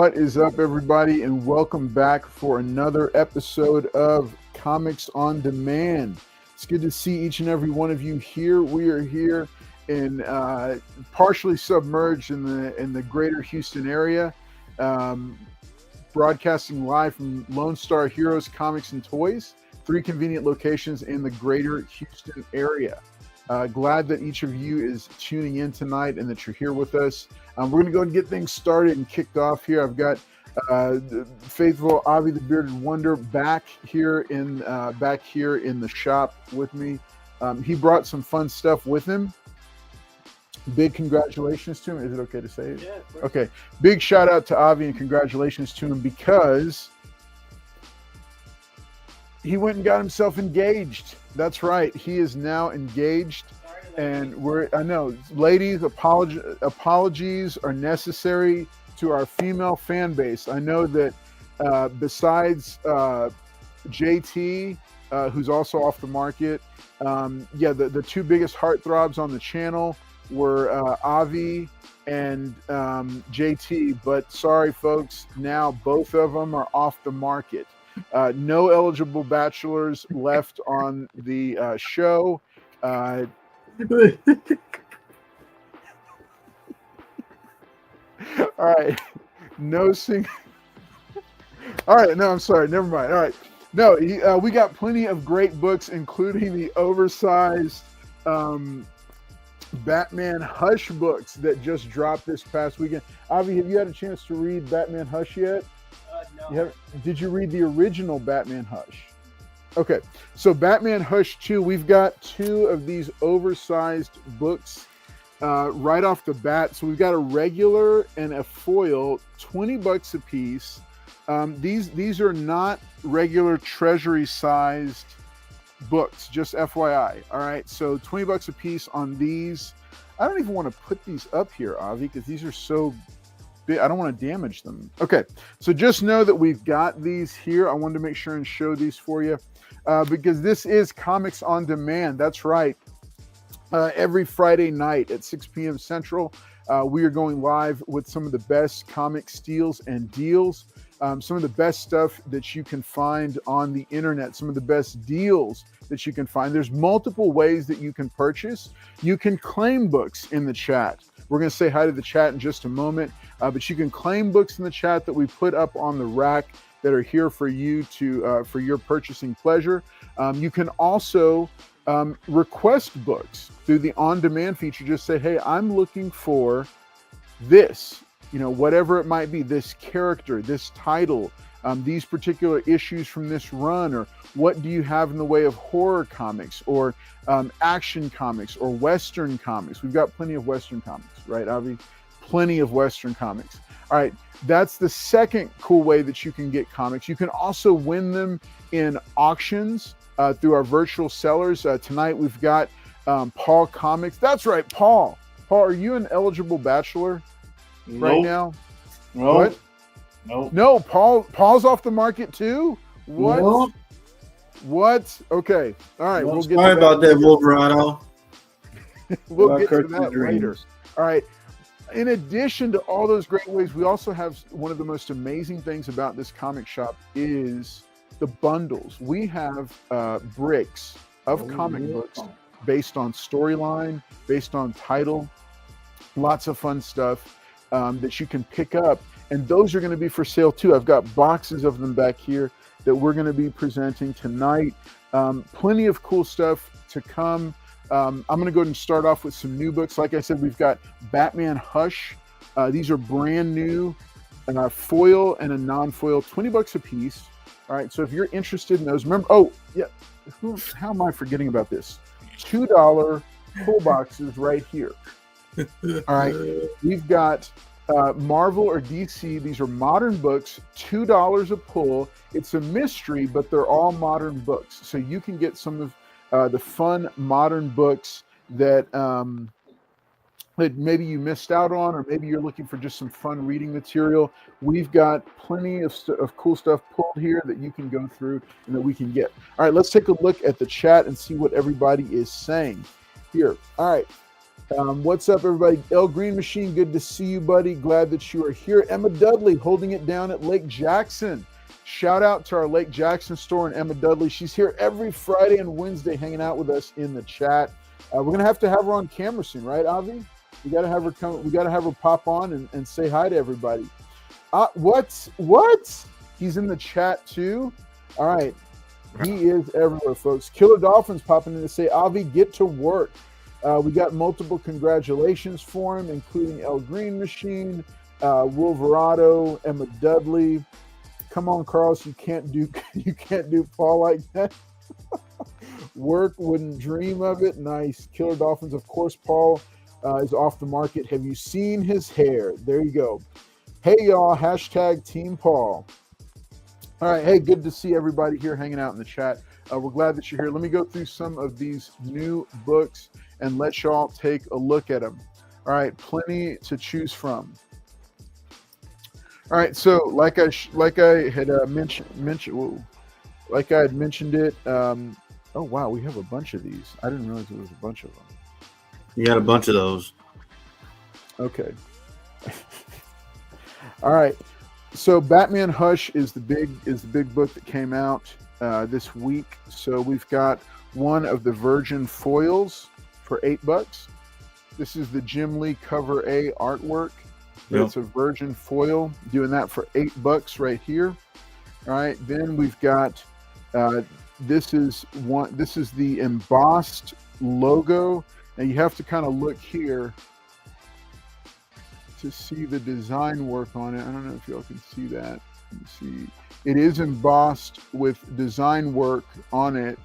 What is up, everybody, and welcome back for another episode of Comics on Demand. It's good to see each and every one of you here. We are here in partially submerged in the greater Houston area, broadcasting live from Lone Star Heroes Comics and Toys, 3 convenient locations in the greater Houston area. Glad that each of you is tuning in tonight and that you're here with us. We're going to go and get things started and kicked off here. I've got the faithful Avi the Bearded Wonder back here in the shop with me. He brought some fun stuff with him. Big congratulations to him. Is it okay to say it? Yeah. Okay. Big shout out to Avi and congratulations to him because he went and got himself engaged. That's right. He is now engaged. And I know, ladies, apologies are necessary to our female fan base. I know that besides JT, who's also off the market, the 2 biggest heartthrobs on the channel were Avi and JT. But sorry, folks, now both of them are off the market. No eligible bachelors left on the show. All right, no sing. All right, no, I'm sorry. Never mind. All right, no, we got plenty of great books, including the oversized Batman Hush books that just dropped this past weekend. Avi, have you had a chance to read Batman Hush yet? No. Did you read the original Batman Hush? Okay, so Batman Hush 2, we've got 2 of these oversized books right off the bat. So we've got a regular and a foil, $20 a piece. These are not regular treasury-sized books, just FYI. All right, so $20 a piece on these. I don't even want to put these up here, Avi, because these are so big. I don't want to damage them. Okay, so just know that we've got these here. I wanted to make sure and show these for you. Because this is Comics on Demand. That's right. Every Friday night at 6 p.m. Central, we are going live with some of the best comic steals and deals, some of the best stuff that you can find on the internet, some of the best deals that you can find. There's multiple ways that you can purchase. You can claim books in the chat. We're going to say hi to the chat in just a moment, but you can claim books in the chat that we put up on the rack that are here for you to for your purchasing pleasure. You can also request books through the on-demand feature. Just say, hey, I'm looking for this, whatever it might be, this character, this title, these particular issues from this run, or what do you have in the way of horror comics or action comics or Western comics? We've got plenty of Western comics, right, Avi? Plenty of Western comics. All right, that's the second cool way that you can get comics. You can also win them in auctions through our virtual sellers. Tonight we've got PaulKomics. That's right, Paul. Paul, are you an eligible bachelor right now? No. What? No. No, Paul's off the market too? What? No. What? Okay. All right. Well, sorry about that, Wolverado. We'll get to that later. All right. In addition to all those great ways, we also have one of the most amazing things about this comic shop is the bundles. We have bricks of comic books based on storyline, based on title, lots of fun stuff that you can pick up. And those are going to be for sale too. I've got boxes of them back here that we're going to be presenting tonight. Plenty of cool stuff to come. I'm going to go ahead and start off with some new books. Like I said, we've got Batman Hush. These are brand new, foil and a non-foil, $20 a piece. All right, so if you're interested in those, remember, how am I forgetting about this? $2 pull boxes right here. All right, we've got Marvel or DC. These are modern books, $2 a pull. It's a mystery, but they're all modern books. So you can get some of the fun modern books that maybe you missed out on, or maybe you're looking for just some fun reading material. We've got plenty of cool stuff pulled here that you can go through and that we can get. All right, let's take a look at the chat and see what everybody is saying here. All right, What's up, everybody? El Green Machine, good to see you, buddy. Glad that you are here. Emma Dudley holding it down at Lake Jackson. Shout out to our Lake Jackson store and Emma Dudley. She's here every Friday and Wednesday hanging out with us in the chat. We're going to have her on camera soon, right, Avi? We got to have her come. We got to have her pop on and say hi to everybody. What? He's in the chat too? All right. He is everywhere, folks. Killer Dolphins popping in to say, Avi, get to work. We got multiple congratulations for him, including El Green Machine, Wolverado, Emma Dudley. Come on, Carlos, you can't do Paul like that. Work, wouldn't dream of it. Nice. Killer Dolphins, of course, Paul is off the market. Have you seen his hair? There you go. Hey, y'all, hashtag Team Paul. All right, hey, good to see everybody here hanging out in the chat. We're glad that you're here. Let me go through some of these new books and let y'all take a look at them. All right, plenty to choose from. All right, so like I had mentioned it. Oh wow, we have a bunch of these. I didn't realize there was a bunch of them. You got a bunch of those. Okay. All right. So Batman Hush is the big book that came out this week. So we've got one of the Virgin foils for $8. This is the Jim Lee cover A artwork. Yep. It's a Virgin foil, doing that for $8 right here. All right, then we've got this is the embossed logo. Now you have to kind of look here to see the design work on it. I don't know if y'all can see that. Let me see. It is embossed with design work on it,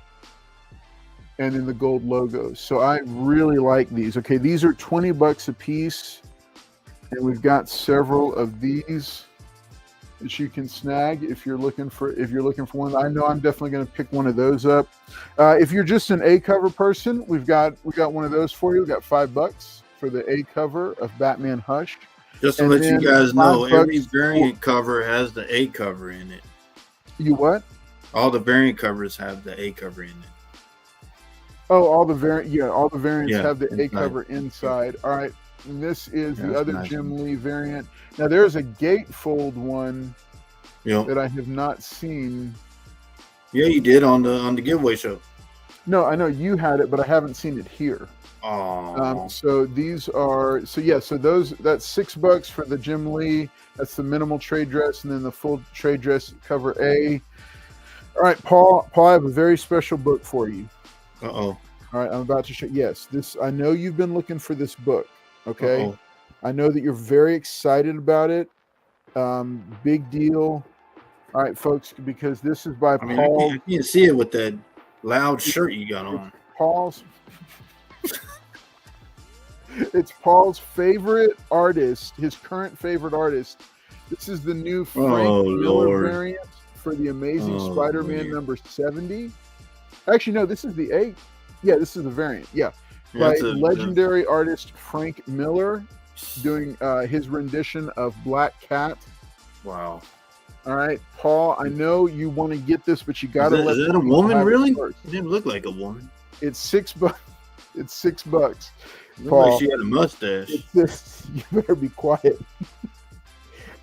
and then the gold logos. So I really like these. Okay, these are $20 a piece. And we've got several of these that you can snag if you're looking for one. I know I'm definitely going to pick one of those up. If you're just an A cover person, we got one of those for you. We've got $5 for the A cover of Batman Hush. Just to let you guys know, every variant cover has the A cover in it. You what? All the variant covers have the A cover in it. Oh, all the variants have the A cover inside. All right. And this is the other nice Jim Lee variant. Now there's a gatefold one that I have not seen. Yeah, you did on the giveaway show. No, I know you had it, but I haven't seen it here. Oh. So these are that's $6 for the Jim Lee. That's the minimal trade dress, and then the full trade dress cover A. All right, Paul, I have a very special book for you. Uh-oh. All right, I'm about to show. Yes, this. I know you've been looking for this book. Okay. Uh-oh. I know that you're very excited about it. Big deal. All right, folks, because this is by Paul. I can't see it with that loud shirt you got on. It's Paul's favorite artist, his current favorite artist. This is the new Frank Miller variant for the Amazing Spider-Man number 70. Actually, no, this is the 8. Yeah, this is the variant. Yeah. By legendary artist Frank Miller doing his rendition of Black Cat. Wow. All right, Paul, I know you want to get this, but you got to let Is that a woman, really? It didn't look like a woman. It's $6. It's $6. Paul, like she had a mustache. You better be quiet.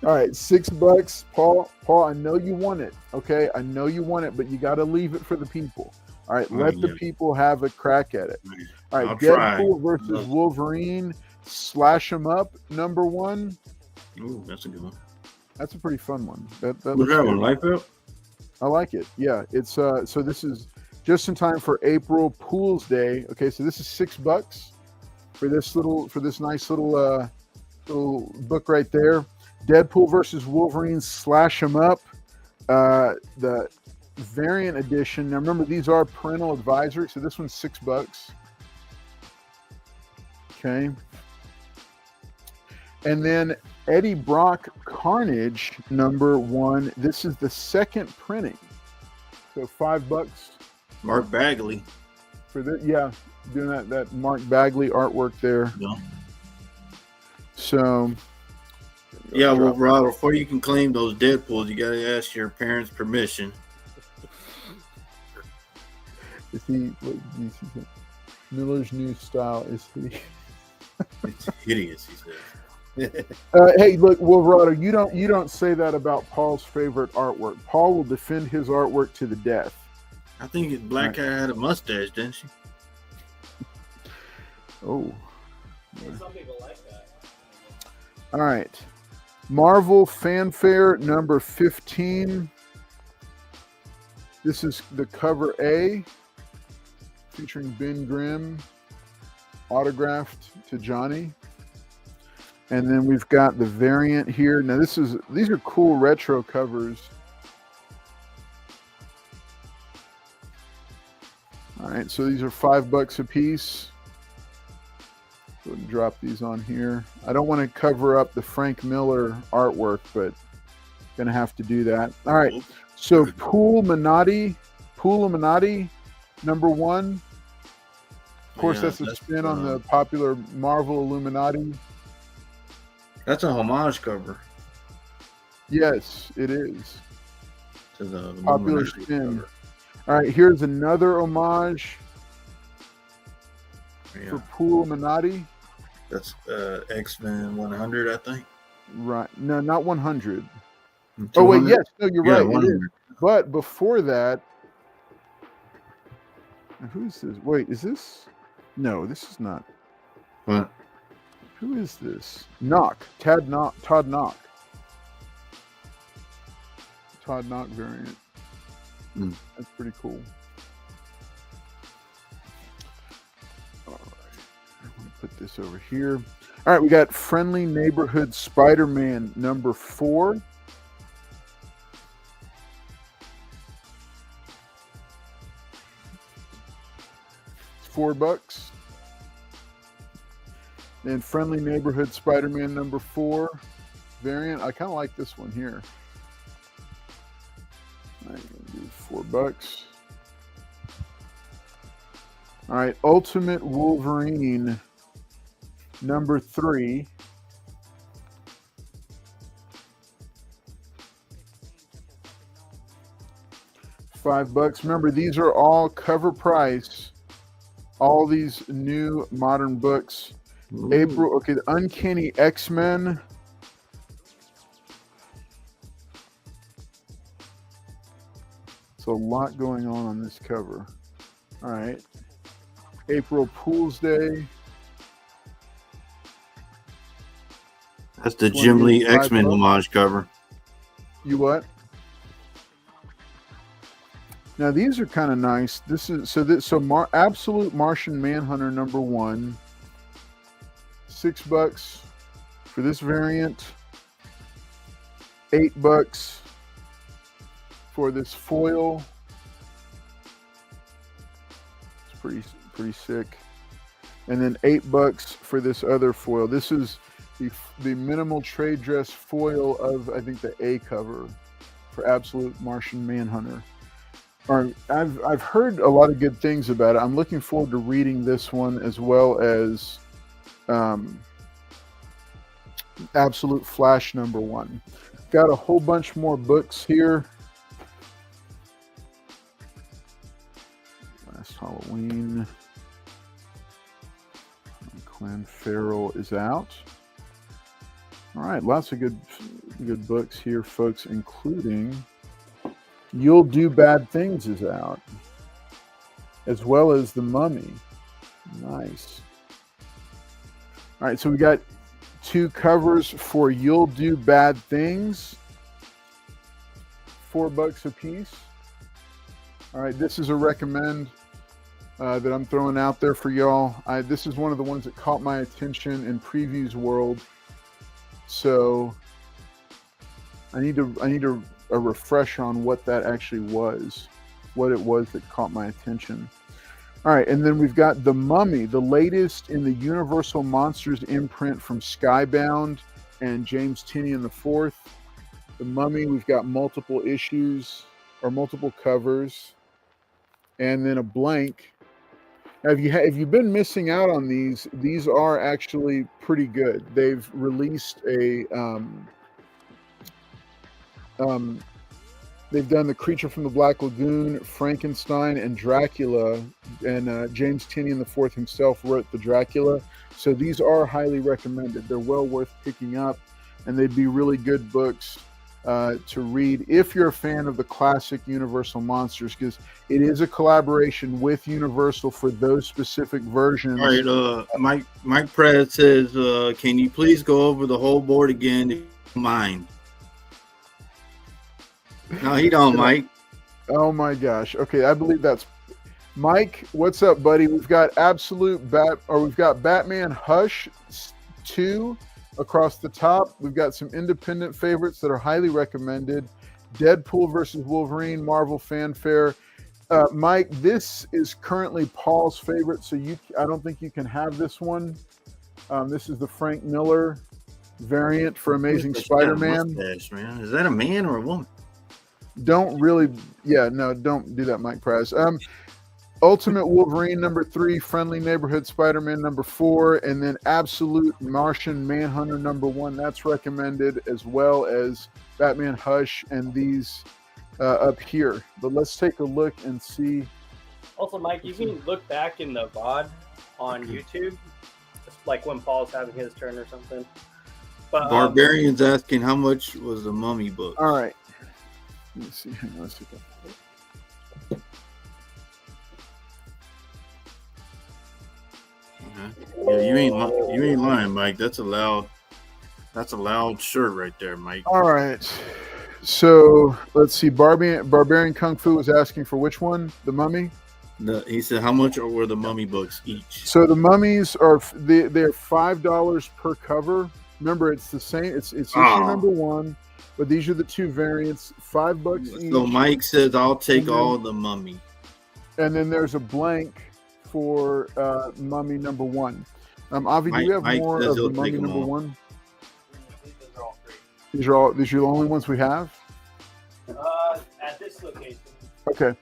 All right, $6. Paul, I know you want it, okay? I know you want it, but you got to leave it for the people. All right, let the people have a crack at it. All right, Deadpool versus Wolverine, slash 'em up, number 1. Ooh, that's a good one. That's a pretty fun one. That one, Life Out? I like it. Yeah, it's so this is just in time for April Pools Day. Okay, so this is $6 for this nice little book right there. Deadpool versus Wolverine, slash 'em up. The variant edition. Now remember, these are parental advisory, so this one's $6. Okay. And then Eddie Brock Carnage number 1. This is the second printing, so $5. Mark Bagley for the doing that Mark Bagley artwork there. Yeah. So. Yeah, well, Rod, before you can claim those Deadpools, you got to ask your parents' permission. Is he Miller's new style? Is he? It's hideous, he says. Hey, look, Wolverado, you don't say that about Paul's favorite artwork. Paul will defend his artwork to the death. I think Black Cat had a mustache, didn't she? Oh. Some people like that. All right. Marvel Fanfare number 15. This is the cover A, featuring Ben Grimm, autographed to Johnny. And then we've got the variant here. Now these are cool retro covers. All right, so these are $5 a piece. Go ahead and drop these on here. I don't want to cover up the Frank Miller artwork, but gonna have to do that. All right, so Pool Illuminati number 1. Of course, that's a spin on the popular Marvel Illuminati. That's a homage cover. Yes, it is. To the Popular spin. All right, here's another homage for Pool Illuminati. That's X-Men 100, I think. Right. No, not 100. 200? Oh, wait, yes. No, you're right. 100. It is. But before that, who's this? Wait, is this? No, this is not. What? Who is this? Todd Knock variant. That's pretty cool. All right, I want to put this over here. All right, we got Friendly Neighborhood Spider-Man number 4. It's $4. And Friendly Neighborhood Spider-Man number 4 variant. I kind of like this one here. All right, do $4. All right, Ultimate Wolverine number 3. $5. Remember, these are all cover price. All these new modern books. Ooh. April, okay, the Uncanny X-Men. It's a lot going on this cover. All right. April Fool's Day. That's the Jim Lee X-Men homage cover. You what? Now these are kind of nice. This is Absolute Martian Manhunter number 1. $6 for this variant. $8 for this foil. It's pretty sick. And then $8 for this other foil. This is the minimal trade dress foil of, I think, the A cover for Absolute Martian Manhunter. I've heard a lot of good things about it. I'm looking forward to reading this one, as well as Absolute Flash number 1. Got a whole bunch more books here. Last Halloween. Clan Farrell is out. All right, lots of good books here, folks, including You'll Do Bad Things is out, as well as The Mummy. Nice. All right, so we got 2 covers for You'll Do Bad Things, $4 a piece. All right, this is a recommend that I'm throwing out there for y'all. This is one of the ones that caught my attention in Previews World, so I need a refresh on what that actually was, what it was that caught my attention. All right, and then we've got The Mummy, the latest in the Universal Monsters imprint from Skybound and James Tynion IV. The Mummy, we've got multiple issues or multiple covers, and then a blank. Have you been missing out on these? These are actually pretty good. They've released a they've done The Creature from the Black Lagoon, Frankenstein, and Dracula, and James Tynion IV himself wrote the Dracula. So these are highly recommended. They're well worth picking up, and they'd be really good books to read if you're a fan of the classic Universal monsters, because it is a collaboration with Universal for those specific versions. All right, Mike Prez says, can you please go over the whole board again if you don't mind? No, he don't, Mike. Oh my gosh. Okay, I believe that's Mike. What's up, buddy? We've got we've got Batman Hush 2 across the top. We've got some independent favorites that are highly recommended. Deadpool versus Wolverine, Marvel Fanfare. Mike, this is currently Paul's favorite, so I don't think you can have this one. This is the Frank Miller variant for Amazing Spider-Man. Man. Is that a man or a woman? Don't do that, Mike Price. Ultimate Wolverine number 3, Friendly Neighborhood Spider-Man number 4, and then Absolute Martian Manhunter number 1. That's recommended, as well as Batman Hush and these up here. But let's take a look and see. Also, Mike, you can look back in the VOD on YouTube, just like when Paul's having his turn or something. But, Barbarian's asking how much was the Mummy book. All right. Let me see. Hang on a second. Yeah, you ain't lying, Mike. That's a loud shirt right there, Mike. All right. So let's see. Barbarian Kung Fu was asking for which one? The Mummy? He said, how much were the Mummy books each? So the Mummies they're $5 per cover. Remember, it's the same. It's issue number 1, but these are the 2 variants. $5 each. So Mike says, I'll take all the Mummy. And then there's a blank for Mummy number 1. Avi, do you have more of the Mummy number 1? These are the only ones we have? At this location. Okay.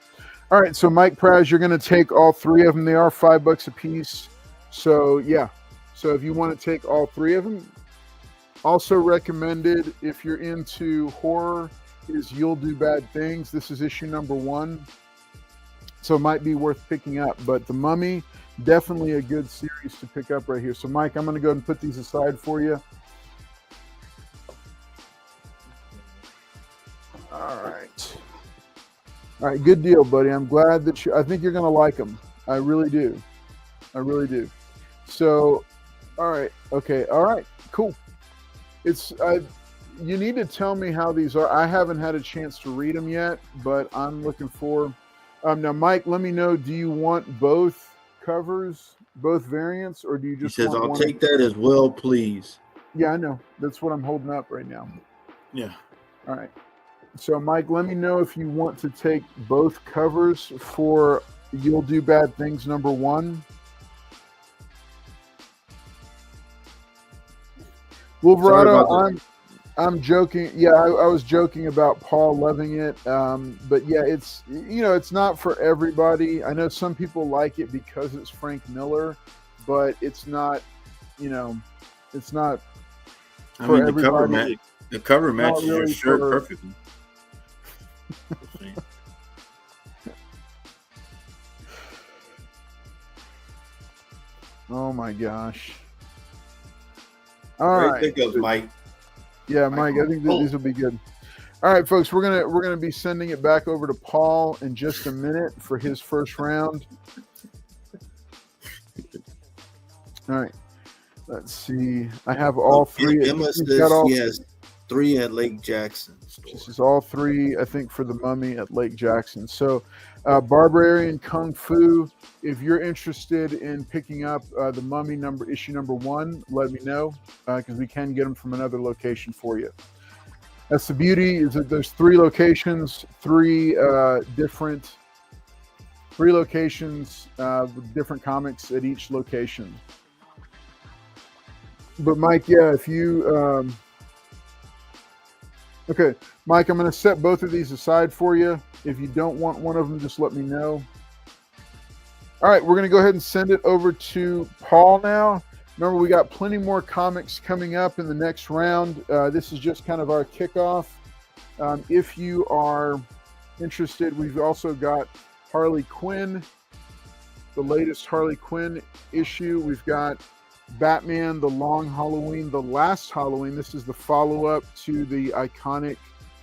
All right. So Mike Praz, you're going to take all 3 of them. They are $5 a piece. So yeah. So if you want to take all 3 of them, also recommended if you're into horror is You'll Do Bad Things. This is issue number 1. So it might be worth picking up, but the Mummy, definitely a good series to pick up right here. So Mike, I'm going to go ahead and put these aside for you. All right, good deal, buddy. I'm glad that I think you're going to like them. I really do. So, all right, okay, all right, cool. You need to tell me how these are. I haven't had a chance to read them yet, but I'm looking for. Now, Mike, let me know. Do you want both covers, both variants, or do you just? He says, "I'll take that as well, please." Yeah, I know. That's what I'm holding up right now. Yeah. All right. So, Mike, let me know if you want to take both covers for You'll Do Bad Things number 1. Wolverado, I'm joking. Yeah, I was joking about Paul loving it. But yeah, it's not for everybody. I know some people like it because it's Frank Miller, but it's not, it's not for everybody. The cover matches your shirt perfectly. Oh my gosh. All right. Pick up, Mike. Yeah, Mike, I think these will be good. All right, folks, we're gonna be sending it back over to Paul in just a minute for his first round. All right. Let's see. I have all 3. Emma says he has 3 at Lake Jackson store. This is all 3, I think, for the Mummy at Lake Jackson. So, Barbarian Kung Fu. If you're interested in picking up the Mummy issue number 1, let me know because we can get them from another location for you. That's the beauty, is that there's 3 locations, 3 locations with different comics at each location. But Mike, yeah, if you okay, Mike, I'm going to set both of these aside for you. If you don't want one of them, just let me know. All right, we're going to go ahead and send it over to Paul now. Remember, we got plenty more comics coming up in the next round. This is just kind of our kickoff. If you are interested, we've also got Harley Quinn, the latest Harley Quinn issue. We've got Batman: The Long Halloween, The Last Halloween. This is the follow-up to the iconic.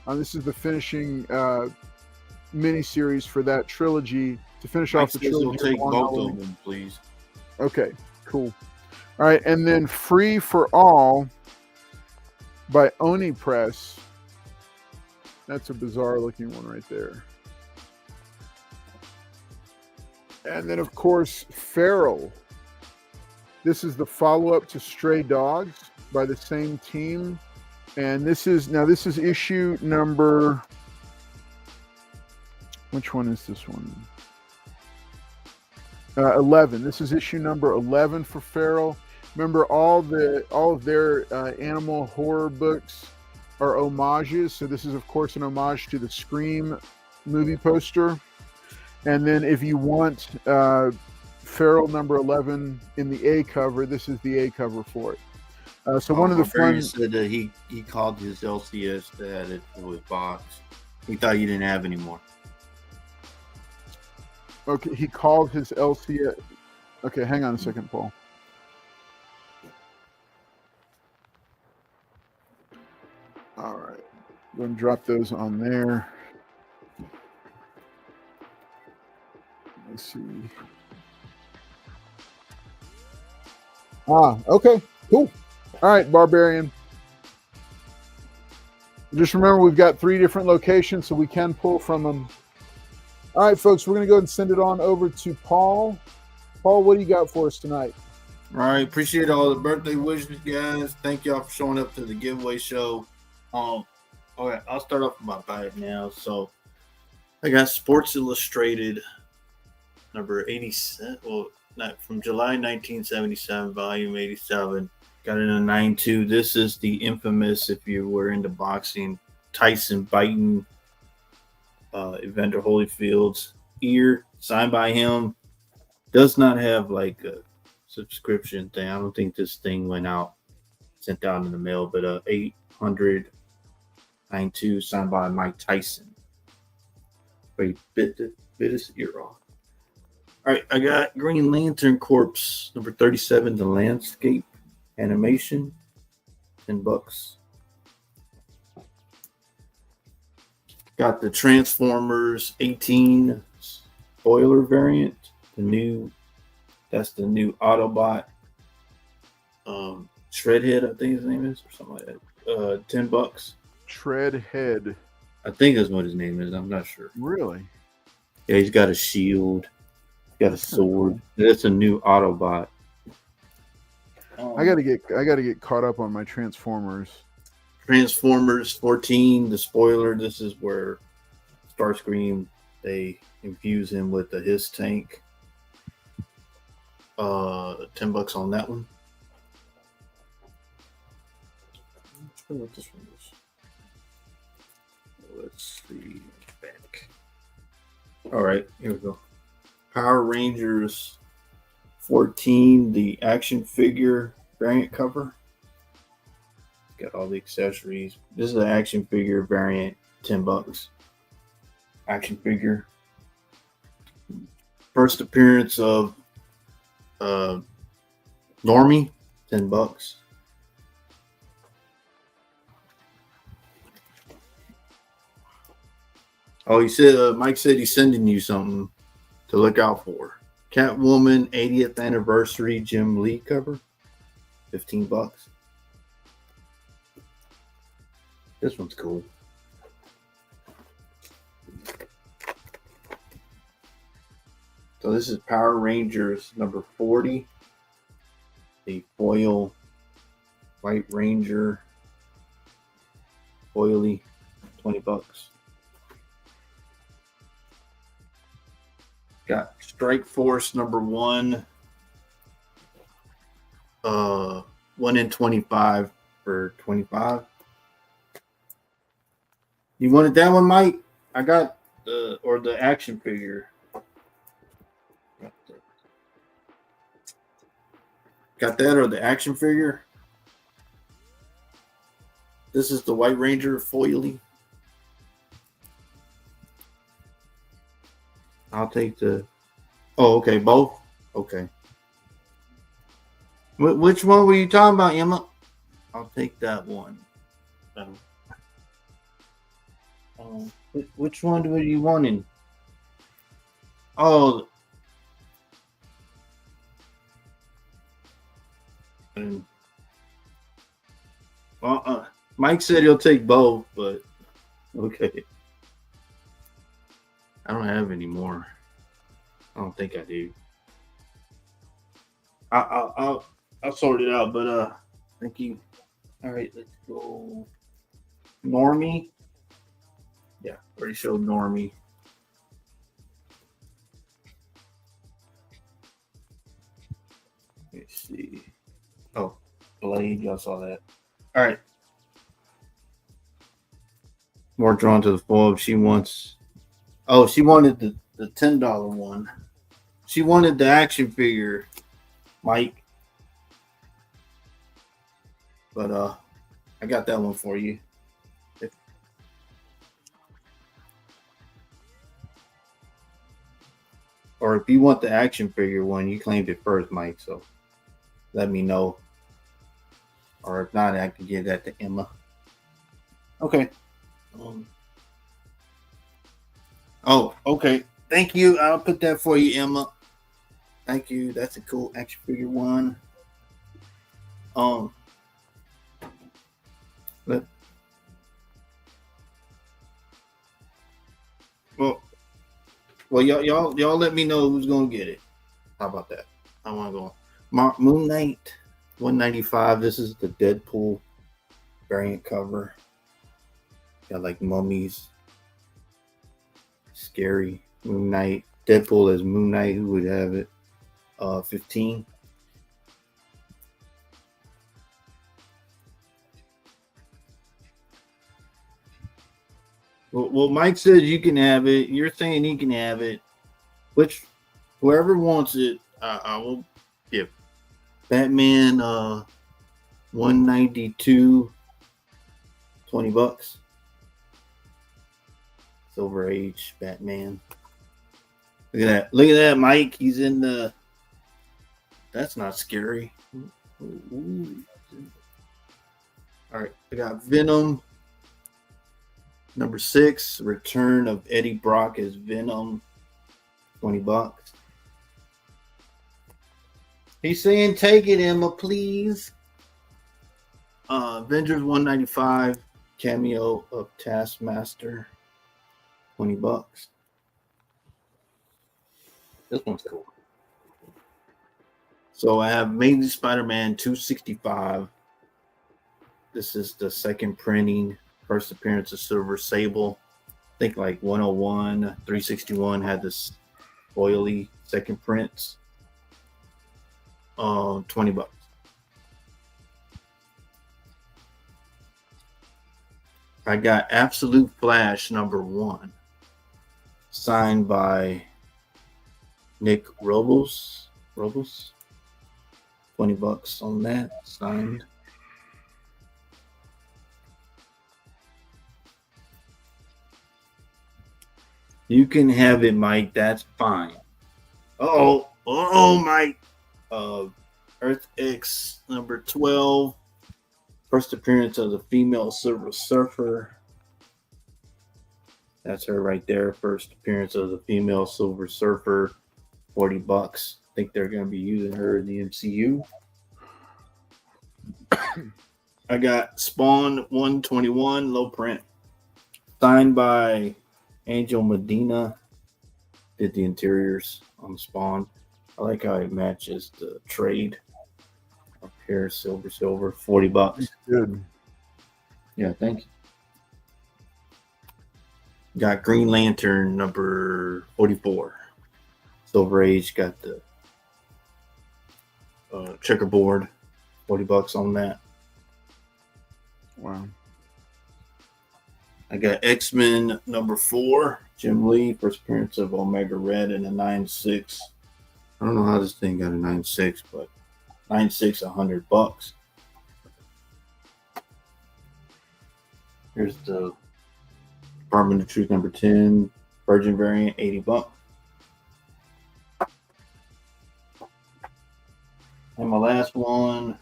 This is the finishing miniseries for that trilogy to finish Mike off the says trilogy. he'll take Long both Halloween. of them, please. Okay, cool. All right, and then Free for All by Oni Press. That's a bizarre looking one right there. And then, of course, Feral. This is the follow-up to Stray Dogs by the same team. And this is issue number... Which one is this one? 11. This is issue number 11 for Feral. Remember, all of their animal horror books are homages. So this is, of course, an homage to the Scream movie poster. And then if you want Feral number 11 in the A cover, this is the A cover for it. So one of the fun... said that he called his LCS to add it to his box. He thought you didn't have any more. Okay, he called his LCS. Okay, hang on a second, Paul. All right, I'm going to drop those on there. Let's see. Okay, cool. All right, Barbarian. Just remember, we've got 3 different locations, so we can pull from them. All right, folks, we're going to go ahead and send it on over to Paul. Paul, what do you got for us tonight? All right, appreciate all the birthday wishes, guys. Thank y'all for showing up to the giveaway show. Okay, I'll start off with my bite now. So I got Sports Illustrated number 87. Well, not from July 1977, volume 87. Got it in a 9.2. This is the infamous, if you were into boxing, Tyson biting Evander Holyfield's ear, signed by him. Does not have like a subscription thing. I don't think this thing went out, sent out in the mail, but 800.92 signed by Mike Tyson. But he bit his ear off. All right, I got Green Lantern Corps number 37, the landscape animation, $10. Got the Transformers 18 spoiler variant. That's the new Autobot. Shredhead, I think his name is, or something like that. $10. Shredhead. I think that's what his name is. I'm not sure. Really? Yeah, he's got a shield. He's got a sword. That's a new Autobot. I gotta get caught up on my Transformers. Transformers 14, the spoiler. This is where Starscream, they infuse him with the his tank. $10 on that one. Let's see what this one is. Let's see. Back. All right, here we go. Power Rangers 14, the action figure variant cover. Got all the accessories. This is an action figure variant, $10. Action figure. First appearance of Normie, $10. Oh, he said Mike said he's sending you something to look out for. Catwoman 80th anniversary Jim Lee cover, $15. This one's cool. So this is Power Rangers number 40. The foil White Ranger foily, $20. Got Strike Force number 1. 1 in 25 for $25. You wanted that one, Mike? I got the action figure. Got that or the action figure? This is the White Ranger foily. I'll take the... Oh, okay, both? Okay. Which one were you talking about, Emma? I'll take that one. Which one were you wanting? Oh. Mike said he'll take both, but okay. I don't have any more. I don't think I do. I'll sort it out, but thank you. All right, let's go. Normie. Yeah, already showed Normie. Let's see. Oh, Blade, y'all saw that. All right. More drawn to the fold. She wants. Oh, she wanted the $10 one. She wanted the action figure, Mike. But I got that one for you. Or if you want the action figure one, you claimed it first, Mike. So let me know. Or if not, I can give that to Emma. Okay. Oh, okay. Thank you. I'll put that for you, Emma. Thank you. That's a cool action figure one. But well, y'all let me know who's gonna get it. How about that? I want to go. Moon Knight 195. This is the Deadpool variant cover. Got like mummies. Scary. Moon Knight. Deadpool as Moon Knight. Who would have it? 15. Well, Mike says you can have it. You're saying he can have it. Which, whoever wants it, I will give. Batman 192, $20. Silver Age Batman. Look at that. Look at that, Mike. He's in the. That's not scary. Ooh. All right. I got Venom. Number 6, Return of Eddie Brock as Venom. $20. He's saying, take it, Emma, please. Avengers 195, cameo of Taskmaster. $20. This one's cool. So I have Amazing Spider-Man 265. This is the second printing. First appearance of Silver Sable. I think like 101, 361 had this oily second prints. $20. I got Absolute Flash number 1. Signed by Nick Robles. $20 on that. Signed. You can have it, Mike. That's fine. Oh, Mike. Earth X number 12. First appearance of the female Silver Surfer. That's her right there. First appearance of the female Silver Surfer. $40. I think they're going to be using her in the MCU. I got Spawn 121 low print. Signed by Angel Medina. Did the interiors on Spawn. I like how it matches the trade. Up here, silver, $40. Good. Yeah, thank you. Got Green Lantern number 44. Silver Age got the checkerboard. $40 on that. Wow. I got X-Men number 4. Jim Lee, first appearance of Omega Red in a 9.6. I don't know how this thing got a 9.6, but 9.6, $100. Here's the Department of Truth number 10, Virgin variant, $80. And my last one,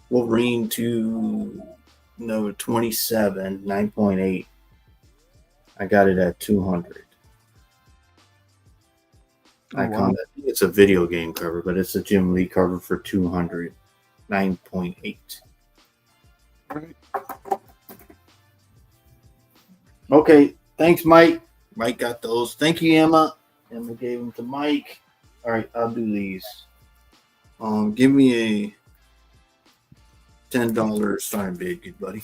Wolverine to number 27, 9.8. I got it at 200. Oh, I wow. think it's a video game cover, but it's a Jim Lee cover for 200, 9.8. Right. Okay, thanks, Mike. Mike got those. Thank you, Emma. Emma gave them to Mike. All right, I'll do these. Give me a $10 starting bid, good buddy.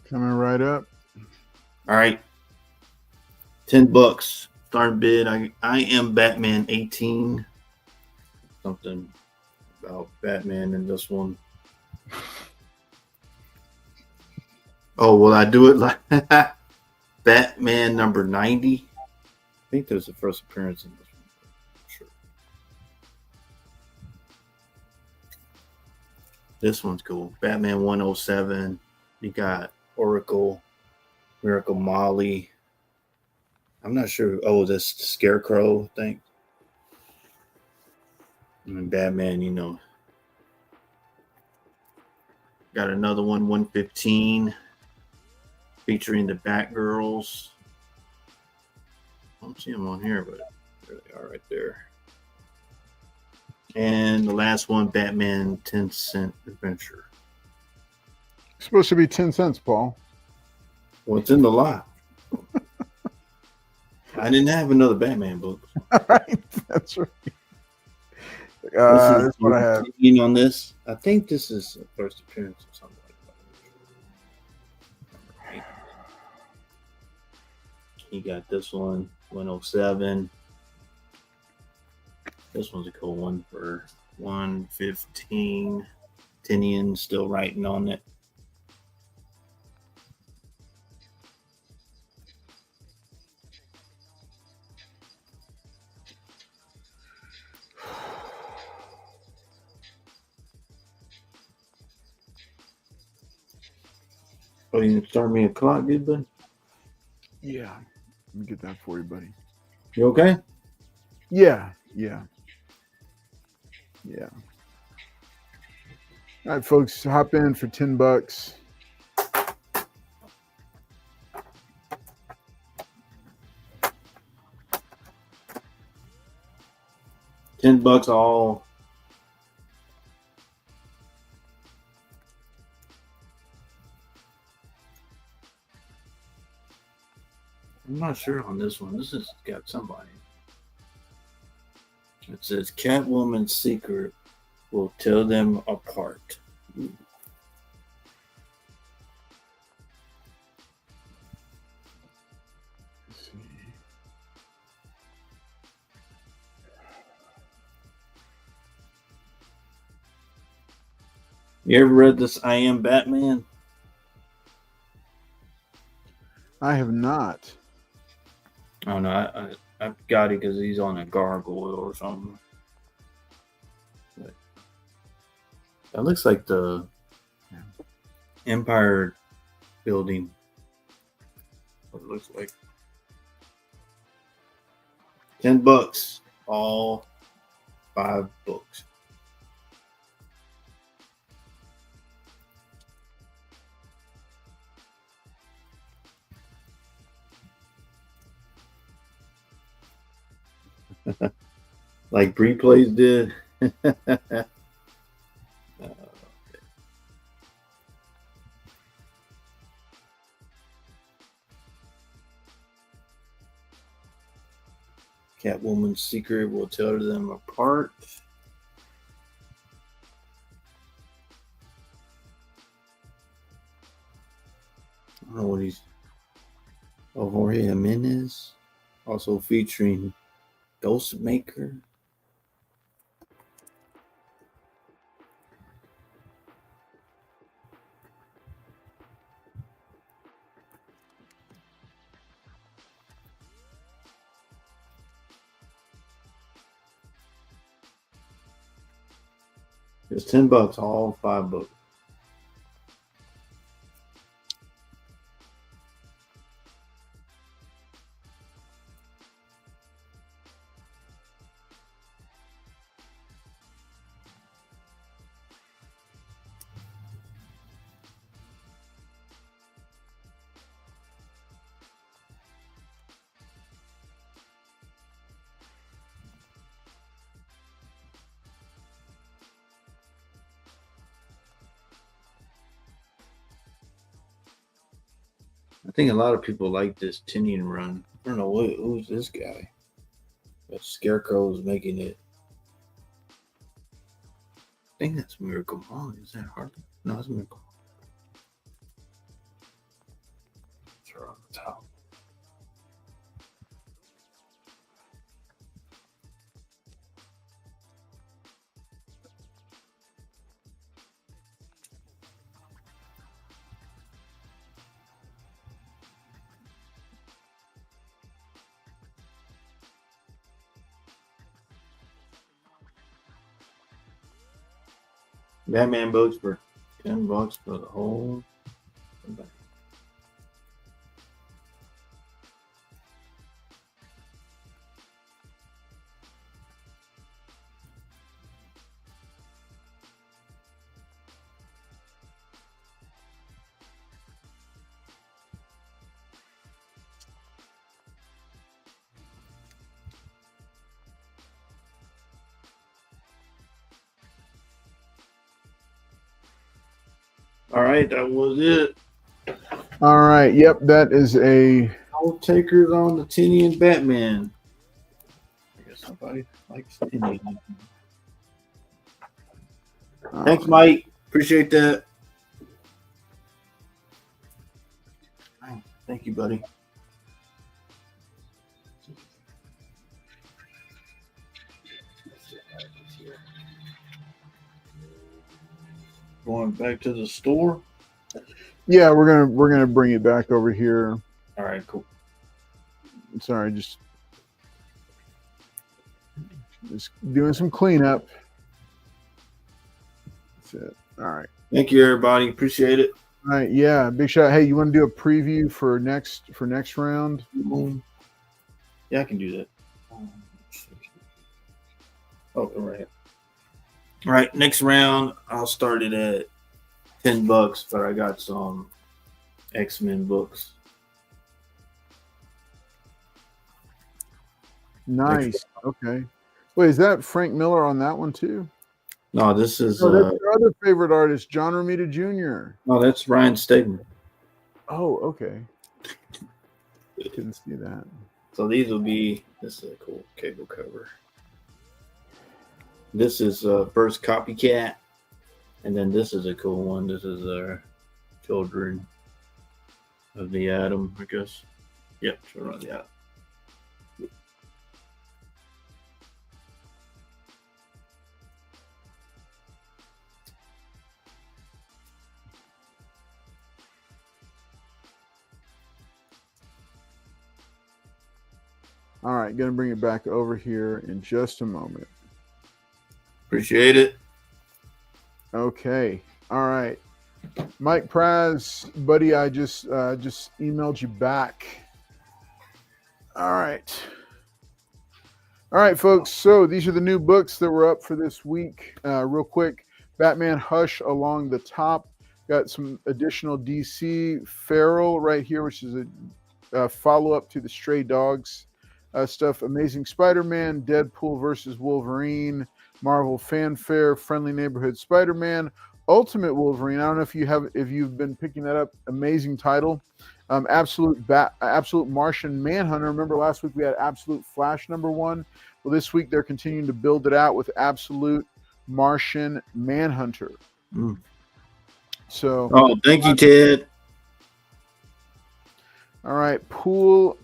Coming right up. All right, $10 starting bid. I am Batman 18. Something about Batman in this one. Oh, will I do it like Batman number 90? I think there's the first appearance in this one. Sure. This one's cool. Batman 107. You got Oracle, Miracle Molly. I'm not sure. Oh, this Scarecrow thing. And Batman, you know. Got another one, 115, featuring the Batgirls. I don't see them on here, but there they are right there. And the last one, Batman 10-cent Adventure. It's supposed to be 10 cents, Paul. Well, it's in the lot. I didn't have another Batman book. All right. That's right. This is what I have. on this. I think this is the first appearance or something like that. You got this one, 107. This one's a cool one for 115. Tinian still writing on it. Oh, you can start me a clock, good bud? Yeah. Let me get that for you, buddy. You okay? Yeah. Yeah. Yeah. All right, folks, hop in for $10. $10 all. I'm not sure on this one. This has got somebody. It says Catwoman's secret will tear them apart. Ooh. Let's see. You ever read this I Am Batman? I have not. Oh no, I've got it because he's on a gargoyle or something. But that looks like the Empire building. What it looks like. $10, all 5 books. Like Bree Plays did. Catwoman's secret will tear them apart. I don't know what he's. Oh, Jorge Jimenez, also featuring Ghostmaker. It's $10, all 5 books. I think a lot of people like this Tinian run. I don't know who's this guy. But Scarecrow is making it. I think that's Miracle Molly. Is that Harley? No, it's Miracle Molly. It's her on the top. Batman books for $10 for the whole. All right, that was it. All right. Yep, that is a All takers on the Tinian Batman. I guess somebody likes Tinian. Thanks, Mike. Appreciate that. Thank you, buddy. Going back to the store. Yeah, we're gonna bring it back over here. All right, cool. Sorry, just doing some cleanup. That's it. All right. Thank you, everybody. Appreciate it. All right. Yeah. Big shout. Hey, you want to do a preview for next round? Yeah, I can do that. Oh, right. All right, next round, I'll start it at $10, but I got some X-Men books. Nice. Okay. Wait, is that Frank Miller on that one too? No, this is that's your other favorite artist, John Romita Jr. No, that's Ryan Stegman. Oh, okay. Didn't see that. So these will be. This is a cool cable cover. This is first Copycat, and then this is a cool one. This is Children of the Atom, I guess. Yep, Children of the Atom. All right, gonna bring it back over here in just a moment. Appreciate it. Okay. All right. Mike Praz, buddy, I just emailed you back. All right. All right, folks. So these are the new books that were up for this week. Real quick, Batman Hush along the top. Got some additional DC Feral right here, which is a follow-up to the Stray Dogs stuff. Amazing Spider-Man, Deadpool versus Wolverine, Marvel Fanfare, Friendly Neighborhood Spider-Man, Ultimate Wolverine. I don't know if you've been picking that up. Amazing title. Absolute Martian Manhunter. Remember last week we had Absolute Flash #1. Well, this week they're continuing to build it out with Absolute Martian Manhunter. So. Oh, thank you, Ted. All right, Pool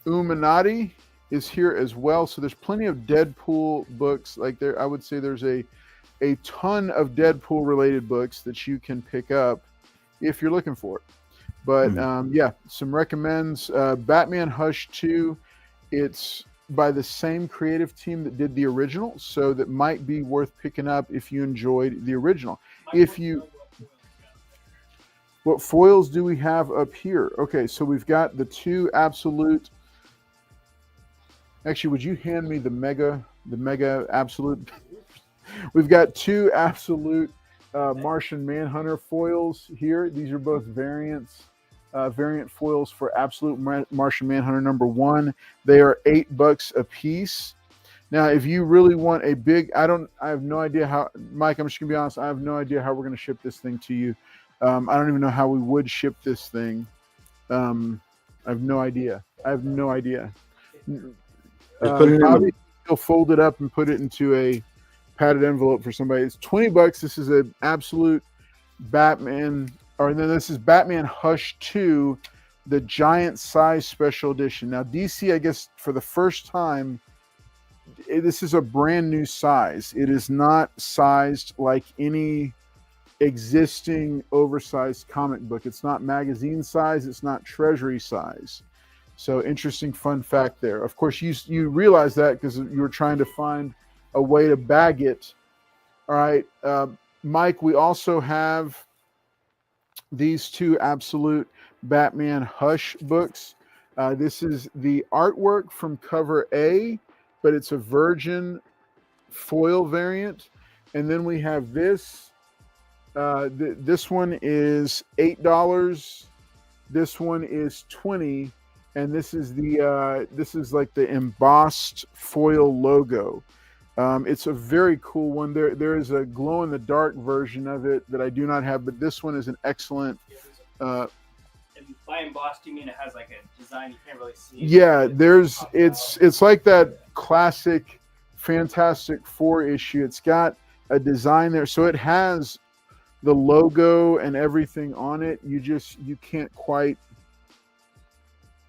Illuminati is here as well. So there's plenty of Deadpool books. Like there, I would say there's a ton of Deadpool related books that you can pick up if you're looking for it. But yeah, some recommends. Batman Hush 2. It's by the same creative team that did the original, so that might be worth picking up if you enjoyed the original. What foils do we have up here? Okay, so we've got the two Absolute. Actually, would you hand me the mega Absolute? We've got two Absolute Martian Manhunter foils here. These are both variant foils for Absolute Martian Manhunter #1. They are $8 a piece. Now, if you really want a big, I have no idea how, Mike, I'm just gonna be honest, I have no idea how we're gonna ship this thing to you. I don't even know how we would ship this thing. I have no idea. I have no idea. Just put it in Bobby, he'll fold it up and put it into a padded envelope for somebody. It's $20. This is an absolute Batman, or then this is Batman Hush 2, the giant size special edition. Now, DC, I guess for the first time, this is a brand new size. It is not sized like any existing oversized comic book. It's not magazine size. It's not treasury size. So interesting fun fact there. Of course, you realize that because you were trying to find a way to bag it. All right, Mike, we also have these two absolute Batman Hush books. This is the artwork from cover A, but it's a virgin foil variant. And then we have this. This one is $8. This one is $20, and this is like the embossed foil logo. It's a very cool one. There is a glow in the dark version of it that I do not have, but this one is an excellent. And by embossed, you mean it has like a design you can't really see? Yeah, it's like that classic Fantastic Four issue. It's got a design there, so it has the logo and everything on it. You can't quite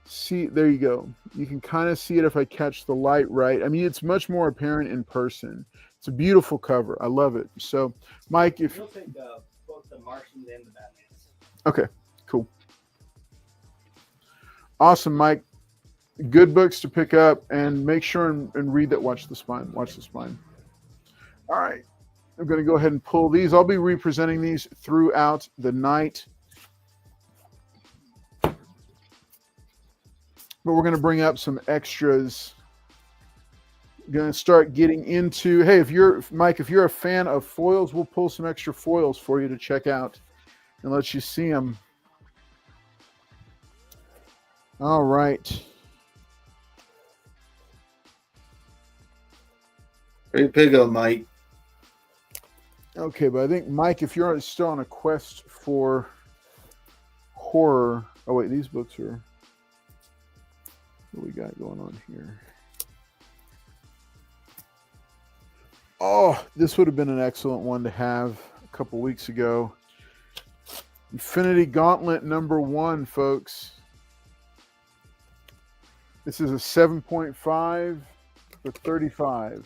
see. There you go. You can kind of see it if I catch the light right. I mean, it's much more apparent in person. It's a beautiful cover. I love it. So, Mike, if you'll take both the Martians and the Batmans. Okay, cool. Awesome, Mike. Good books to pick up, and make sure and read that. Watch the spine. Watch the spine. All right. I'm going to go ahead and pull these. I'll be representing these throughout the night. But we're going to bring up some extras. Going to start getting into, hey, if you're a fan of foils, we'll pull some extra foils for you to check out and let you see them. All right. Great pickup, Mike. Okay, but I think, Mike, if you're still on a quest for horror... Oh, wait, these books are... What do we got going on here? Oh, this would have been an excellent one to have a couple weeks ago. Infinity Gauntlet #1, folks. This is a 7.5 for $35.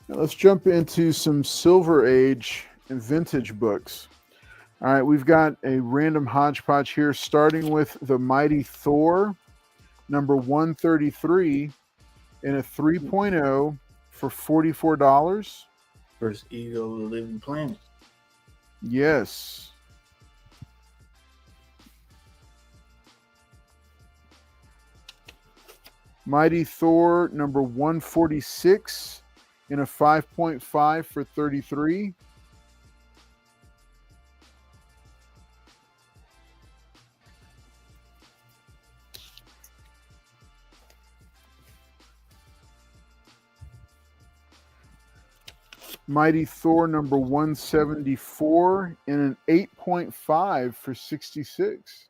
Now let's jump into some Silver Age and vintage books. All right, we've got a random hodgepodge here, starting with the Mighty Thor, #133, in a 3.0 for $44. First Ego of the Living Planet. Yes. Mighty Thor, #146, in a 5.5 for $33. Mighty Thor #174 in an 8.5 for $66.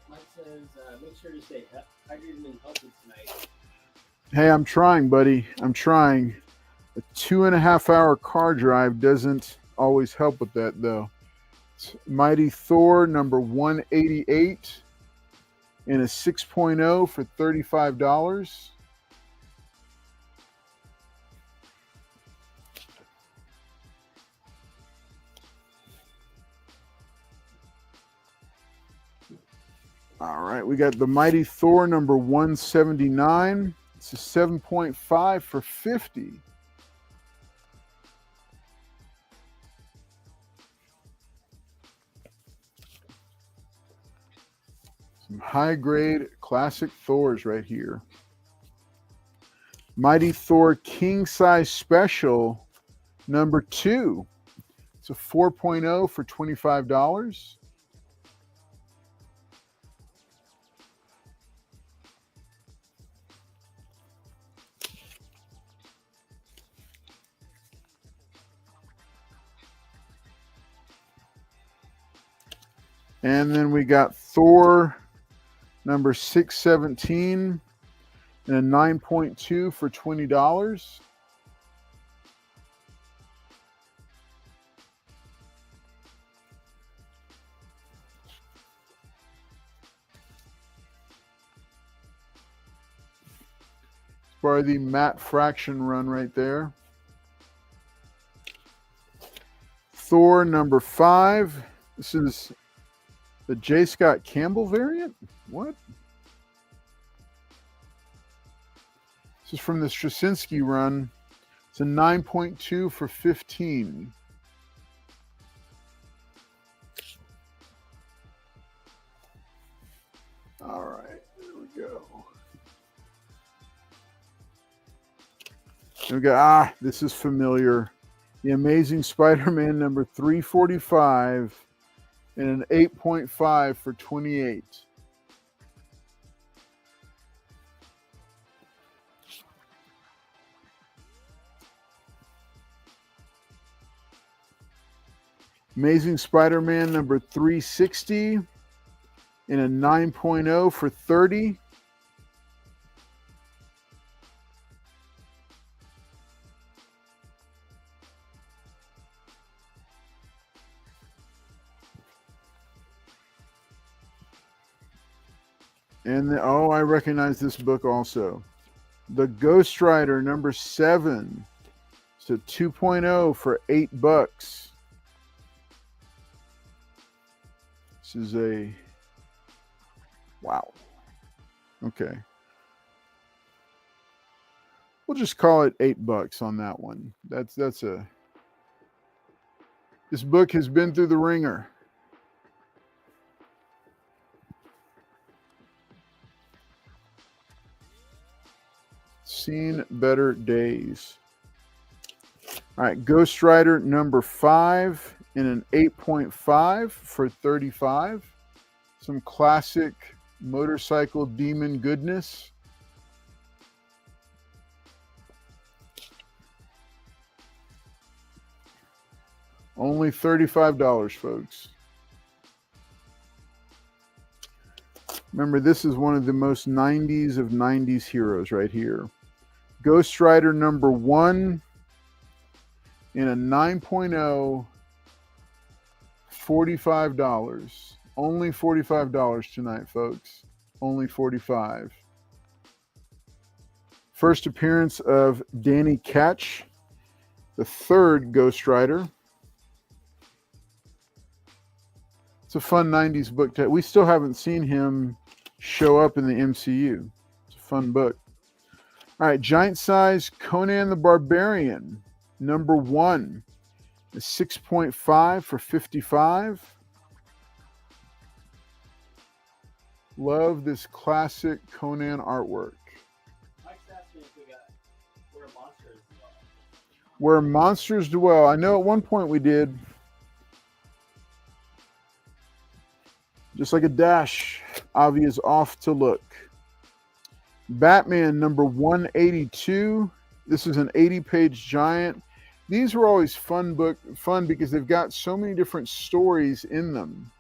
Mike says, make sure to stay hydrated and healthy tonight. Hey, I'm trying, buddy. I'm trying. A 2.5-hour car drive doesn't always help with that, though. It's Mighty Thor #188 in a 6.0 for $35. All right, we got the Mighty Thor #179. It's a 7.5 for $50. Some high-grade classic Thors right here. Mighty Thor King Size Special number 2. It's a 4.0 for $25. And then we got Thor number 617 and a 9.2 for $20. For the matte fraction run right there. Thor number 5. This is the J. Scott Campbell variant? What? This is from the Straczynski run. It's a 9.2 for $15. All right, there we go. We got, this is familiar. The Amazing Spider-Man number 345 and an 8.5 for $28. Amazing Spider-Man number 360 and a 9.0 for $30. And I recognize this book also. The Ghost Rider number 7. It's a 2.0 for $8. This is a wow. Okay. We'll just call it $8 on that one. That's a this book has been through the ringer. Seen better days. All right, Ghost Rider number 5 in an 8.5 for $35. Some classic motorcycle demon goodness. Only $35, folks. Remember, this is one of the most 90s of 90s heroes right here. Ghost Rider number 1 in a 9.0, $45. Only $45 tonight, folks. Only $45. First appearance of Danny Ketch, the 3rd Ghost Rider. It's a fun 90s book. We still haven't seen him show up in the MCU. It's a fun book. All right, giant size Conan the Barbarian, number 1, is 6.5 for $55. Love this classic Conan artwork. Mike's asking if we got Where Monsters Dwell. Where Monsters Dwell. I know at one point we did. Just like a dash, Avi is off to look. Batman number 182. This is an 80-page giant. These were always fun because they've got so many different stories in them.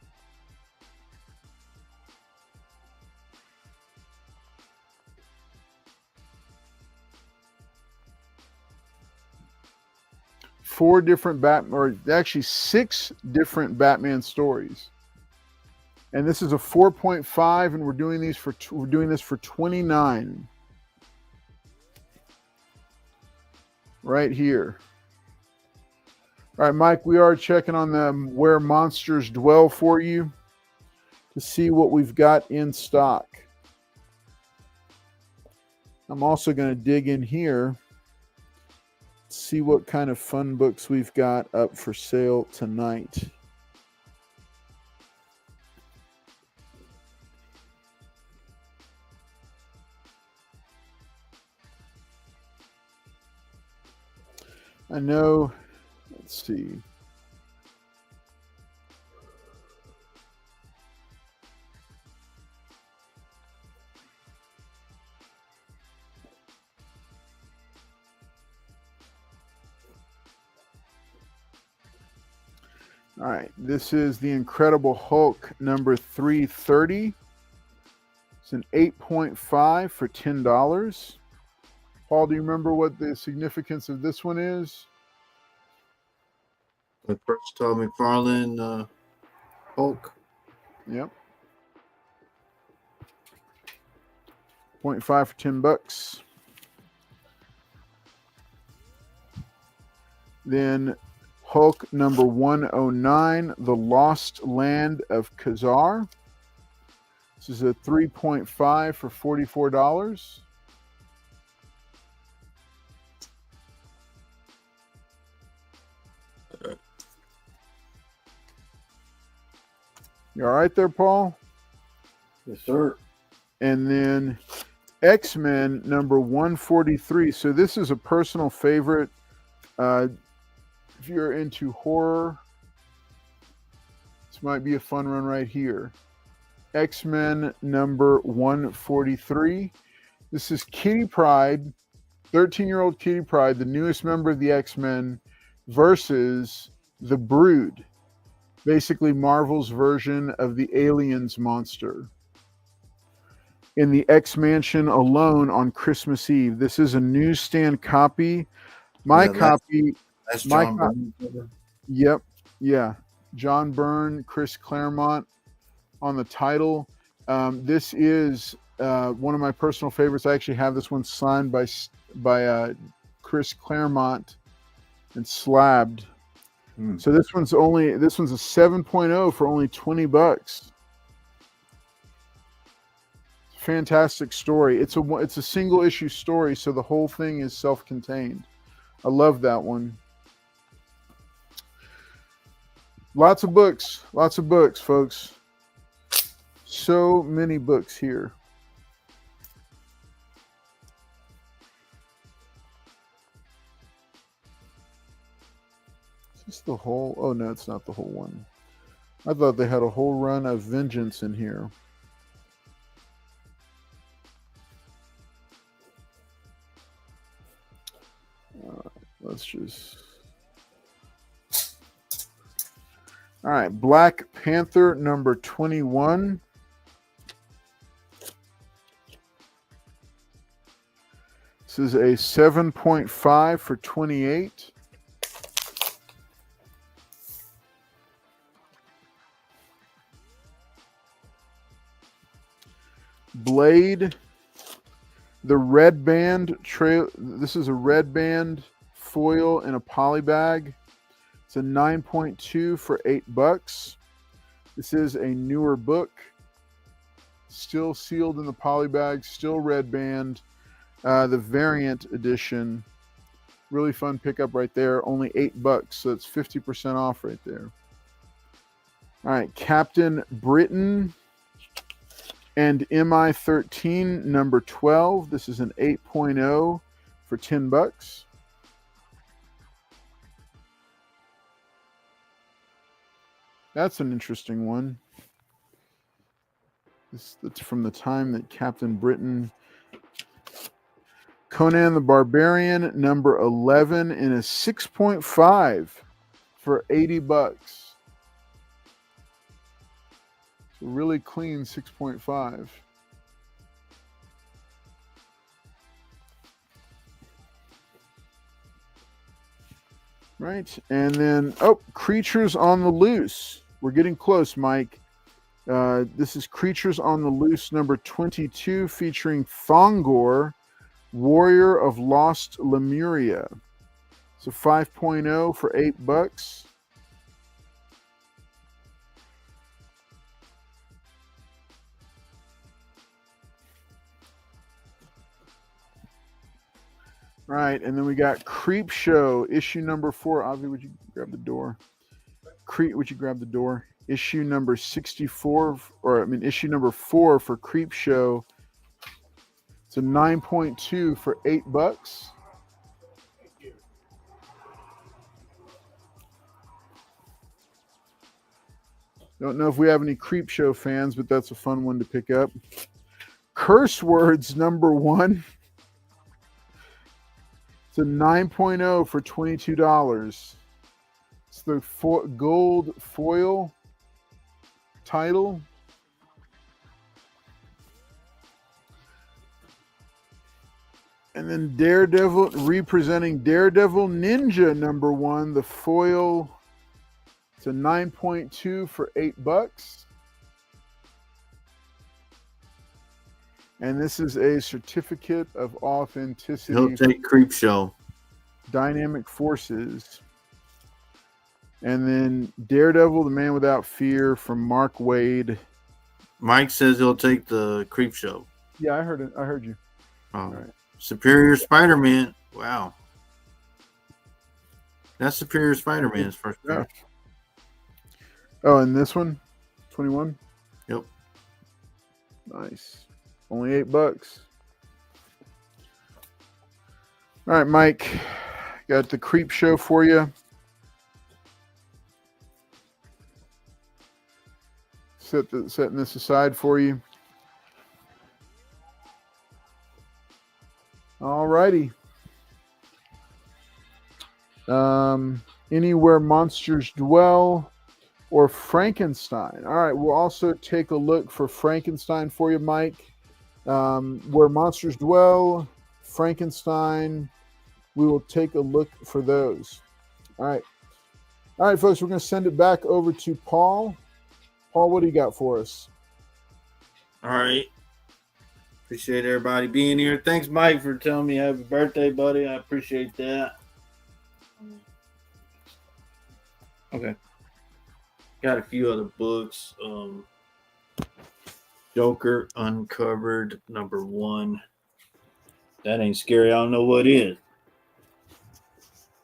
Actually 6 different Batman stories. And this is a 4.5, and we're doing this for $29. Right here. All right, Mike, we are checking on them Where Monsters Dwell for you to see what we've got in stock. I'm also going to dig in here, see what kind of fun books we've got up for sale tonight. I know. Let's see. All right, this is the Incredible Hulk number 330. It's an 8.5 for $10. Paul, do you remember what the significance of this one is? The first Todd McFarlane Hulk. Yep. 0.5 for $10. Then Hulk number 109, The Lost Land of Khazar. This is a 3.5 for $44. You all right there, Paul? Yes, sir. And then X-Men number 143. So this is a personal favorite. If you're into horror, this might be a fun run right here. X-Men number 143. This is Kitty Pryde, 13-year-old Kitty Pryde, the newest member of the X-Men, versus the Brood, basically Marvel's version of the Aliens monster, in the X-Mansion alone on Christmas Eve. This is a newsstand copy. My copy. That's John Byrne. Yep. Yeah. John Byrne, Chris Claremont on the title. This is one of my personal favorites. I actually have this one signed by Chris Claremont and slabbed. So this one's a 7.0 for only $20. Fantastic story. It's a single issue story, so the whole thing is self-contained. I love that one. Lots of books, folks. So many books here. Is this the whole? Oh no, it's not the whole one. I thought they had a whole run of Vengeance in here. Let's just. All right, Black Panther number 21. This is a 7.5 for $28. Blade, the red band trail. This is a red band foil in a poly bag. It's a 9.2 for $8. This is a newer book, still sealed in the poly bag, still red band. The variant edition, really fun pickup right there. Only $8, so it's 50% off right there. All right, Captain Britain and MI13 number 12. This is an 8.0 for $10. That's an interesting one. That's from the time that Captain Britain. Conan the Barbarian, number 11, in a 6.5 for $80. It's a really clean 6.5. Right, and then, Creatures on the Loose. We're getting close, Mike. This is Creatures on the Loose, number 22, featuring Thongor, Warrior of Lost Lemuria. So 5.0 for $8. Right, and then we got Creep Show, issue number 4. Avi, would you grab the door? Would you grab the door? Issue number 64, issue number 4 for Creep Show. It's a 9.2 for $8. Don't know if we have any Creepshow fans, but that's a fun one to pick up. Curse Words #1. It's a 9.0 for $22. It's the gold foil title. And then Daredevil, representing Daredevil Ninja #1, the foil. It's a 9.2 for $8. And this is a certificate of authenticity. He'll take Creepshow. Dynamic Forces. And then Daredevil, the Man Without Fear from Mark Waid. Mike says he'll take the Creepshow. Yeah, I heard it. I heard you. All right. Superior Spider-Man. Wow. That's Superior Spider-Man's first. Yeah. Oh, and this one? 21? Yep. Nice. Only $8. All right, Mike. Got the Creepshow for you. Setting this aside for you. All righty. Anywhere Monsters Dwell or Frankenstein. All right, we'll also take a look for Frankenstein for you, Mike. Where Monsters Dwell, Frankenstein, we will take a look for those. All right. All right, folks, we're going to send it back over to Paul. Paul, what do you got for us? All right. Appreciate everybody being here. Thanks, Mike, for telling me happy birthday, buddy. I appreciate that. Okay. Got a few other books. Joker Uncovered #1. That ain't scary. I don't know what is.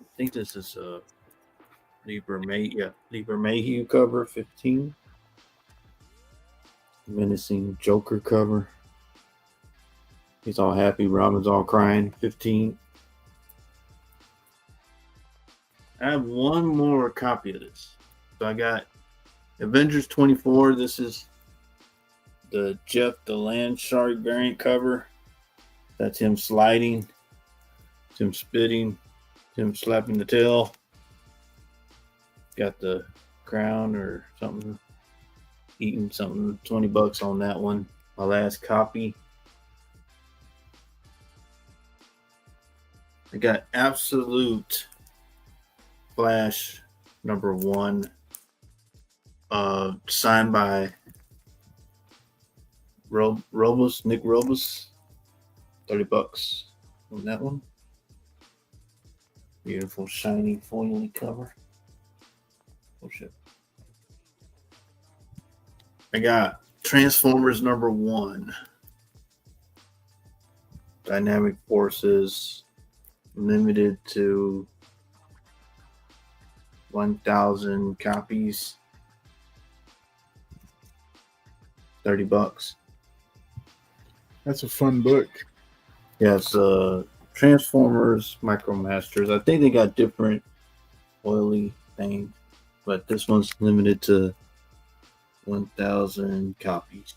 I think this is a Lieber Mayhew cover 15. Menacing Joker cover. He's all happy. Robin's all crying. 15. I have one more copy of this. So I got Avengers 24. This is the Jeff the Land Shark variant cover. That's him sliding. It's him spitting. It's him slapping the tail. Got the crown or something. Eating something. $20 on that one. My last copy. I got Absolute Flash #1. Signed by Nick Robus. $30 on that one. Beautiful, shiny, foily cover. Oh shit. I got Transformers #1. Dynamic Forces. Limited to 1,000 copies. $30. That's a fun book. Yeah, it's Transformers Micromasters. I think they got different oily things, but this one's limited to 1,000 copies.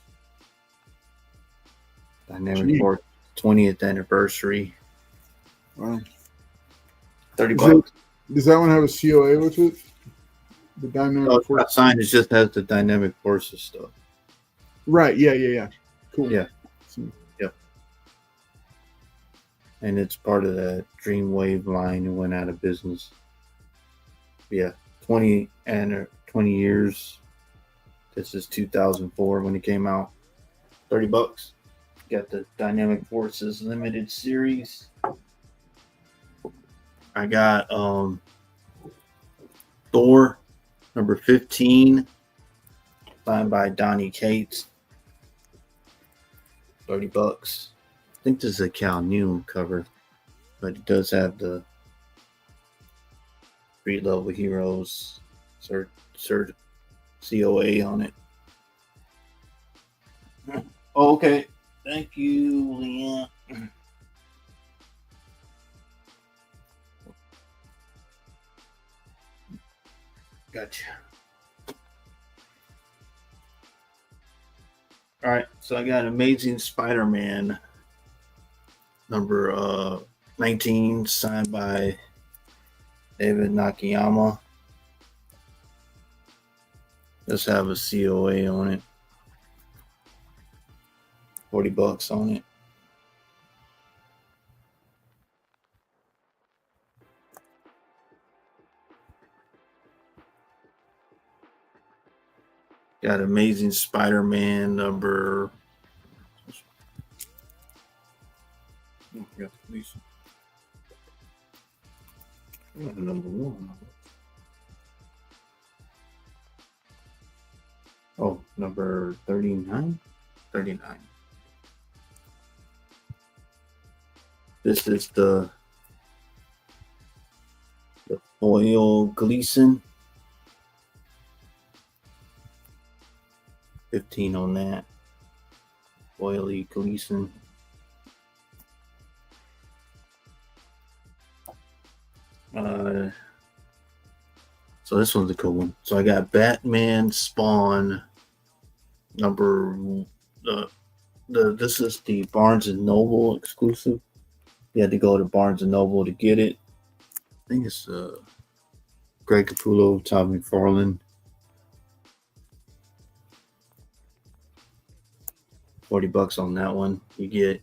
Dynamic Force 20th anniversary. Wow. $30. Does that one have a COA with it? The Dynamic No, Force? it's not signed. It just has the Dynamic Forces stuff. Right. Yeah. Cool. Yeah. Yep. And it's part of that Dreamwave line that went out of business. Yeah. 20 years. This is 2004 when it came out. $30. Got the Dynamic Forces limited series. I got Thor #15, signed by Donnie Cates. $30. I think this is a Cal Newton cover, but it does have the Street Level Heroes cert COA on it. Oh, okay. Thank you, Leah. Gotcha. All right, so I got Amazing Spider-Man number 19, signed by David Nakayama. Let's have a COA on it. $40 on it. Got Amazing Spider-Man number. Number 1. Oh, number 39? 39. This is the Foil Gleason. 15 on that. Foily Gleason. So this one's a cool one. So I got Batman Spawn number this is the Barnes and Noble exclusive. You had to go to Barnes and Noble to get it. I think it's Greg Capullo, Todd McFarlane. $40 on that one. You get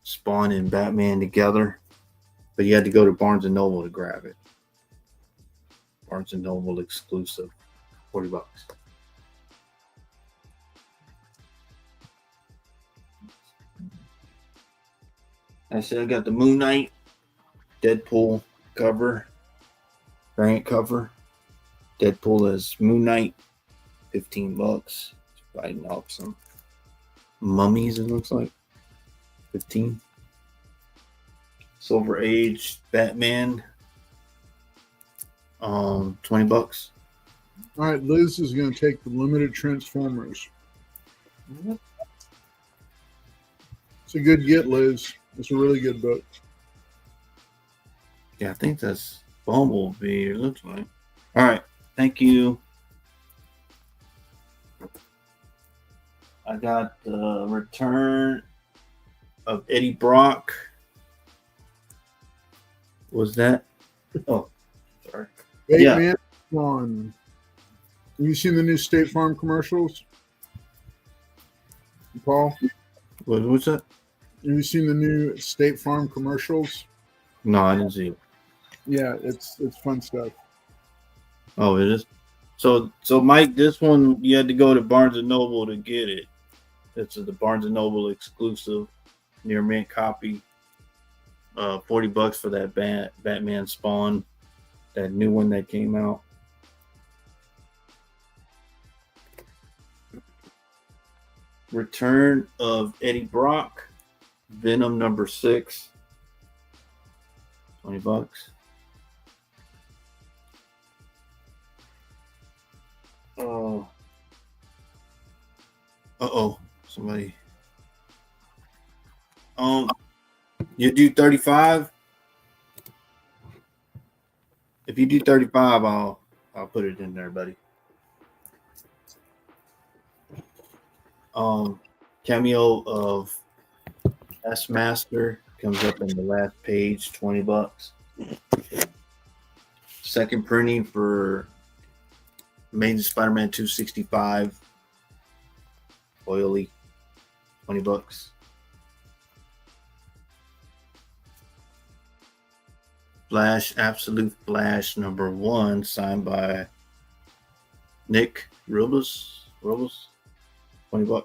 Spawn and Batman together, but you had to go to Barnes and Noble to grab it. Barnes and Noble exclusive, $40. I said I got the Moon Knight Deadpool cover, variant cover. Deadpool as Moon Knight, $15. Fighting off some mummies, it looks like. 15. Silver Age Batman, $20. All right, Liz is going to take the limited Transformers. It's a good get, Liz. It's a really good book. Yeah, I think that's Bumblebee, it looks like. All right, thank you. I got the return of Eddie Brock. Was that? Oh, sorry. Batman Spawn. Have you seen the new State Farm commercials, Paul? What's that? Have you seen the new State Farm commercials? No, I didn't see it. Yeah, it's fun stuff. Oh, it is. So Mike, this one you had to go to Barnes and Noble to get it. It's the Barnes and Noble exclusive, near mint copy. $40 for that Batman Spawn, that new one that came out. Return of Eddie Brock, Venom number 6, $20. Somebody. You do 35. If you do 35, I'll put it in there, buddy. Cameo of S Master comes up in the last page, $20. Second printing for Amazing Spider-Man 265, oily, $20. Flash, Absolute Flash number 1, signed by Nick Rubus, $20.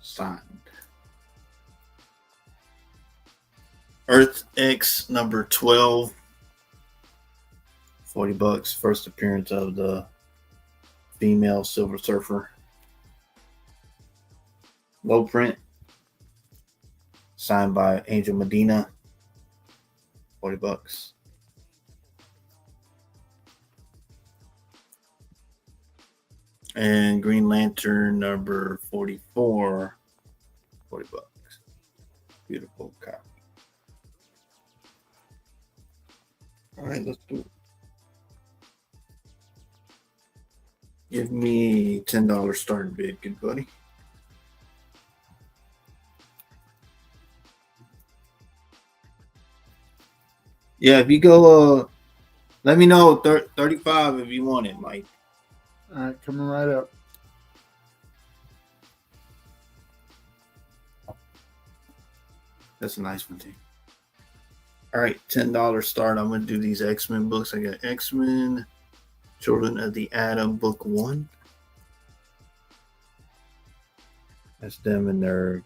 Signed. Earth X number 12, $40. First appearance of the female Silver Surfer. Low print, signed by Angel Medina, $40. And Green Lantern number 44, $40. Beautiful copy. All right, let's do it. Give me $10 starting bid, good buddy. Yeah, if you go, let me know 35 if you want it, Mike. All right, coming right up. That's a nice one, too. All right, $10 start. I'm going to do these X-Men books. I got X-Men, Children of the Atom, book 1. That's them and their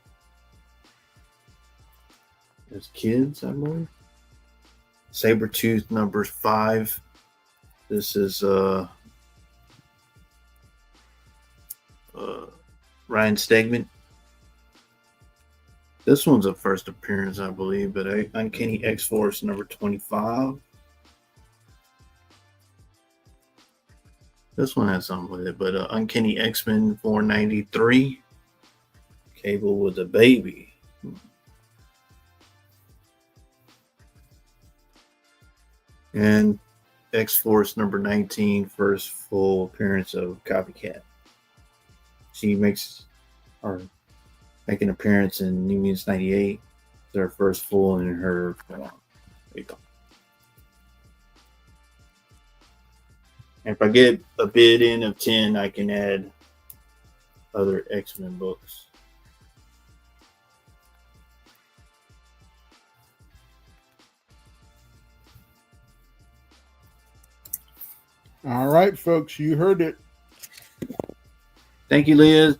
as kids, I believe. Sabretooth number 5. This is Ryan Stegman. This one's a first appearance, I believe, but Uncanny X-Force number 25. This one has something with it, but Uncanny X-Men 493. Cable with a baby. And X-Force number 19, first full appearance of Copycat. She makes make an appearance in New Mutants 98. It's her first full in her. If I get a bid in of 10, I can add other X-Men books. All right, folks, you heard it. Thank you, Liz.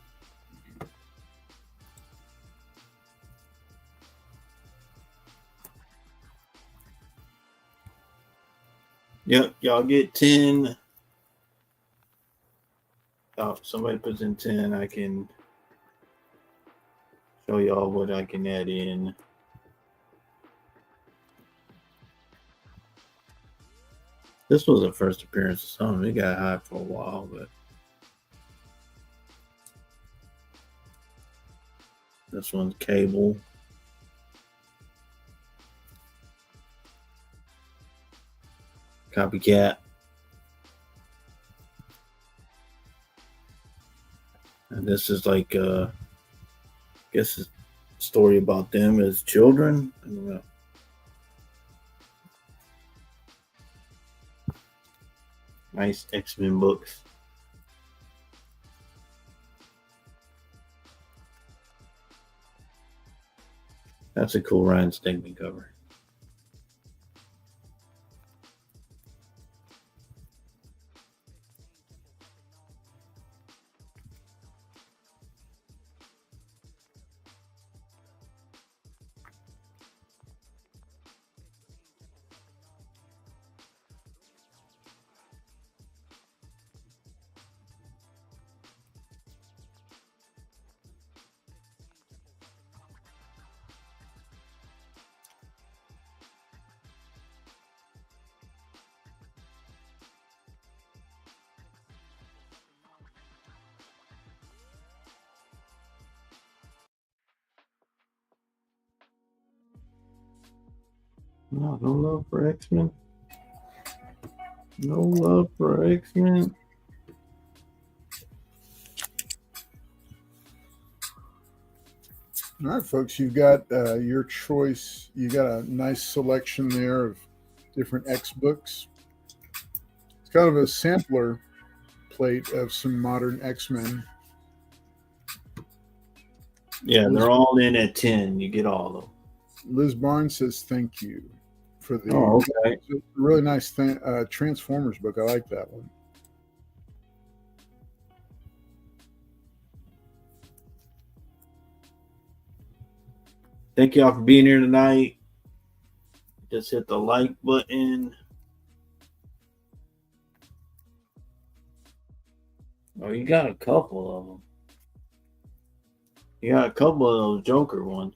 Yep, y'all get 10. Oh, somebody puts in 10, I can show y'all what I can add in. This was a first appearance of something. It got high for a while, but this one's Cable. Copycat. And this is like, I guess a story about them as children. I don't know. Nice X-Men books. That's a cool Ryan Stegman cover. No love for X-Men. No love for X-Men. All right, folks, you've got your choice. You got a nice selection there of different X books. It's kind of a sampler plate of some modern X-Men. Yeah, they're all in at 10. You get all of them. Liz Barnes says thank you for the okay. Really nice Transformers book. I like that one. Thank y'all for being here tonight. Just hit the like button. Oh, you got a couple of them. You got a couple of those Joker ones.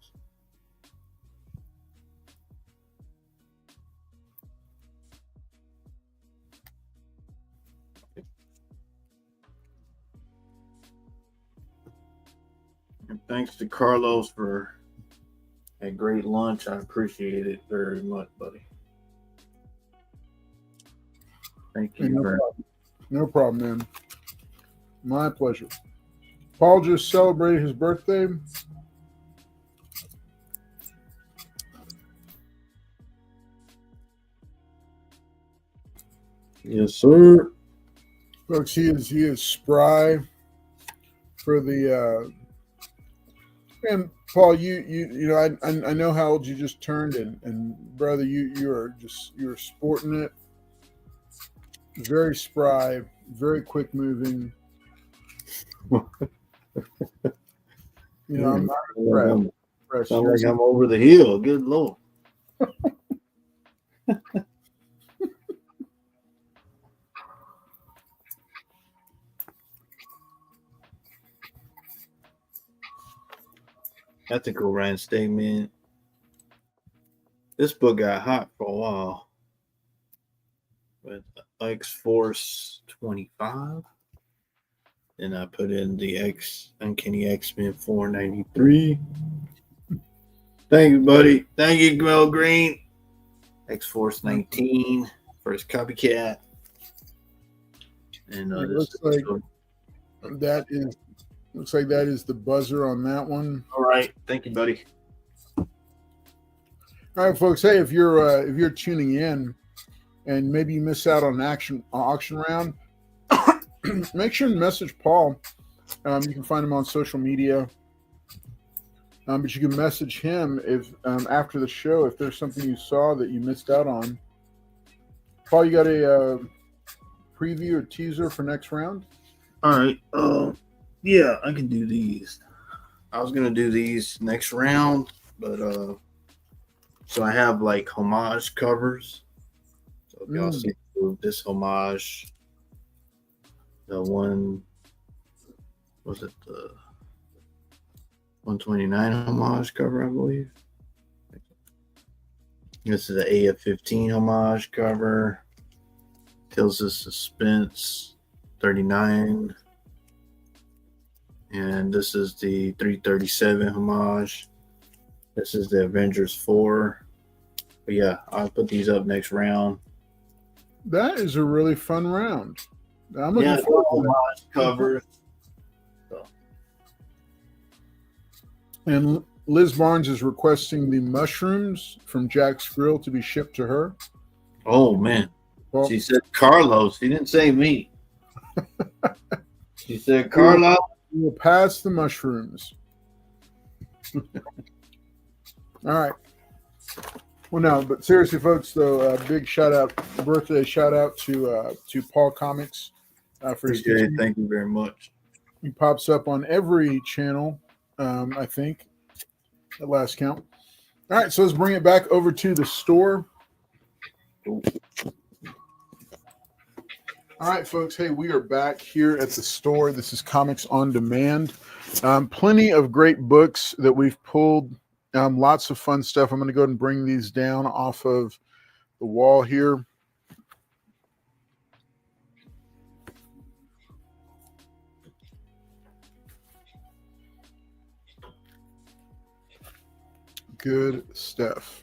And thanks to Carlos for a great lunch. I appreciate it very much, buddy. Thank you. No problem, man. My pleasure. Paul just celebrated his birthday. Yes, sir. Folks, he is spry for the and Paul, you know, I know how old you just turned, and brother, you're sporting it. Very spry, very quick moving. You know, I'm impressed. Sound like I'm over the hill. Good Lord. That's a cool rand statement. This book got hot for a while with X-Force 25. Then I put in the Uncanny X-Men 493. Thank you, buddy. Thank you, Mel Green. X-Force 19, first copycat. And it looks like that is the buzzer on that one. All right. Thank you, buddy. All right, folks. Hey, if you're tuning in and maybe you miss out on an auction round, make sure to message Paul. You can find him on social media. But you can message him if after the show if there's something you saw that you missed out on. Paul, you got a preview or teaser for next round? All right. Yeah, I can do these. I was gonna do these next round, but so I have like homage covers. So if y'all see this homage, the one was it the 129 homage cover, I believe. This is the AF-15 homage cover. Tales of Suspense 39. And this is the 337 homage. This is the Avengers 4. But yeah, I'll put these up next round. That is a really fun round. I'm looking forward to homage covers. So. And Liz Barnes is requesting the mushrooms from Jack's Grill to be shipped to her. Oh, man. Well, She said Carlos. She didn't say me. She said Carlos. We will pass the mushrooms. All right. Well, no, but seriously, folks, though, big birthday shout out to PaulKomics for his Appreciate it. Thank you very much. He pops up on every channel, I think, at last count. All right, so let's bring it back over to the store. All right, folks. Hey, we are back here at the store. This is Comics on Demand. Plenty of great books that we've pulled. Lots of fun stuff. I'm going to go ahead and bring these down off of the wall here. Good stuff.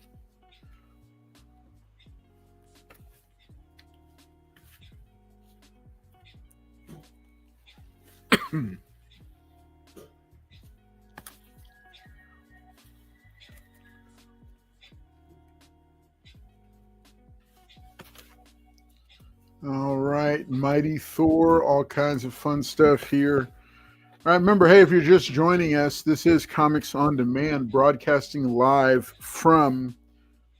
All right, Mighty Thor, all kinds of fun stuff here. All right, remember, hey, if you're just joining us, this is Comics on Demand, broadcasting live from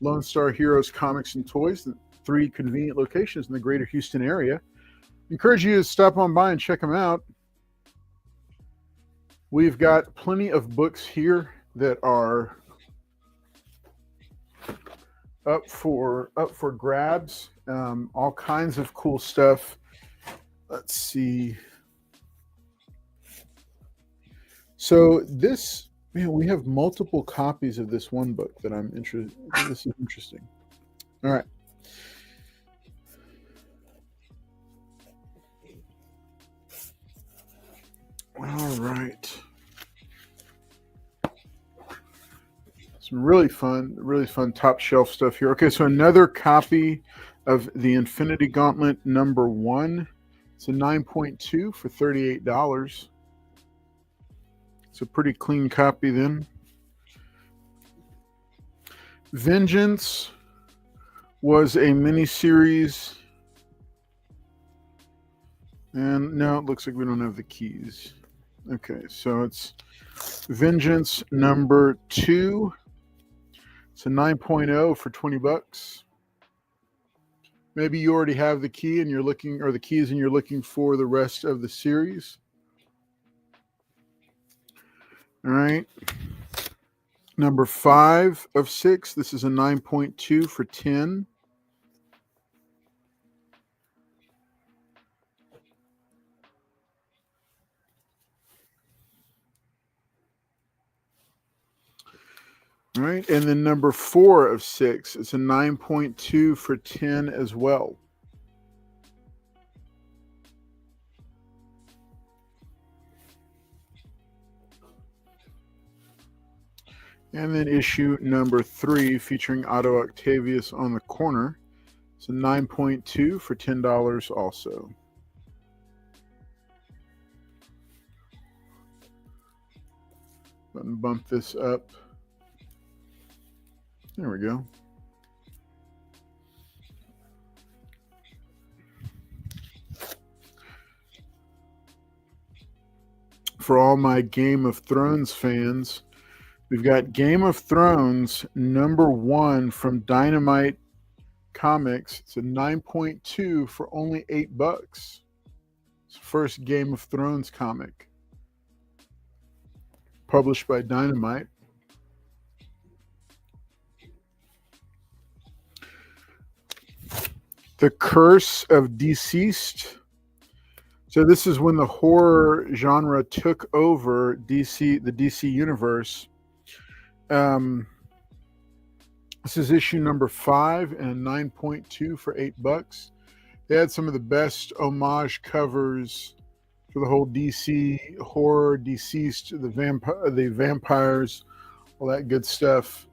Lone Star Heroes Comics and Toys, 3 convenient locations in the greater Houston area. Encourage you to stop on by and check them out. We've got plenty of books here that are up for grabs. All kinds of cool stuff. Let's see. So this, man, we have multiple copies of this one book that I'm interested. This is interesting. All right. All right. Some really fun top shelf stuff here. Okay, so another copy of the Infinity Gauntlet #1. It's a 9.2 for $38. It's a pretty clean copy then. Vengeance was a mini-series. And no, it looks like we don't have the keys. Okay, so it's Vengeance number 2. It's a 9.0 for $20. Maybe you already have the key and you're looking, or the keys, and you're looking for the rest of the series. All right. Number 5 of 6. This is a 9.2 for $10. All right, and then number 4 of 6. It's a 9.2 for $10 as well. And then issue number 3, featuring Otto Octavius on the corner. It's a 9.2 for $10 also. Button bump this up. There we go. For all my Game of Thrones fans, we've got Game of Thrones number 1 from Dynamite Comics. It's a 9.2 for only $8. It's the first Game of Thrones comic published by Dynamite. The Curse of Deceased. So this is when the horror genre took over the DC universe. This is issue number 5 and 9.2 for $8. They had some of the best homage covers for the whole DC horror, Deceased, the vampires, all that good stuff.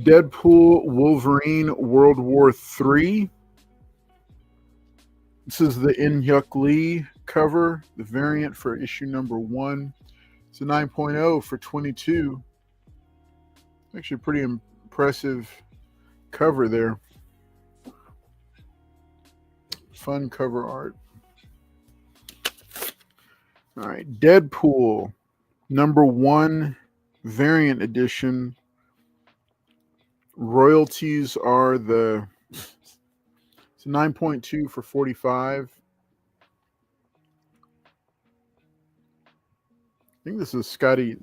Deadpool, Wolverine, World War III. This is the In-Hyuk Lee cover, the variant for issue number 1. It's a 9.0 for $22. Actually, a pretty impressive cover there. Fun cover art. All right, Deadpool, number 1, variant edition. Royalties are it's 9.2 for $45. I think this is Scotty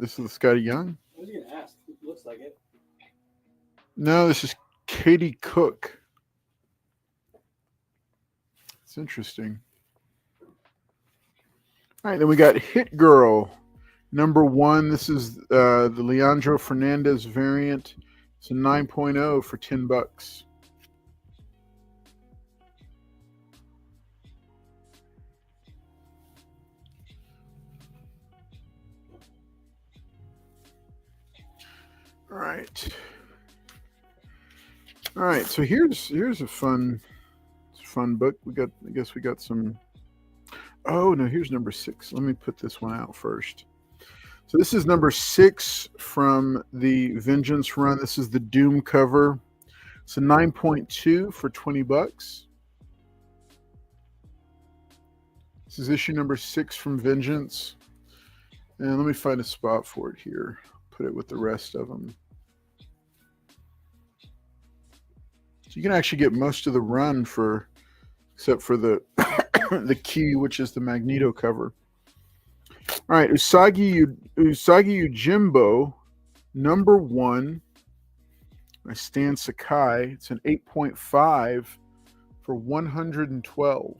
Young. I was gonna ask. It looks like it. No, this is Katie Cook. It's interesting. All right, then we got Hit Girl, number 1. This is the Leandro Fernandez variant. It's a 9.0 for $10. All right. So here's a fun book. I guess we got some. Oh no, here's number 6. Let me put this one out first. So this is number 6 from the Vengeance run. This is the Doom cover. It's a 9.2 for $20. This is issue number 6 from Vengeance. And let me find a spot for it here. Put it with the rest of them. So you can actually get most of the run except for the the key, which is the Magneto cover. All right, Usagi Yojimbo, number 1 by Stan Sakai. It's an 8.5 for $112.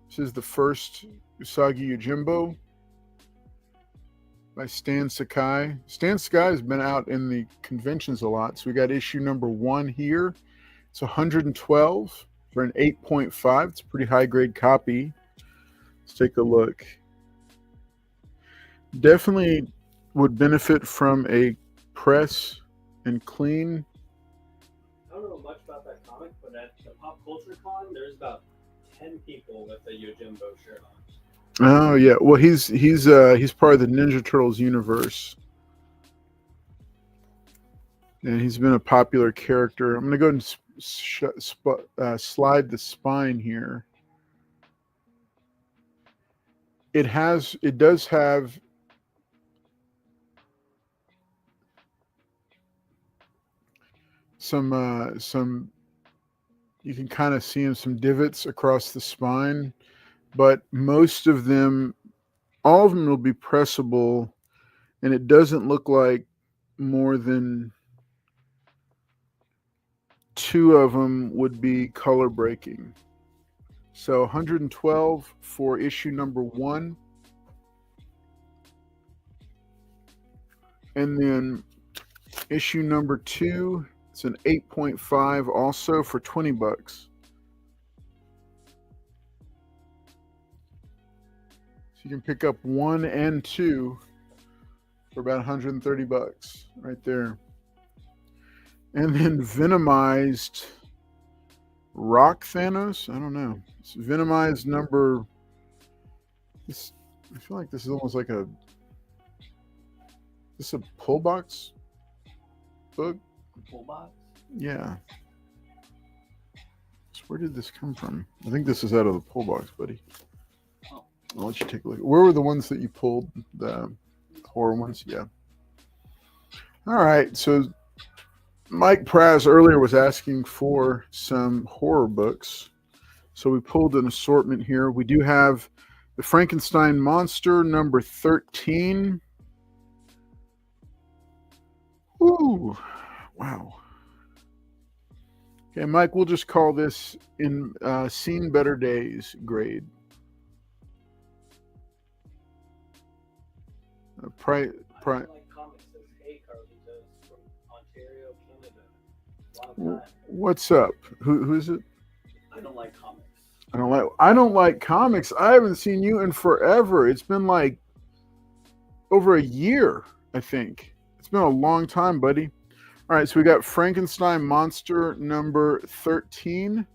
This is the first Usagi Yojimbo by Stan Sakai. Stan Sakai has been out in the conventions a lot, so we got issue number 1 here. It's 112 for an 8.5. It's a pretty high grade copy. Let's take a look. Definitely would benefit from a press and clean. know much about that comic, but at the Pop Culture Con, there's about 10 people with a Yojimbo shirt on. Oh yeah, well he's part of the Ninja Turtles universe, and he's been a popular character. I'm gonna go and slide the spine here. It does have some you can kind of see some divots across the spine, but most of them, all of them will be pressable, and it doesn't look like more than 2 of them would be color breaking. So 112 for issue number 1. And then issue number 2, it's an 8.5 also for $20. So you can pick up 1 and 2 for about $130 right there. And then Venomized Rock Thanos. I don't know. It's Venomized number. This, I feel like this is almost like a. This is a pull box book. Full box? Yeah. So where did this come from? I think this is out of the pull box, buddy. Oh. I'll let you take a look. Where were the ones that you pulled? The horror ones? Yeah. All right. So Mike Praz earlier was asking for some horror books. So we pulled an assortment here. We do have the Frankenstein Monster number 13. Ooh, wow. Okay, Mike, we'll just call this in Seen Better Days grade. I don't like comics as Hey Carly does from Ontario, Canada. Long time. What's up? Who is it? I don't like comics. I don't like comics. I haven't seen you in forever. It's been like over a year, I think. It's been a long time, buddy. All right, so we got Frankenstein Monster number 13.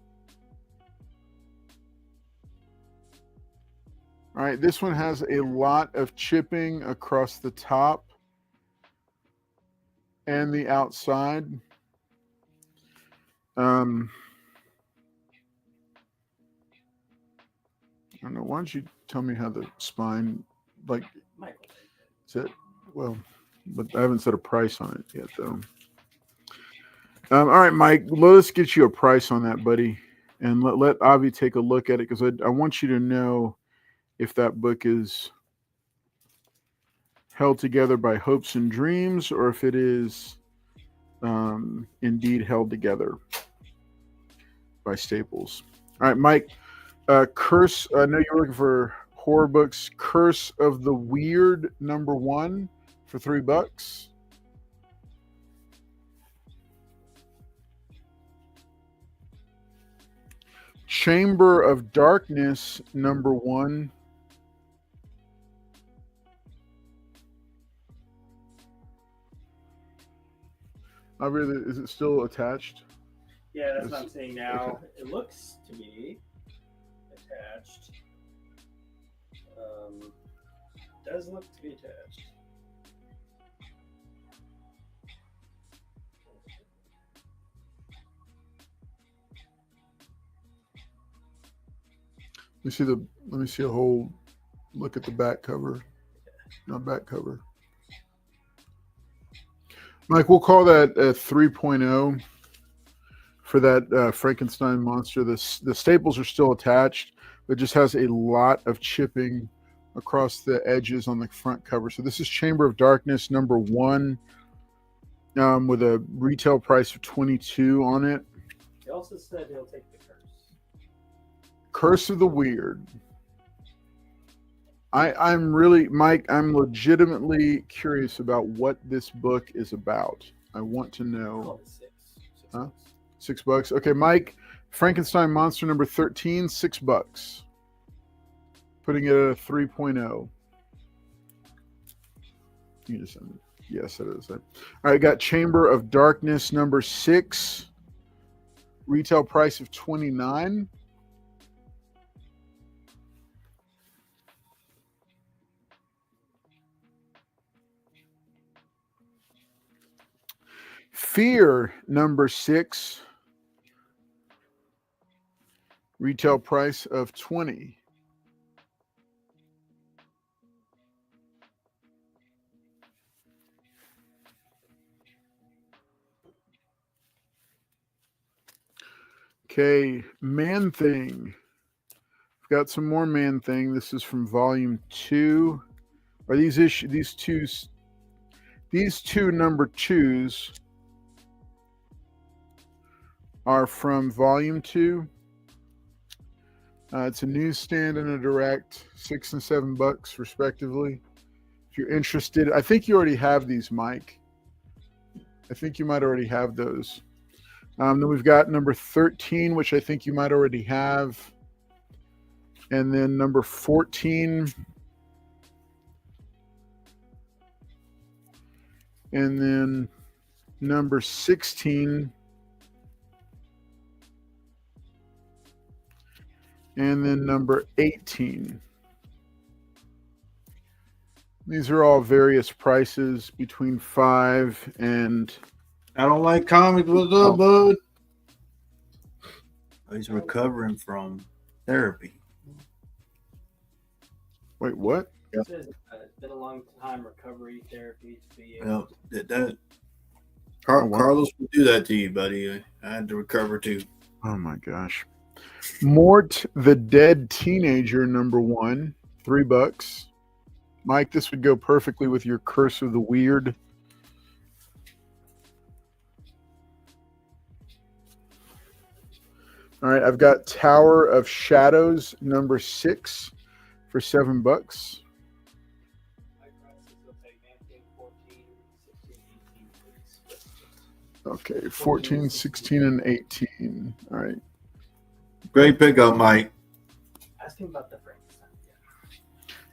All right, this one has a lot of chipping across the top and the outside. I don't know. Why don't you tell me how the spine, like, is it? Well, but I haven't set a price on it yet, though. All right, Mike, let's get you a price on that, buddy. And let Avi take a look at it, because I want you to know if that book is held together by hopes and dreams, or if it is indeed held together by Staples. All right, Mike, Curse, I know you're looking for horror books. Curse of the Weird number 1 for $3. Chamber of Darkness number 1. Is it still attached? Yeah, that's what I'm saying now. Okay. It looks to be attached. Does look to be attached. Let me see a whole look at the back cover. Not back cover. Mike, we'll call that a 3.0 for that Frankenstein Monster. The staples are still attached, but just has a lot of chipping across the edges on the front cover. So this is Chamber of Darkness number 1 with a retail price of $22 on it. He also said he'll take the curse. Curse of the Weird. I'm really, Mike, I'm legitimately curious about what this book is about. I want to know. Huh? $6. Okay, Mike, Frankenstein Monster number 13, $6. Putting it at a 3.0. You just, yes, it is. All right, got Chamber of Darkness number 6 retail price of $29. Fear number 6, retail price of $20. Okay, Man Thing. I've got some more Man Thing. This is from volume 2. Are these two number 2s are from volume 2. It's a newsstand and a direct, $6 and $7 respectively. If you're interested, I think you already have these, Mike. I think you might already have those. Then we've got number 13, which I think you might already have. And then number 14. And then number 16. And then number 18. These are all various prices between 5 and... I don't like comics. What's up, bud? He's recovering from therapy. Wait, what? It says, it's been a long time recovery therapy to be Well, Carlos would do that to you, buddy. I had to recover too. Oh my gosh. Mort the Dead Teenager number 1, $3. Mike, this would go perfectly with your Curse of the Weird. All right, I've got Tower of Shadows number 6 for $7. Okay, 14, 16, and 18. All right. Great pickup, Mike. Ask him about the Frankenstein.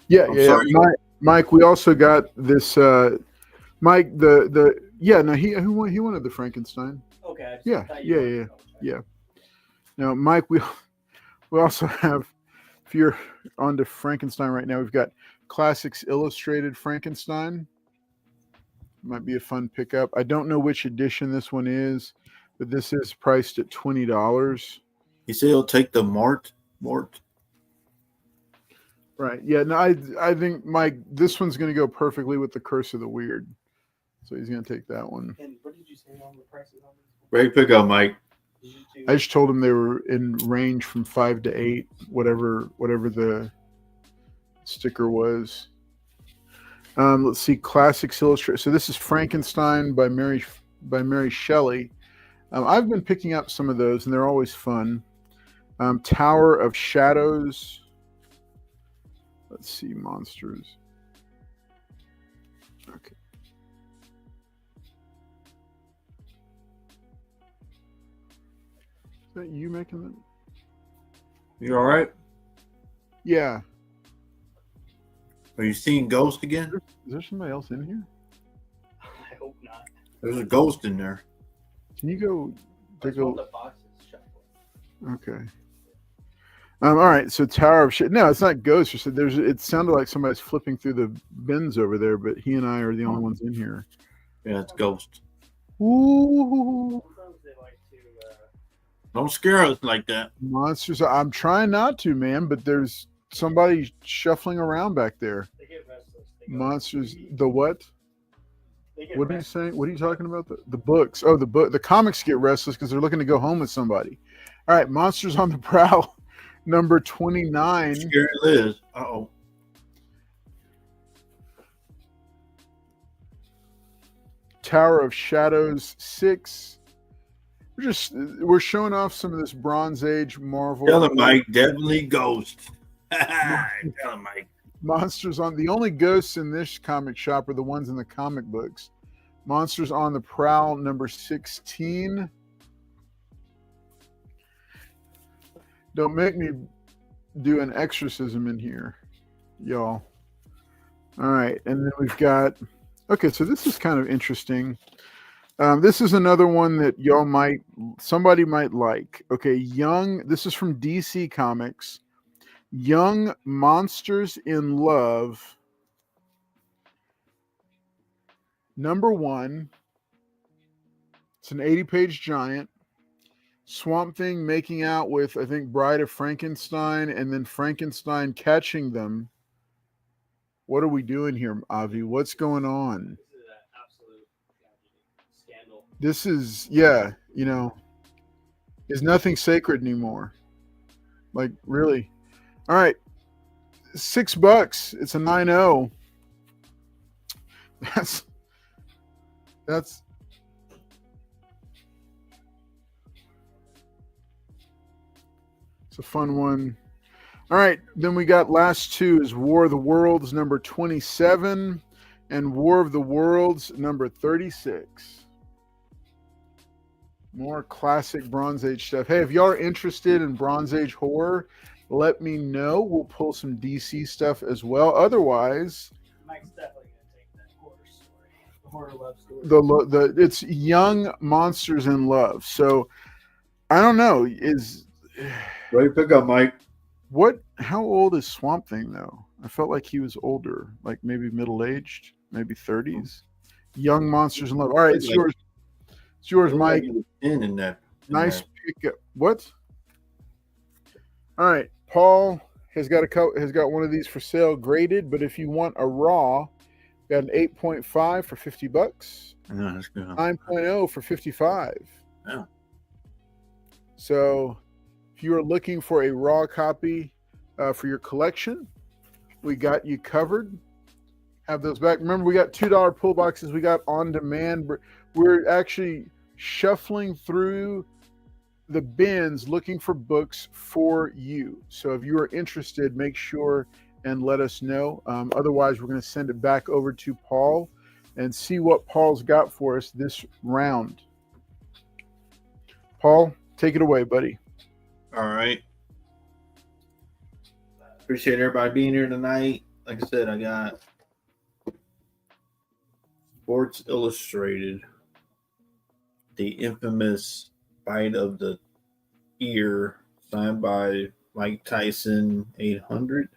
Yeah. Sorry. Mike, we also got this. Mike, he wanted the Frankenstein. Okay. Yeah. Now, Mike, we also have, if you're on to Frankenstein right now, we've got Classics Illustrated Frankenstein. Might be a fun pickup. I don't know which edition this one is, but this is priced at $20. You say he'll take the Mort? Right. Yeah. No, I think, Mike, this one's going to go perfectly with the Curse of the Weird. So he's going to take that one. And what did you say on the prices on these? Great pickup, Mike. I just told him they were in range from 5 to 8, whatever the sticker was. Let's see, Classics Illustrated. So this is Frankenstein by Mary Shelley. I've been picking up some of those, and they're always fun. Tower of Shadows. Let's see, monsters. Okay. Is that you making that? You all right? Yeah. Are you seeing Ghost again? Is there somebody else in here? I hope not. There's a ghost in there. Can you go take a The boxes shuffle. Okay. All right. So Tower of Shit. No, it's not Ghost. It sounded like somebody's flipping through the bins over there, but he and I are the only ones in here. Yeah, it's Ghost. Ooh. Sometimes they like to. Don't scare us like that. Monsters. I'm trying not to, man, but there's somebody shuffling around back there. They get restless. Monsters. The what? They get What are you restless. saying? What are you talking about? The books. Oh, the comics get restless because they're looking to go home with somebody. All right. Monsters on the Prowl, number 29. Scary Liz. Uh-oh. Tower of Shadows 6. We're showing off some of this Bronze Age Marvel. Tell him, Mike. Definitely Ghost. Tell him, Mike. Monsters on the only ghosts in this comic shop are the ones in the comic books. Monsters on the Prowl, number 16. Don't make me do an exorcism in here, y'all. All right, and then we've got. Okay, so this is kind of interesting. This is another one that somebody might like. Okay, this is from DC Comics. Young Monsters in Love, #1. It's an 80-page giant. Swamp Thing making out with, I think, Bride of Frankenstein, and then Frankenstein catching them. What are we doing here, Avi? What's going on? This is an absolute scandal. This is, yeah, is nothing sacred anymore. Like, really. All right. $6. It's a 9.0. That's it's a fun one. All right, then we got last two is War of the Worlds #27 and War of the Worlds #36. More classic Bronze Age stuff. Hey, if y'all are interested in Bronze Age horror, let me know. We'll pull some DC stuff as well. Otherwise, Mike's definitely gonna take that horror story, the horror love story. it's Young Monsters in Love. So I don't know. Ready to pick up, Mike. How old is Swamp Thing though? I felt like he was older, like maybe middle-aged, maybe 30s. Young Monsters in Love. All right, it's yours. It's yours, Mike. In that. Nice pick. What? All right, Paul has got one of these for sale, graded. But if you want a raw, got an 8.5 for $50. No, that's good. 9.0 for $55. Yeah. So, if you are looking for a raw copy for your collection, we got you covered. Have those back. Remember, we got $2 pull boxes. We got on demand. We're actually shuffling through the bins looking for books for you. So if you are interested, make sure and let us know. Otherwise, we're going to send it back over to Paul and see what Paul's got for us this round. Paul, take it away, buddy. All right. Appreciate everybody being here tonight. Like I said, I got Sports Illustrated, the infamous Bite of the Ear, signed by Mike Tyson, 800.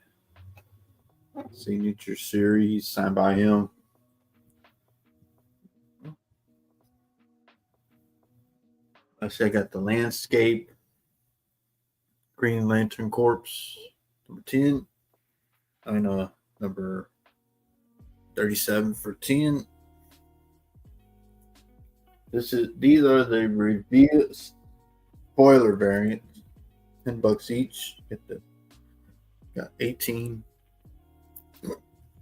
Signature series, signed by him. I got the Landscape, Green Lantern Corps, #10. I know, number 37 for 10. These are the reveal spoiler variants, $10 each. Got 18,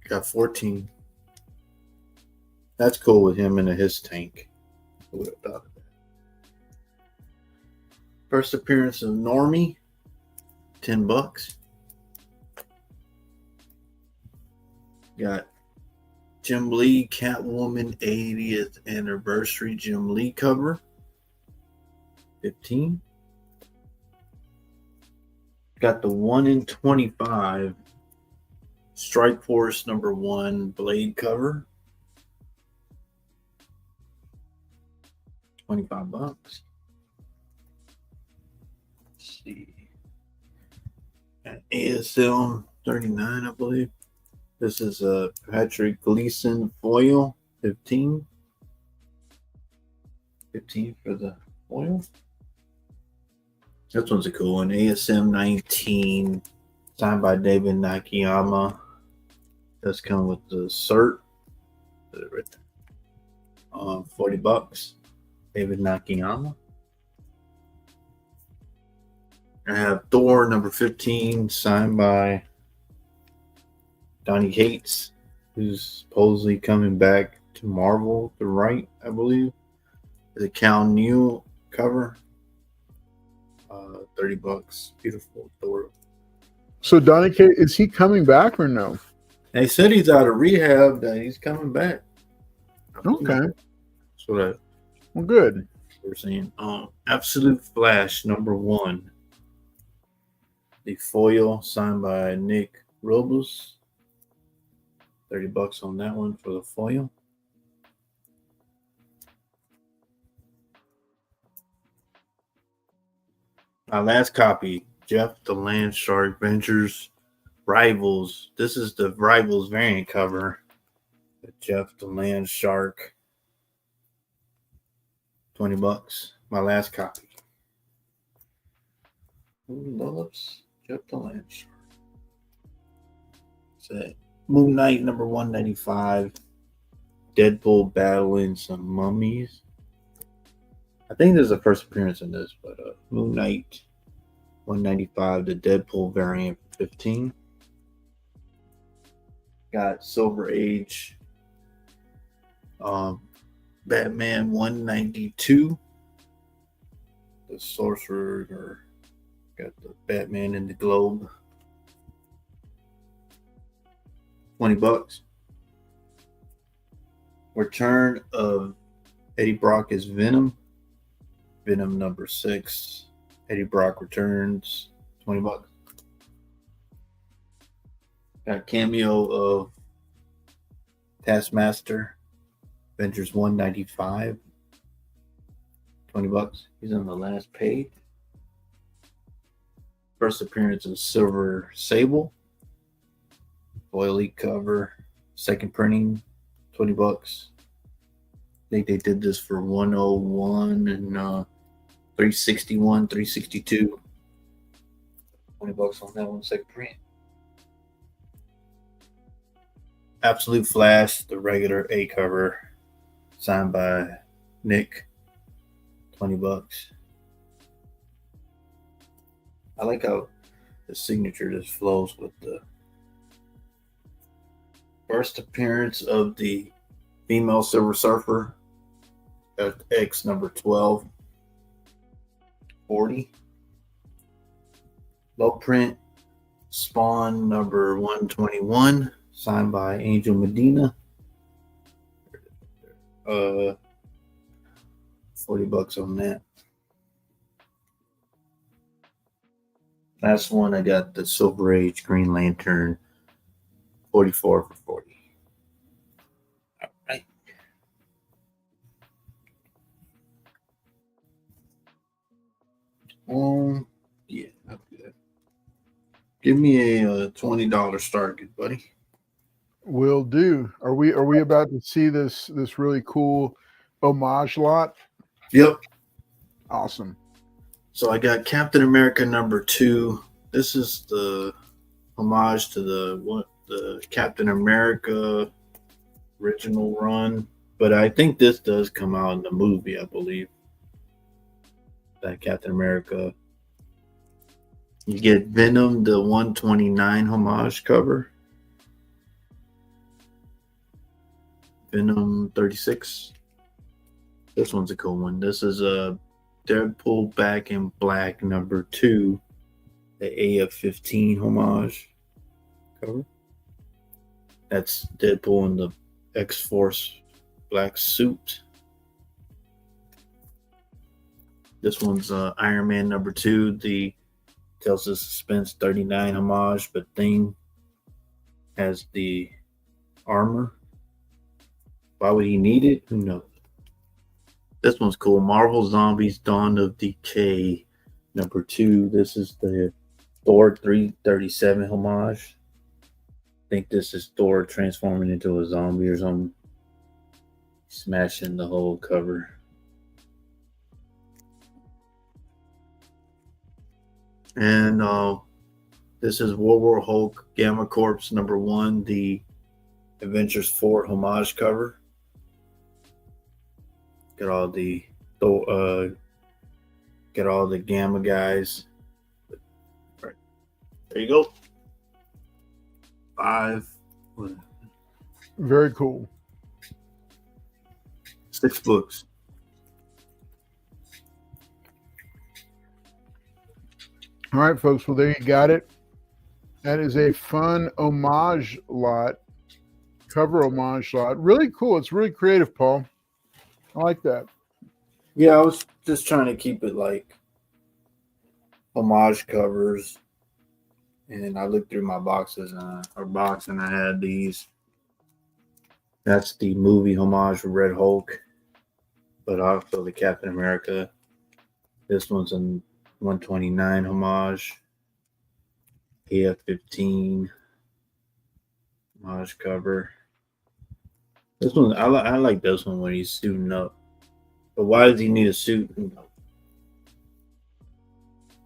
got 14. That's cool with him in his tank. I would have thought of that. First appearance of Normie, $10. Got Jim Lee, Catwoman 80th anniversary Jim Lee cover, 15. Got the 1 in 25 Strike Force #1 Blade cover, $25. Let's see. At ASL 39, I believe. This is a Patrick Gleason foil, 15. 15 for the foil. This one's a cool one. ASM 19, signed by David Nakayama. Does come with the cert. Put it right there. $40. David Nakayama. I have Thor #15, signed by Donny Cates, who's supposedly coming back to Marvel to write, I believe. The Cal Newell cover, $30. Beautiful Thor. So Donny K, is he coming back or no? They said he's out of rehab. That he's coming back. Okay. That's what Well, good. we're saying. Absolute Flash #1. The foil, signed by Nick Robles. $30 on that one for the foil. My last copy, Jeff the Land Shark Ventures Rivals. This is the Rivals variant cover. Jeff the Land Shark. $20. My last copy. Who loves Jeff the Land Shark? It's Moon Knight number 195. Deadpool battling some mummies. I think this is the first appearance in this, but Moon Knight 195, the Deadpool variant 15. Got Silver Age Batman 192. The Sorcerer, got the Batman in the Globe. $20. Return of Eddie Brock as Venom. Venom number 6. Eddie Brock returns. $20. Got a cameo of Taskmaster. Avengers 195. $20. He's on the last page. First appearance of Silver Sable. Oily cover. Second printing. $20. I think they did this for 101 and 361, 362. $20 on that one, second print. Absolute Flash, the regular A cover, signed by Nick. $20. I like how the signature just flows with the first appearance of the female Silver Surfer at X number 12. $40. Low print Spawn number 121, signed by Angel Medina. $40 on that. Last one, I got the Silver Age Green Lantern, 44 for 40. All right. Yeah, that's good. Give me a $20 start, good buddy. Will do. Are we about to see this really cool homage lot? Yep. Awesome. So I got Captain America number 2. This is the homage to the Captain America original run, but I think this does come out in the movie, I believe. That Captain America. You get Venom, the 129 homage cover. Venom 36. This one's a cool one. This is a Deadpool Back in Black number 2, the AF-15 homage cover. That's Deadpool in the X-Force black suit. This one's Iron Man number 2, the Tales of Suspense 39 homage, but Thing has the armor. Why would he need it? Who knows? This one's cool. Marvel Zombies Dawn of Decay number 2. This is the Thor 337 homage. I think this is Thor transforming into a zombie or something. Smashing the whole cover. And this is World War Hulk Gamma Corps number 1, the Avengers 4 homage cover. Get all the Gamma guys. Right. There you go. 5. Very cool. 6 books. All right, folks. Well, there you got it. That is a fun homage lot, cover homage lot. Really cool. It's really creative, Paul. I like that. Yeah, I was just trying to keep it like homage covers. And I looked through my boxes and I had these. That's the movie homage for Red Hulk, but also the Captain America. This one's a 129 homage. PF-15 homage cover. This one, I like this one when he's suiting up. But why does he need a suit?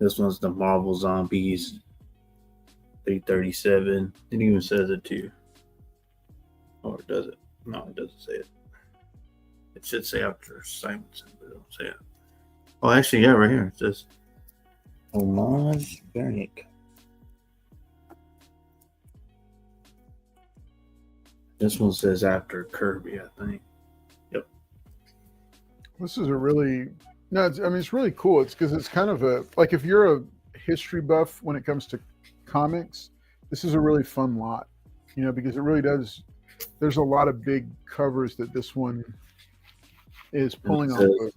This one's the Marvel Zombies 337. It even says it too. Or does it? No, it doesn't say it. It should say after Simonson, but it don't say it. Oh, actually, yeah, right here. It says homage variant. This one says after Kirby, I think. Yep. This is a really it's really cool. It's because it's kind of like if you're a history buff when it comes to comics, this is a really fun lot, because it really does. There's a lot of big covers that this one is pulling off of.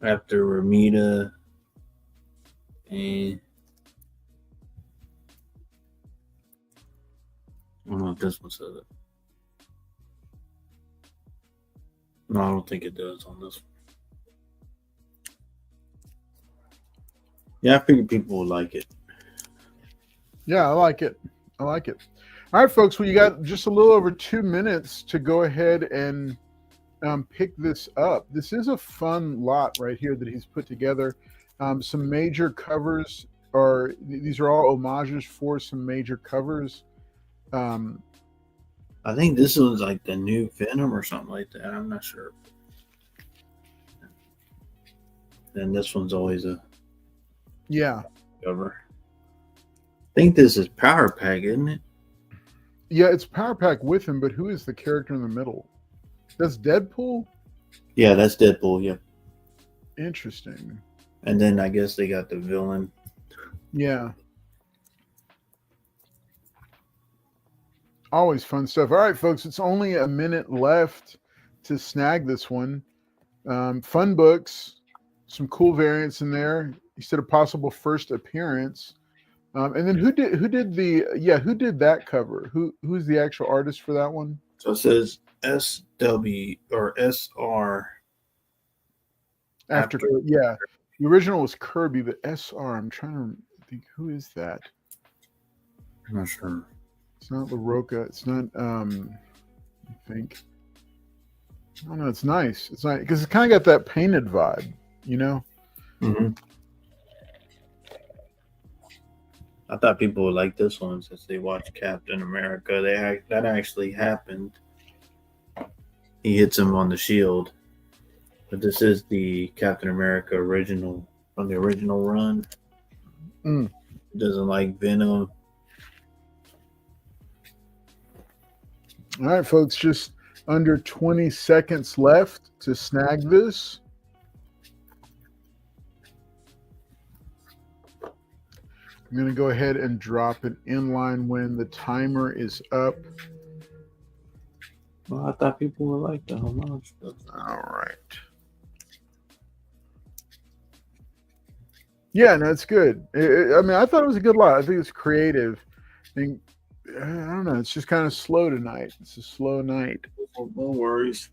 After Ramita and I don't know if this one says it. No, I don't think it does on this one. Yeah, I figured people would like it. Yeah, I like it. All right, folks. Well, you got just a little over 2 minutes to go ahead and pick this up. This is a fun lot right here that he's put together. Some major covers these are all homages for some major covers. I think this one's like the new Venom or something like that. I'm not sure. And this one's always a cover. I think this is Power Pack, isn't it? Yeah, it's Power Pack with him, but who is the character in the middle? That's Deadpool? Yeah, that's Deadpool, yeah. Interesting. And then I guess they got the villain. Yeah. Always fun stuff. All right, folks, it's only a minute left to snag this one. Fun books, some cool variants in there. You said a possible first appearance. And then who did that cover? Who's the actual artist for that one? So it says SW or SR. After the original was Kirby, but SR. I'm trying to think, who is that? I'm not sure. It's not LaRocca. It's not. I think. I don't know. It's nice. It's nice because it's kind of got that painted vibe, Mm-hmm. I thought people would like this one since they watched Captain America. That actually happened. He hits him on the shield. But this is the Captain America original from the original run. Doesn't like Venom. All right, folks, just under 20 seconds left to snag this. I'm going to go ahead and drop it in line when the timer is up. Well, I thought people would like the homage. All right. Yeah, no, it's good. I thought it was a good lot. I think it's creative. I don't know. It's just kind of slow tonight. It's a slow night. No worries.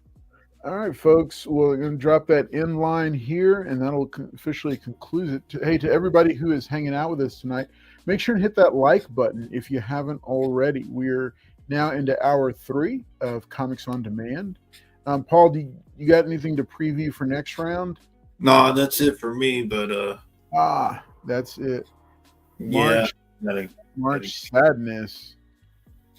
All right, folks. Well, we're going to drop that in line here, and that'll officially conclude it. To everybody who is hanging out with us tonight, make sure and hit that like button if you haven't already. We're now into hour 3 of Comics on Demand. Paul, do you got anything to preview for next round? No, that's it for me. But that's it. March Sadness.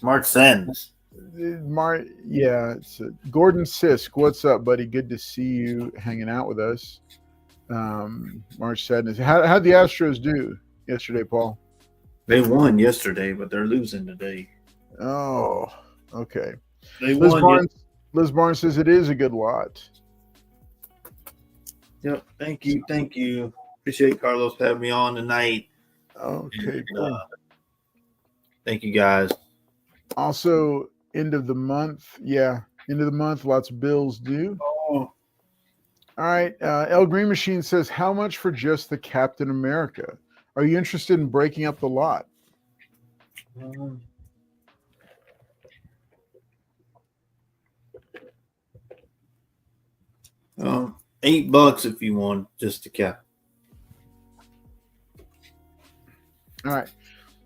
March Sadness. It's Gordon Sisk. What's up, buddy? Good to see you hanging out with us. March Sadness. How'd the Astros do yesterday, Paul? They won yesterday, but they're losing today. Oh, okay. They won. Liz Barnes says it is a good lot. Yep. Thank you. Appreciate Carlos having me on tonight. Okay, and, cool. Thank you, guys. Also, end of the month. Yeah, end of the month. Lots of bills due. Oh. All right. El Green Machine says, how much for just the Captain America? Are you interested in breaking up the lot? $8 if you want just the cap. All right.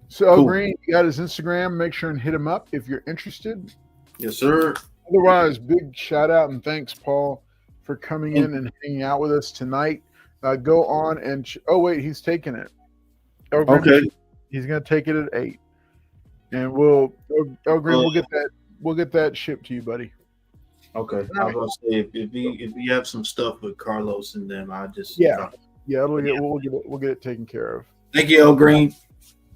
So El Cool. Green, you got his Instagram. Make sure and hit him up if you're interested. Yes, sir. Otherwise, big shout out and thanks, Paul, for coming in and hanging out with us tonight. Go on and oh wait, he's taking it. El Green, Okay. he's gonna take it at 8, and El Green, we'll get that shipped to you, buddy. Okay. I was gonna say if you have some stuff with Carlos and them, I just we'll get it taken care of. Thank you, El Green.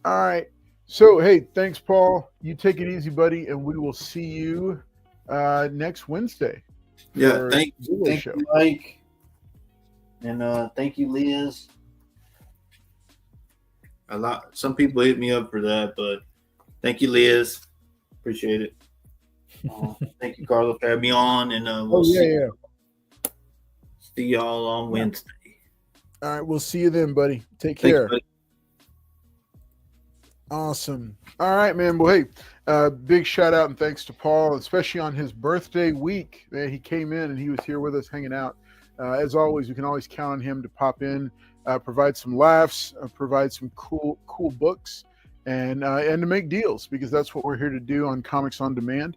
All right. So hey, thanks, Paul. You take it easy, buddy, and we will see you next Wednesday. Yeah, thank you, Mike, and thank you, Liz. Some people hit me up for that, but thank you, Liz. Appreciate it. Thank you, Carlos, for having me on, and we'll see y'all on Wednesday. All right, we'll see you then, buddy. Take care. Thanks, awesome. All right, man. Well, hey, big shout out and thanks to Paul, especially on his birthday week. Man, he came in and he was here with us hanging out. As always, you can always count on him to pop in, provide some laughs, provide some cool books, and to make deals, because that's what we're here to do on Comics on Demand.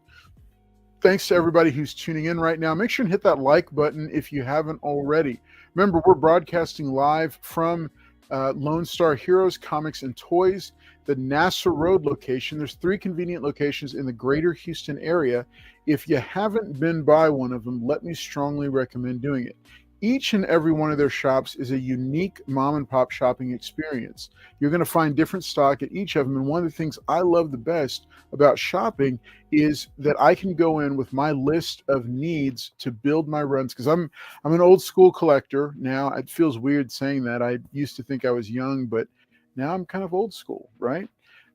Thanks to everybody who's tuning in right now. Make sure and hit that like button if you haven't already. Remember, we're broadcasting live from Lone Star Heroes, Comics, and Toys, the NASA Road location. There's 3 convenient locations in the greater Houston area. If you haven't been by one of them, let me strongly recommend doing it. Each and every one of their shops is a unique mom and pop shopping experience. You're going to find different stock at each of them. And one of the things I love the best about shopping is that I can go in with my list of needs to build my runs. Because I'm an old school collector now. It feels weird saying that. I used to think I was young, but now I'm kind of old school, right?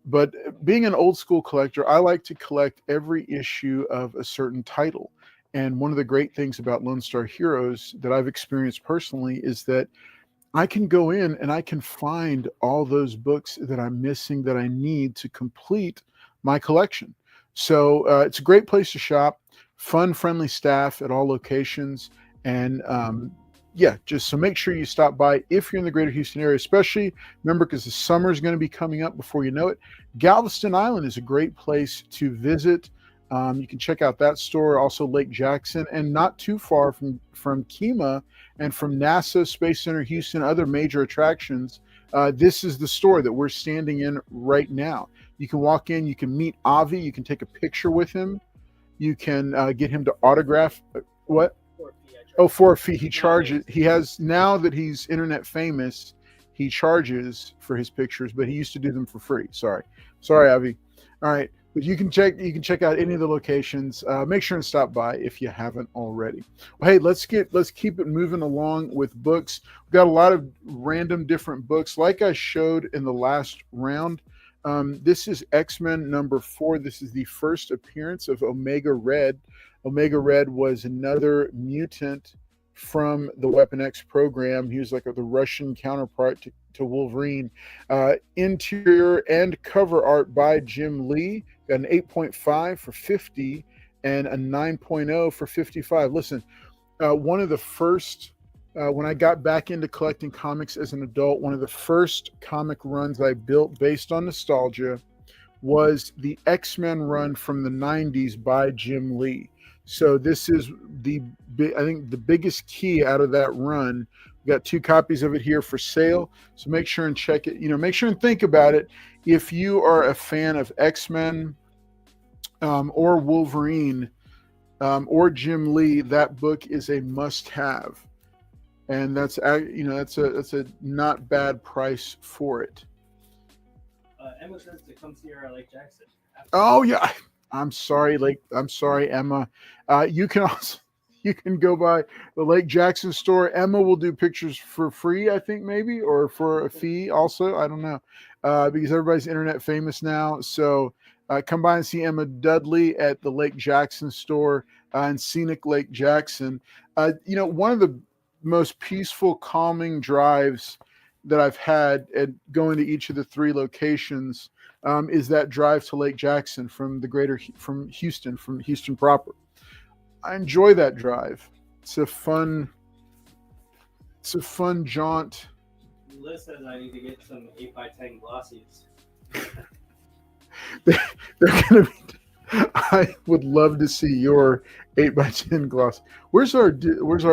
But being an old school collector, I like to collect every issue of a certain title. And one of the great things about Lone Star Heroes that I've experienced personally is that I can go in and I can find all those books that I'm missing that I need to complete my collection. So it's a great place to shop, fun, friendly staff at all locations. And just so make sure you stop by if you're in the greater Houston area, especially remember, because the summer is going to be coming up before you know it. Galveston Island is a great place to visit. You can check out that store, also Lake Jackson, and not too far from Kima and from NASA Space Center Houston, other major attractions. This is the store that we're standing in right now. You can walk in, you can meet Avi, you can take a picture with him, you can get him to autograph. What? For a fee. He charges. He has, now that he's internet famous, he charges for his pictures, but he used to do them for free. Sorry, Avi. All right. But you can check out any of the locations. Make sure and stop by if you haven't already. Well, hey, let's keep it moving along with books. We've got a lot of random different books, like I showed in the last round. This is X-Men number 4. This is the first appearance of Omega Red. Omega Red was another mutant from the Weapon X program. He was like the Russian counterpart to Wolverine. Interior and cover art by Jim Lee. Got an 8.5 for 50 and a 9.0 for 55. Listen, one of the first, when I got back into collecting comics as an adult, one of the first comic runs I built based on nostalgia was the X-Men run from the 90s by Jim Lee. So this is I think the biggest key out of that run. We got 2 copies of it here for sale. So make sure and check it. Make sure and think about it. If you are a fan of X-Men or Wolverine or Jim Lee, that book is a must-have, and that's a not bad price for it. Emma says to come see her at Lake Jackson. Oh yeah, I'm sorry, Emma. You can go by the Lake Jackson store. Emma will do pictures for free, I think, maybe, or for a fee also. I don't know, because everybody's internet famous now. So come by and see Emma Dudley at the Lake Jackson store in scenic Lake Jackson. One of the most peaceful, calming drives that I've had at going to each of the 3 locations is that drive to Lake Jackson from Houston proper. I enjoy that drive. It's a fun jaunt. list says I need to get some 8x10 glossies. They're gonna be. I would love to see your 8x10 gloss. Where's our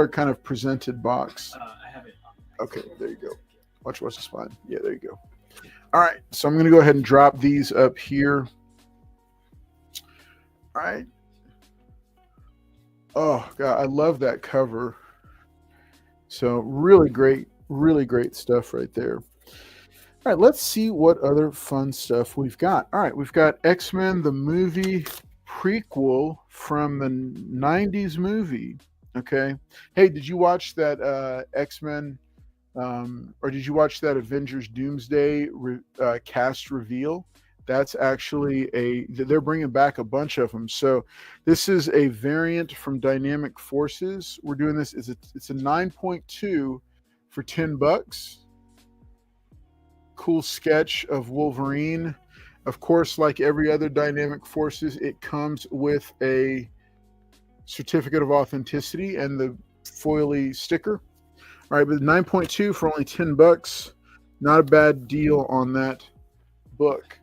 kind of presented box? I have it. Okay, there you go. Watch the spine. Yeah, there you go. All right, so I'm going to go ahead and drop these up here. All right. Oh, God, I love that cover. So really great stuff right there. All right, let's see what other fun stuff we've got. All right, we've got X-Men, the movie prequel from the 90s movie. Okay. Hey, did you watch that X-Men or did you watch that Avengers Doomsday cast reveal? That's actually they're bringing back a bunch of them. So this is a variant from Dynamic Forces. We're doing this, it's a 9.2 for $10. Cool sketch of Wolverine. Of course, like every other Dynamic Forces, it comes with a certificate of authenticity and the foily sticker. All right, but 9.2 for only $10. Not a bad deal on that book.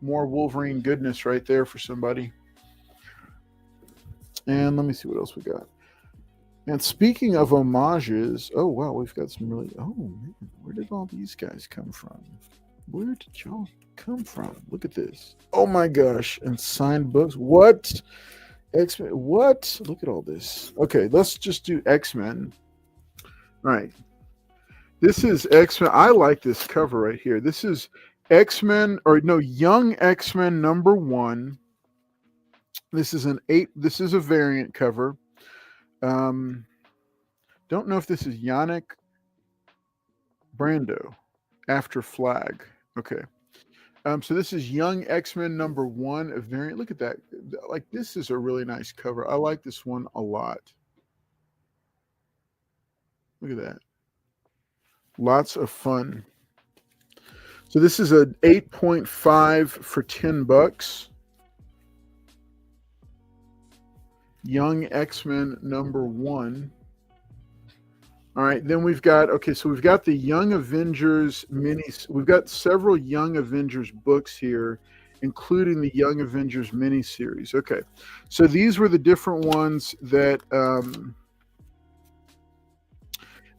More Wolverine goodness right there for somebody. And let me see what else we got. And speaking of homages, oh wow, we've got some really, oh man, where did all these guys come from? Where did y'all come from? Look at this. Oh my gosh, and signed books. What? X-Men, what? Look at all this. Okay, let's just do X-Men. All right. This is X-Men. I like this cover right here. This is X-Men, or no, Young X-Men #1. This is this is a variant cover. Don't know if this is Yannick Brando after Flag. Okay. So this is Young X-Men #1, a variant. Look at that. Like, this is a really nice cover. I like this one a lot. Look at that. Lots of fun. So this is a 8.5 for $10. Young X-Men #1. All right, then we've got, okay, so we've got the Young Avengers we've got several Young Avengers books here, including the Young Avengers miniseries. Okay, so these were the different ones that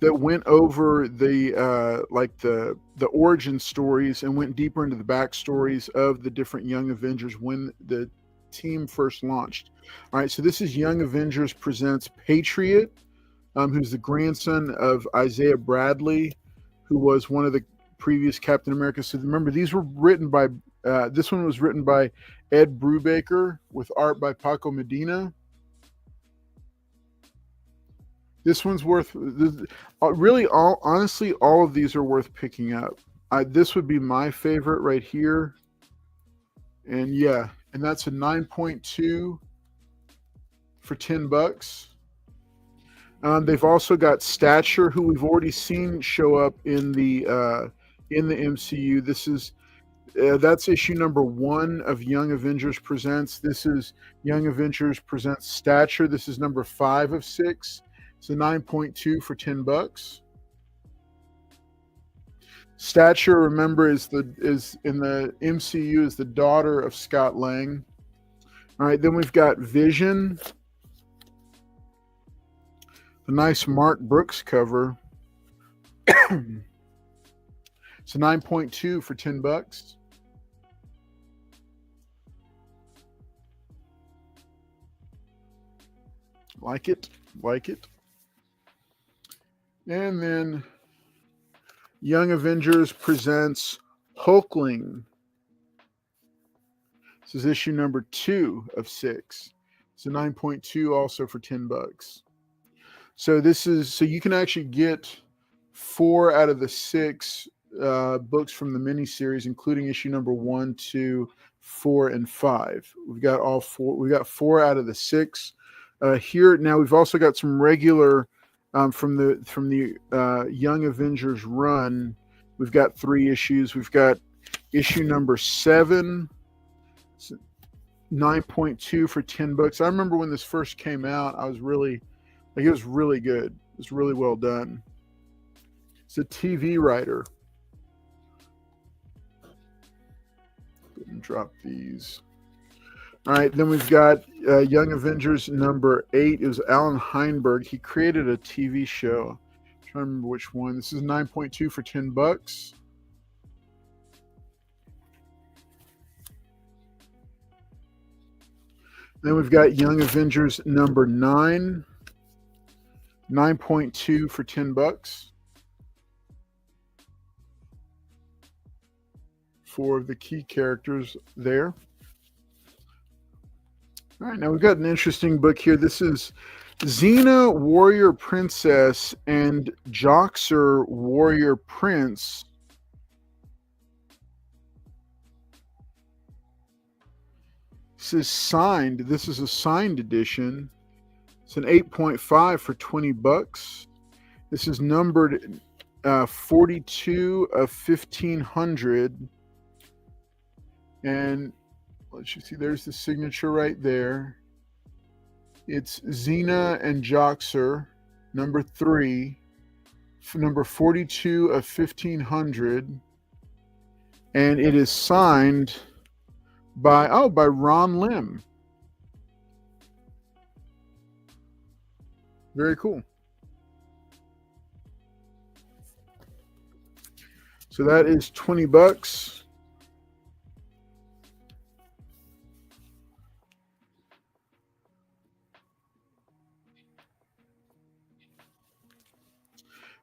that went over the like the origin stories and went deeper into the backstories of the different Young Avengers when the team first launched. All right, so this is Young Avengers presents Patriot, who's the grandson of Isaiah Bradley, who was one of the previous Captain America. So remember, these were written by, this one was written by Ed Brubaker with art by Paco Medina. This one's worth, really, honestly, all of these are worth picking up. This would be my favorite right here. And yeah, and that's a 9.2 for $10. They've also got Stature, who we've already seen show up in the MCU. This is that's issue #1 of Young Avengers Presents. This is Young Avengers Presents Stature. This is number 5 of 6. It's a 9.2 for $10. Stature, remember, is in the MCU is the daughter of Scott Lang. All right, then we've got Vision. The nice Mark Brooks cover. It's a 9.2 for $10. Like it. And then Young Avengers presents Hulkling. This is issue #2 of 6. It's a 9.2 also for $10. So so you can actually get 4 out of the 6 books from the miniseries, including issue #1, 2, 4, and 5. We've got all 4. We got 4 out of the 6 here. Now we've also got some regular from the Young Avengers run. We've got 3 issues. We've got issue #7, 9.2 for $10. I remember when this first came out, I was really, like, it was really good. It was really well done. It's a TV writer. and drop these. All right, then we've got Young Avengers number 8. It was Alan Heinberg. He created a TV show. I'm trying to remember which one. This is 9.2 for $10. Then we've got Young Avengers number 9. 9.2 for $10. 4 of the key characters there. All right, now we've got an interesting book here. This is Xena Warrior Princess and Joxer Warrior Prince. This is signed. This is a signed edition. It's an 8.5 for $20. This is numbered 42 of 1500. And let's you see, there's the signature right there. It's Xena and Joxer, number 3, number 42 of 1500. And it is signed by Ron Lim. Very cool. So that is $20.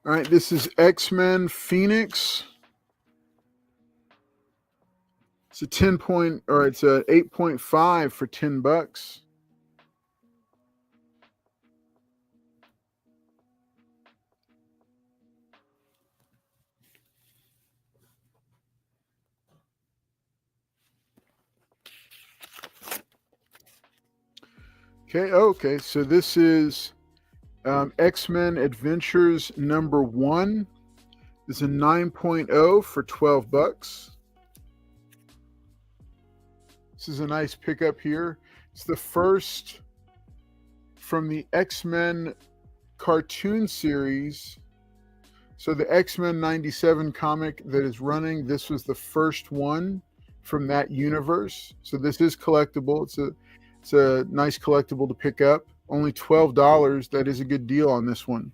All right, this is X-Men Phoenix. It's a 8.5 for $10. Okay, so this is X-Men Adventures number 1. This is a 9.0 for $12. This is a nice pickup here. It's the first from the X-Men cartoon series. So the X-Men 97 comic that is running, this was the first one from that universe. So this is collectible. It's a nice collectible to pick up. Only $12. That is a good deal on this one.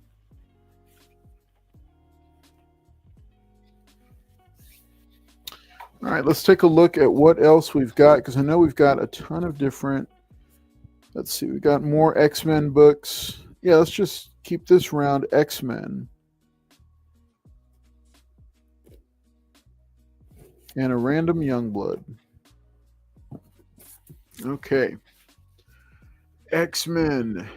All right, let's take a look at what else we've got, because I know we've got a ton of different. Let's see, we got more X-Men books. Yeah, let's just keep this round X-Men. And a random Youngblood. Okay. X-Men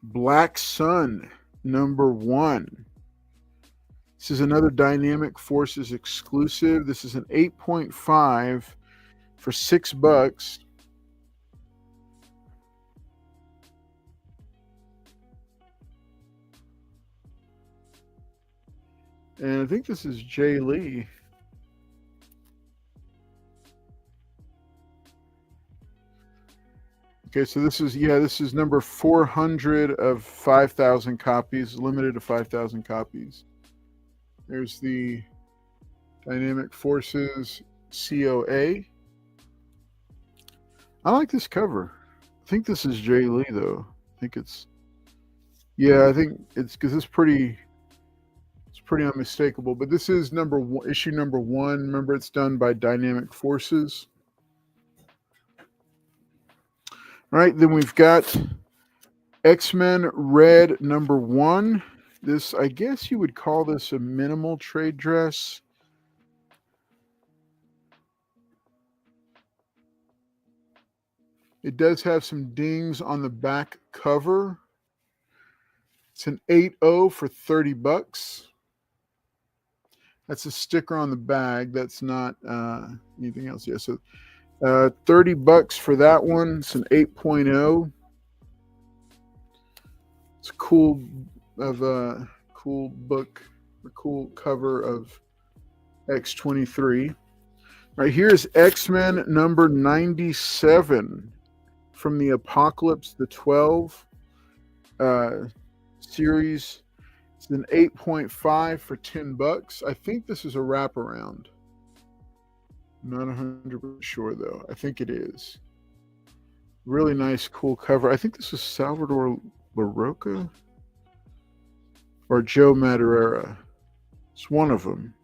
Black Sun number 1. This is another Dynamic Forces exclusive. This is an 8.5 for $6. And I think this is Jay Lee. Okay, so this is number 400 of 5,000 copies, limited to 5,000 copies. There's the Dynamic Forces COA. I like this cover. I think this is Jay Lee, though. I think it's because it's pretty unmistakable. But this is issue number 1. Remember, it's done by Dynamic Forces. All right, then we've got X-Men Red number 1. This, I guess you would call this a minimal trade dress. It does have some dings on the back cover. It's an 8.0 for $30. That's a sticker on the bag. That's not anything else. Yeah, so $30 for that one. It's an 8.0. It's a cool book, a cool cover of X-23. Right, here's X-Men number 97 from the Apocalypse the 12 series. It's an 8.5 for $10. I think this is a wraparound. Not 100% sure though. I think it is. Really nice, cool cover. I think this is Salvador LaRocca or Joe Madureira. It's one of them.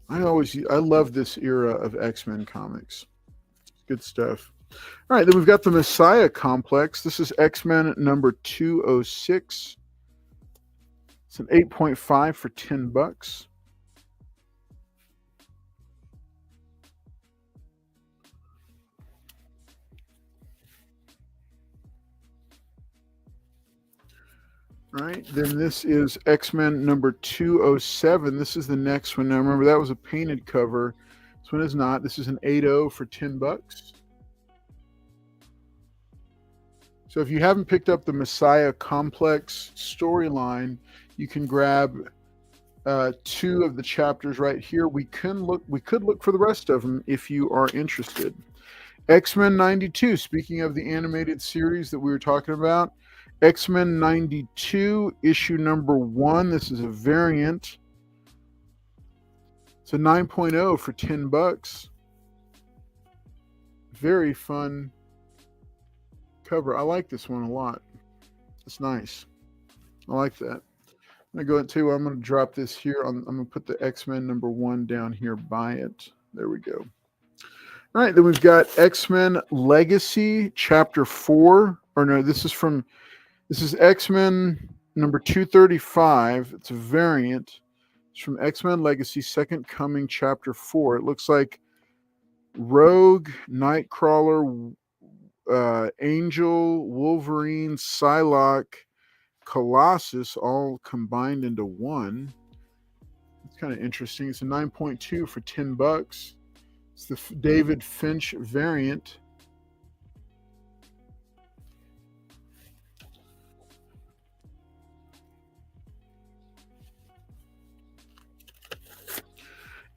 I love this era of X-Men comics. Good stuff. All right, then we've got the Messiah Complex. This is X-Men number 206. It's an 8.5 for $10. All right, then this is X-Men number 207. This is the next one. Now remember, that was a painted cover. This one is not. This is an 8.0 for $10. So if you haven't picked up the Messiah Complex storyline, you can grab 2 of the chapters right here. We could look for the rest of them if you are interested. X-Men 92. Speaking of the animated series that we were talking about, X-Men 92 issue number 1. This is a variant. It's a 9.0 for $10. Very fun cover. I like this one a lot. It's nice. I like that. I'm going to go and tell you what, I'm going to drop this here. I'm going to put the X-Men number 1 down here by it. There we go. All right, then we've got X-Men Legacy chapter 4. Or no, this is X-Men number 235. It's a variant. It's from X-Men Legacy Second Coming chapter 4. It looks like Rogue, Nightcrawler, Angel, Wolverine, Psylocke, Colossus all combined into one. It's kind of interesting. It's a 9.2 for $10. It's the David Finch variant.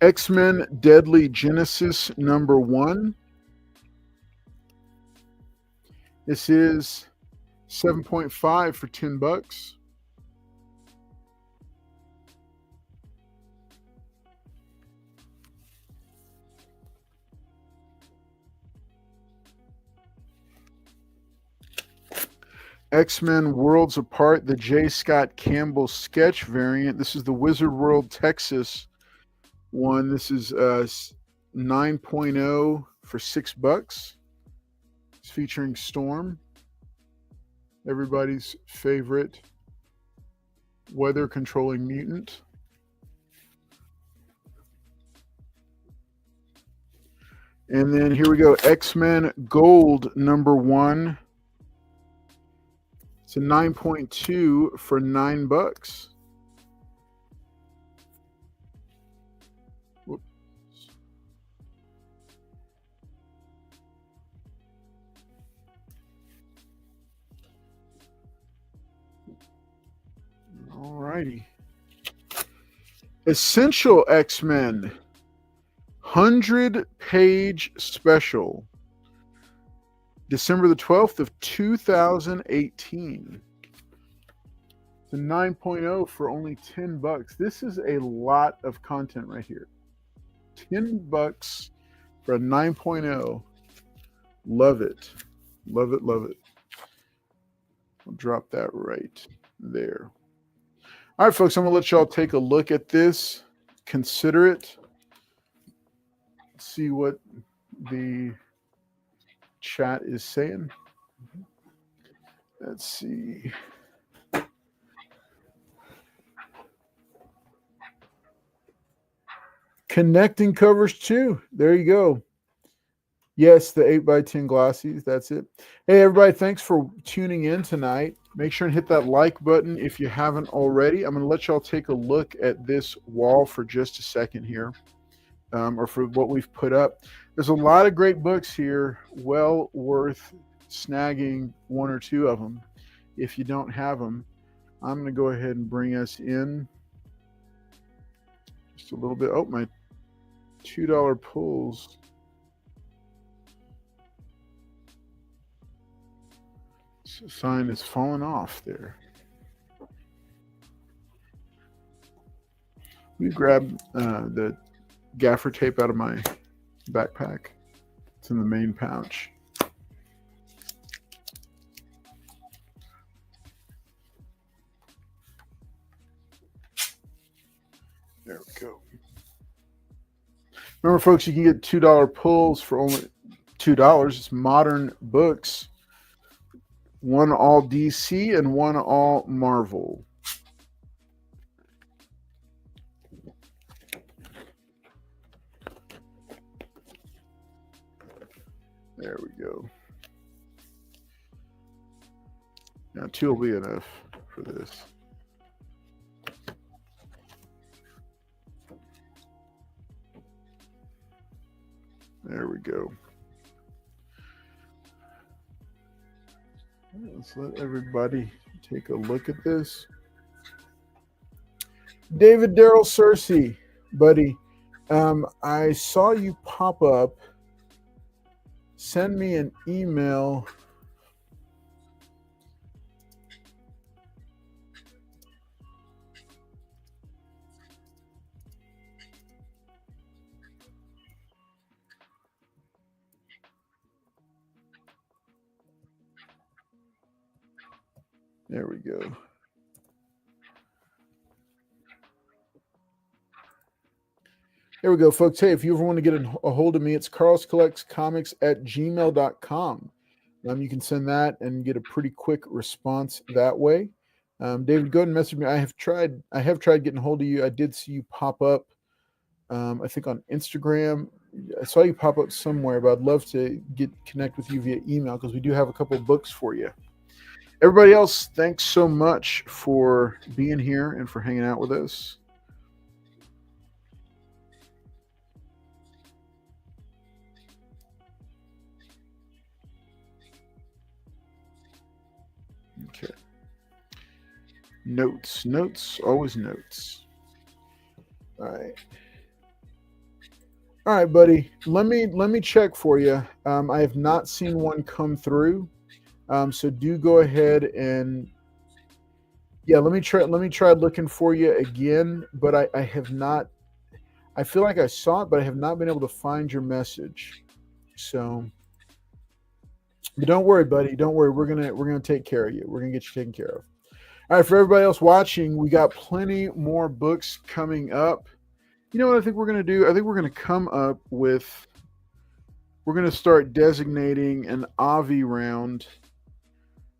X-Men Deadly Genesis number 1. This is 7.5 for $10. X-Men Worlds Apart, the J. Scott Campbell sketch variant. This is the Wizard World Texas one. This is 9.0 for $6. It's featuring Storm, everybody's favorite weather controlling mutant. And then here we go, X-Men Gold number 1. It's a 9.2 for $9. Whoops. All righty. Essential X-Men 100-page special. December the 12th of 2018. It's a 9.0 for only $10. This is a lot of content right here. $10 for a 9.0. Love it. Love it, love it. I'll drop that right there. All right, folks, I'm going to let y'all take a look at this. Consider it. See what the chat is saying. Let's see. Connecting covers too. There you go. Yes, the 8x10 glossies. That's it. Hey, everybody, thanks for tuning in tonight. Make sure and hit that like button if you haven't already. I'm going to let y'all take a look at this wall for just a second here, or for what we've put up. There's a lot of great books here, well worth snagging 1 or 2 of them. If you don't have them, I'm going to go ahead and bring us in just a little bit. Oh, my $2 pulls. Sign is falling off there. Let me grab the gaffer tape out of my backpack. It's in the main pouch. There we go. Remember, folks, you can get $2 pulls for only $2. It's modern books. One all DC and one all Marvel. There we go. Now 2 will be enough for this. There we go. Let's let everybody take a look at this. David Darrell Cersei, buddy, I saw you pop up. Send me an email. There we go. There we go, folks. Hey, if you ever want to get a hold of me, it's carlscollectscomics@gmail.com. You can send that and get a pretty quick response that way. David, go ahead and message me. I have tried getting a hold of you. I did see you pop up, I think on Instagram. I saw you pop up somewhere, but I'd love to connect with you via email because we do have a couple of books for you. Everybody else, thanks so much for being here and for hanging out with us. Okay. Notes, always notes. All right. All right, buddy. Let me check for you. I have not seen one come through. So do go ahead and let me try looking for you again, but I have not. I feel like I saw it, but I have not been able to find your message. So, but don't worry, buddy. Don't worry. We're gonna take care of you. We're gonna get you taken care of. All right, for everybody else watching, we got plenty more books coming up. You know what I think we're gonna do? I think we're gonna come up with. We're gonna start designating an Avi round,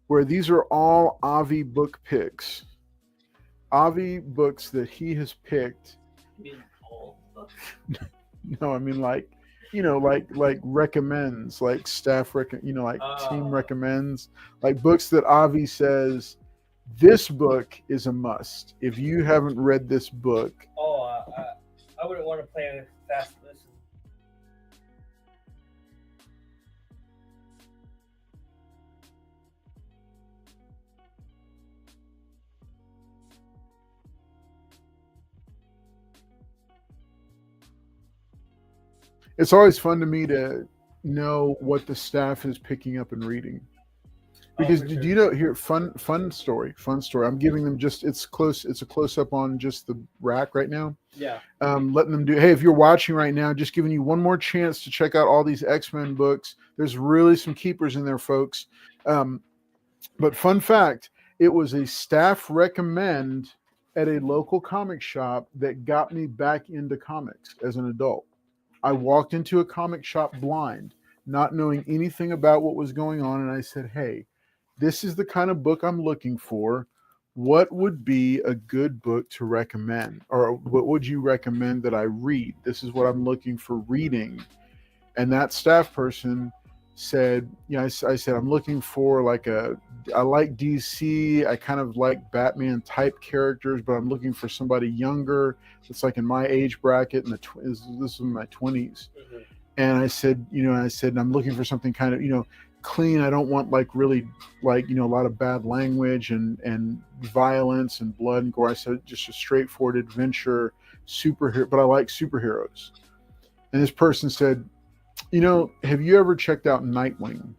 where these are all Avi book picks. Avi books that he has picked. You mean all books? No, I mean like recommends, like staff team recommends, like books that Avi says, this book is a must. If you haven't read this book. I wouldn't want to play fast listen. It's always fun to me to know what the staff is picking up and reading. Because did you know here, fun story. I'm giving them it's a close up on just the rack right now. Yeah. Letting them do, hey, if you're watching right now, just giving you one more chance to check out all these X-Men books. There's really some keepers in there, folks. But fun fact, it was a staff recommend at a local comic shop that got me back into comics as an adult. I walked into a comic shop blind, not knowing anything about what was going on, and I said, hey, this is the kind of book I'm looking for. What would be a good book to recommend? Or what would you recommend that I read? This is what I'm looking for reading. And that staff person said, I said, I'm looking for I like DC. I kind of like Batman type characters, but I'm looking for somebody younger. It's like in my age bracket, this is in my 20s. Mm-hmm. And I said, I'm looking for something kind of, clean. I don't want really a lot of bad language and violence and blood and gore. I said just a straightforward adventure superhero, but I like superheroes. And this person said, have you ever checked out Nightwing?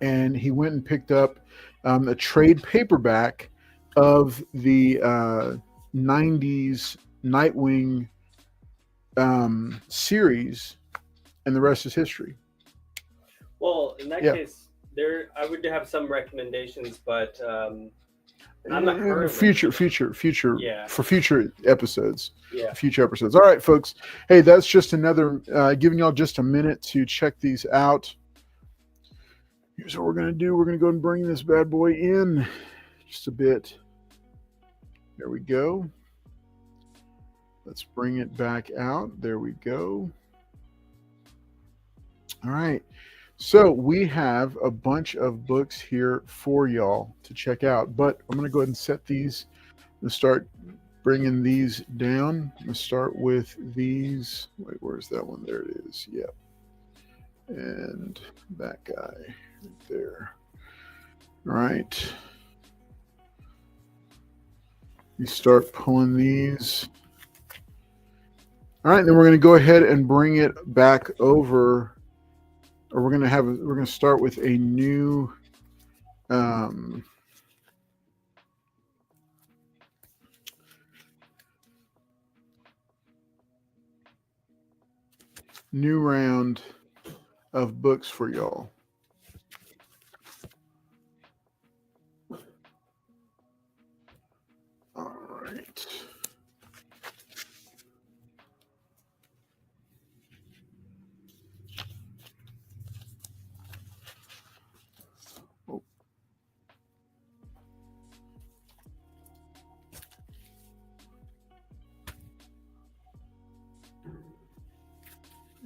And he went and picked up a trade paperback of the 90s Nightwing series and the rest is history. Well, in that case, I would have some recommendations, but I'm not currently future Yeah. for future episodes. Yeah. Future episodes. All right, folks. Hey, that's just another giving y'all just a minute to check these out. Here's what we're gonna do. We're gonna go and bring this bad boy in just a bit. There we go. Let's bring it back out. There we go. All right. So we have a bunch of books here for y'all to check out, but I'm going to go ahead and set these and start bringing these down. I'm going to start with these. Wait, where's that one? There it is. Yep. And that guy right there. All right. You start pulling these. All right, then we're going to go ahead and bring it back over. Or we're going to start with a new new round of books for y'all. All right.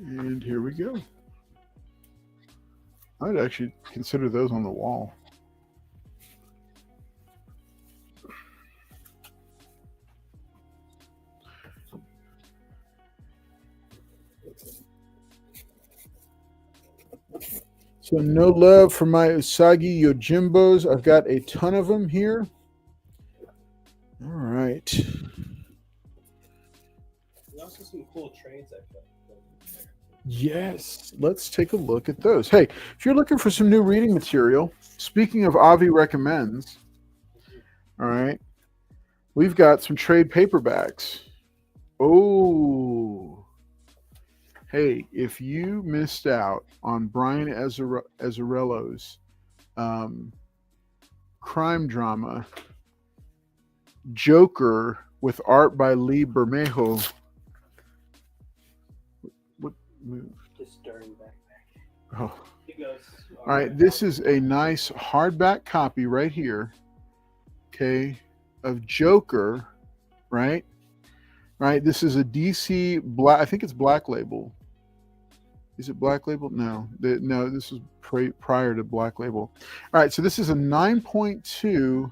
And here we go. I'd actually consider those on the wall. So no love for my Usagi Yojimbos. I've got a ton of them here. All right. There's also some cool trades I've got. Yes, let's take a look at those. Hey, if you're looking for some new reading material, speaking of Avi recommends, all right, we've got some trade paperbacks. Oh, hey, if you missed out on Brian Azzarello's crime drama, Joker, with art by Lee Bermejo. Move. Just stirring back. Oh. It goes. All right, this is a nice hardback copy right here, okay, of Joker, right? Right, this is a DC black, I think it's Black Label. Is it Black Label? No, no, this is prior to Black Label. All right, so this is a 9.2.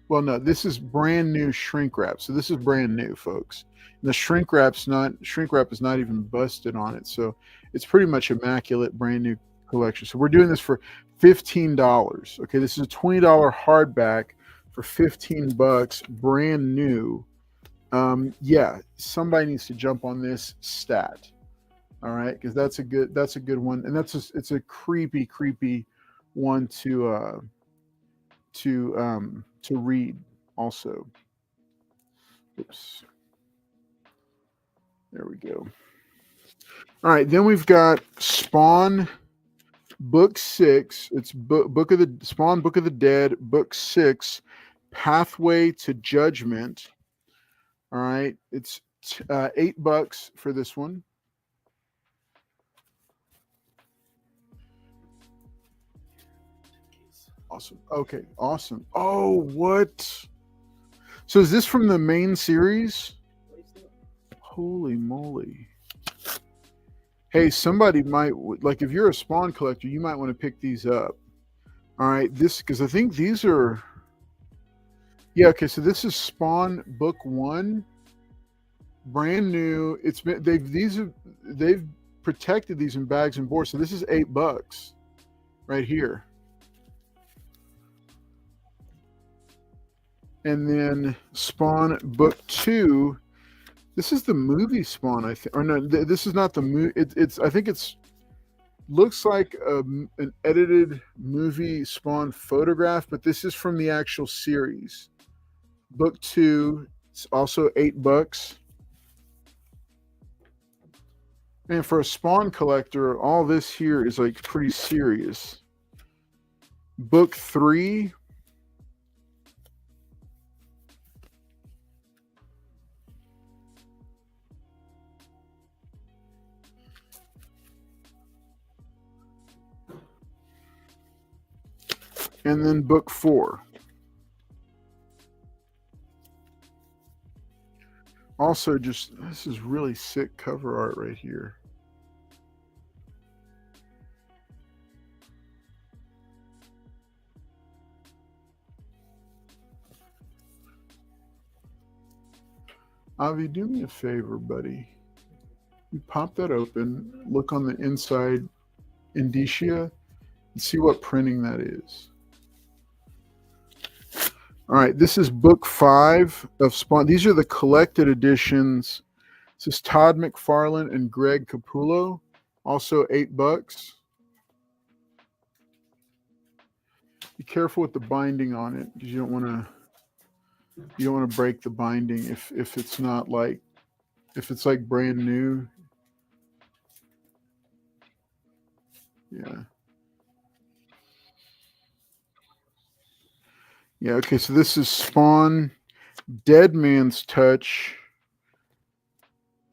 Well, no, this is brand new shrink wrap. So this is brand new, folks. And the shrink wrap is not even busted on it. So it's pretty much immaculate, brand new collection. So we're doing this for $15. Okay, this is a $20 hardback for $15, brand new. Yeah, somebody needs to jump on this stat. All right, because that's a good one, and it's a creepy one to read also. Oops. There we go. All right, then we've got Spawn Book 6. It's Book of the Dead, Book 6, Pathway to Judgment. All right, it's $8 for this one. Awesome. Okay, awesome. Oh, what? So is this from the main series? Holy moly. Hey, somebody might, like, if you're a Spawn collector, you might want to pick these up. All right, because I think these are, yeah, okay, so this is Spawn Book 1, brand new. It's been, they've protected these in bags and boards, so this is $8 right here. And then Spawn Book 2. This is the movie Spawn, I think. Or no, this is not the movie. I think it's looks like an edited movie Spawn photograph, but this is from the actual series. Book 2. It's also $8. And for a Spawn collector, all this here is like pretty serious. Book 3. And then book 4. Also, just this is really sick cover art right here. Avi, do me a favor, buddy. You pop that open, look on the inside indicia, and see what printing that is. All right, this is book 5 of Spawn. These are the collected editions. This is Todd McFarlane and Greg Capullo, also $8. Be careful with the binding on it because you don't want to break the binding if it's not like if it's like brand new. Yeah. Yeah, okay, so this is Spawn, Dead Man's Touch.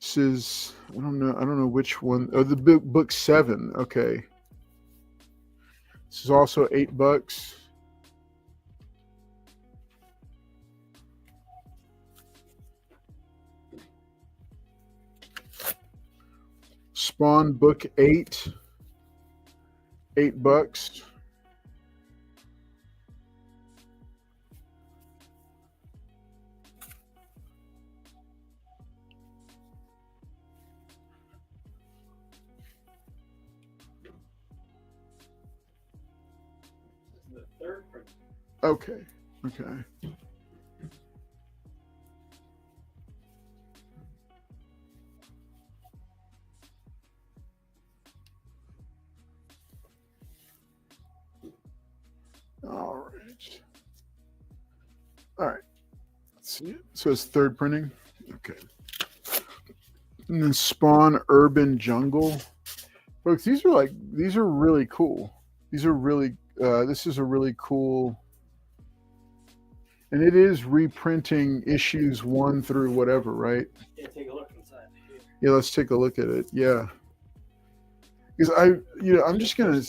This is I don't know which one. Oh, the book 7. Okay. This is also $8. Spawn book 8, $8. Okay. All right. Let's see it. So it's third printing. Okay. And then Spawn Urban Jungle. Folks, these are really cool. These are really this is a really cool, and it is reprinting issues 1 through whatever, right? Yeah, take a look inside. Yeah, let's take a look at it. Yeah. Because I'm just gonna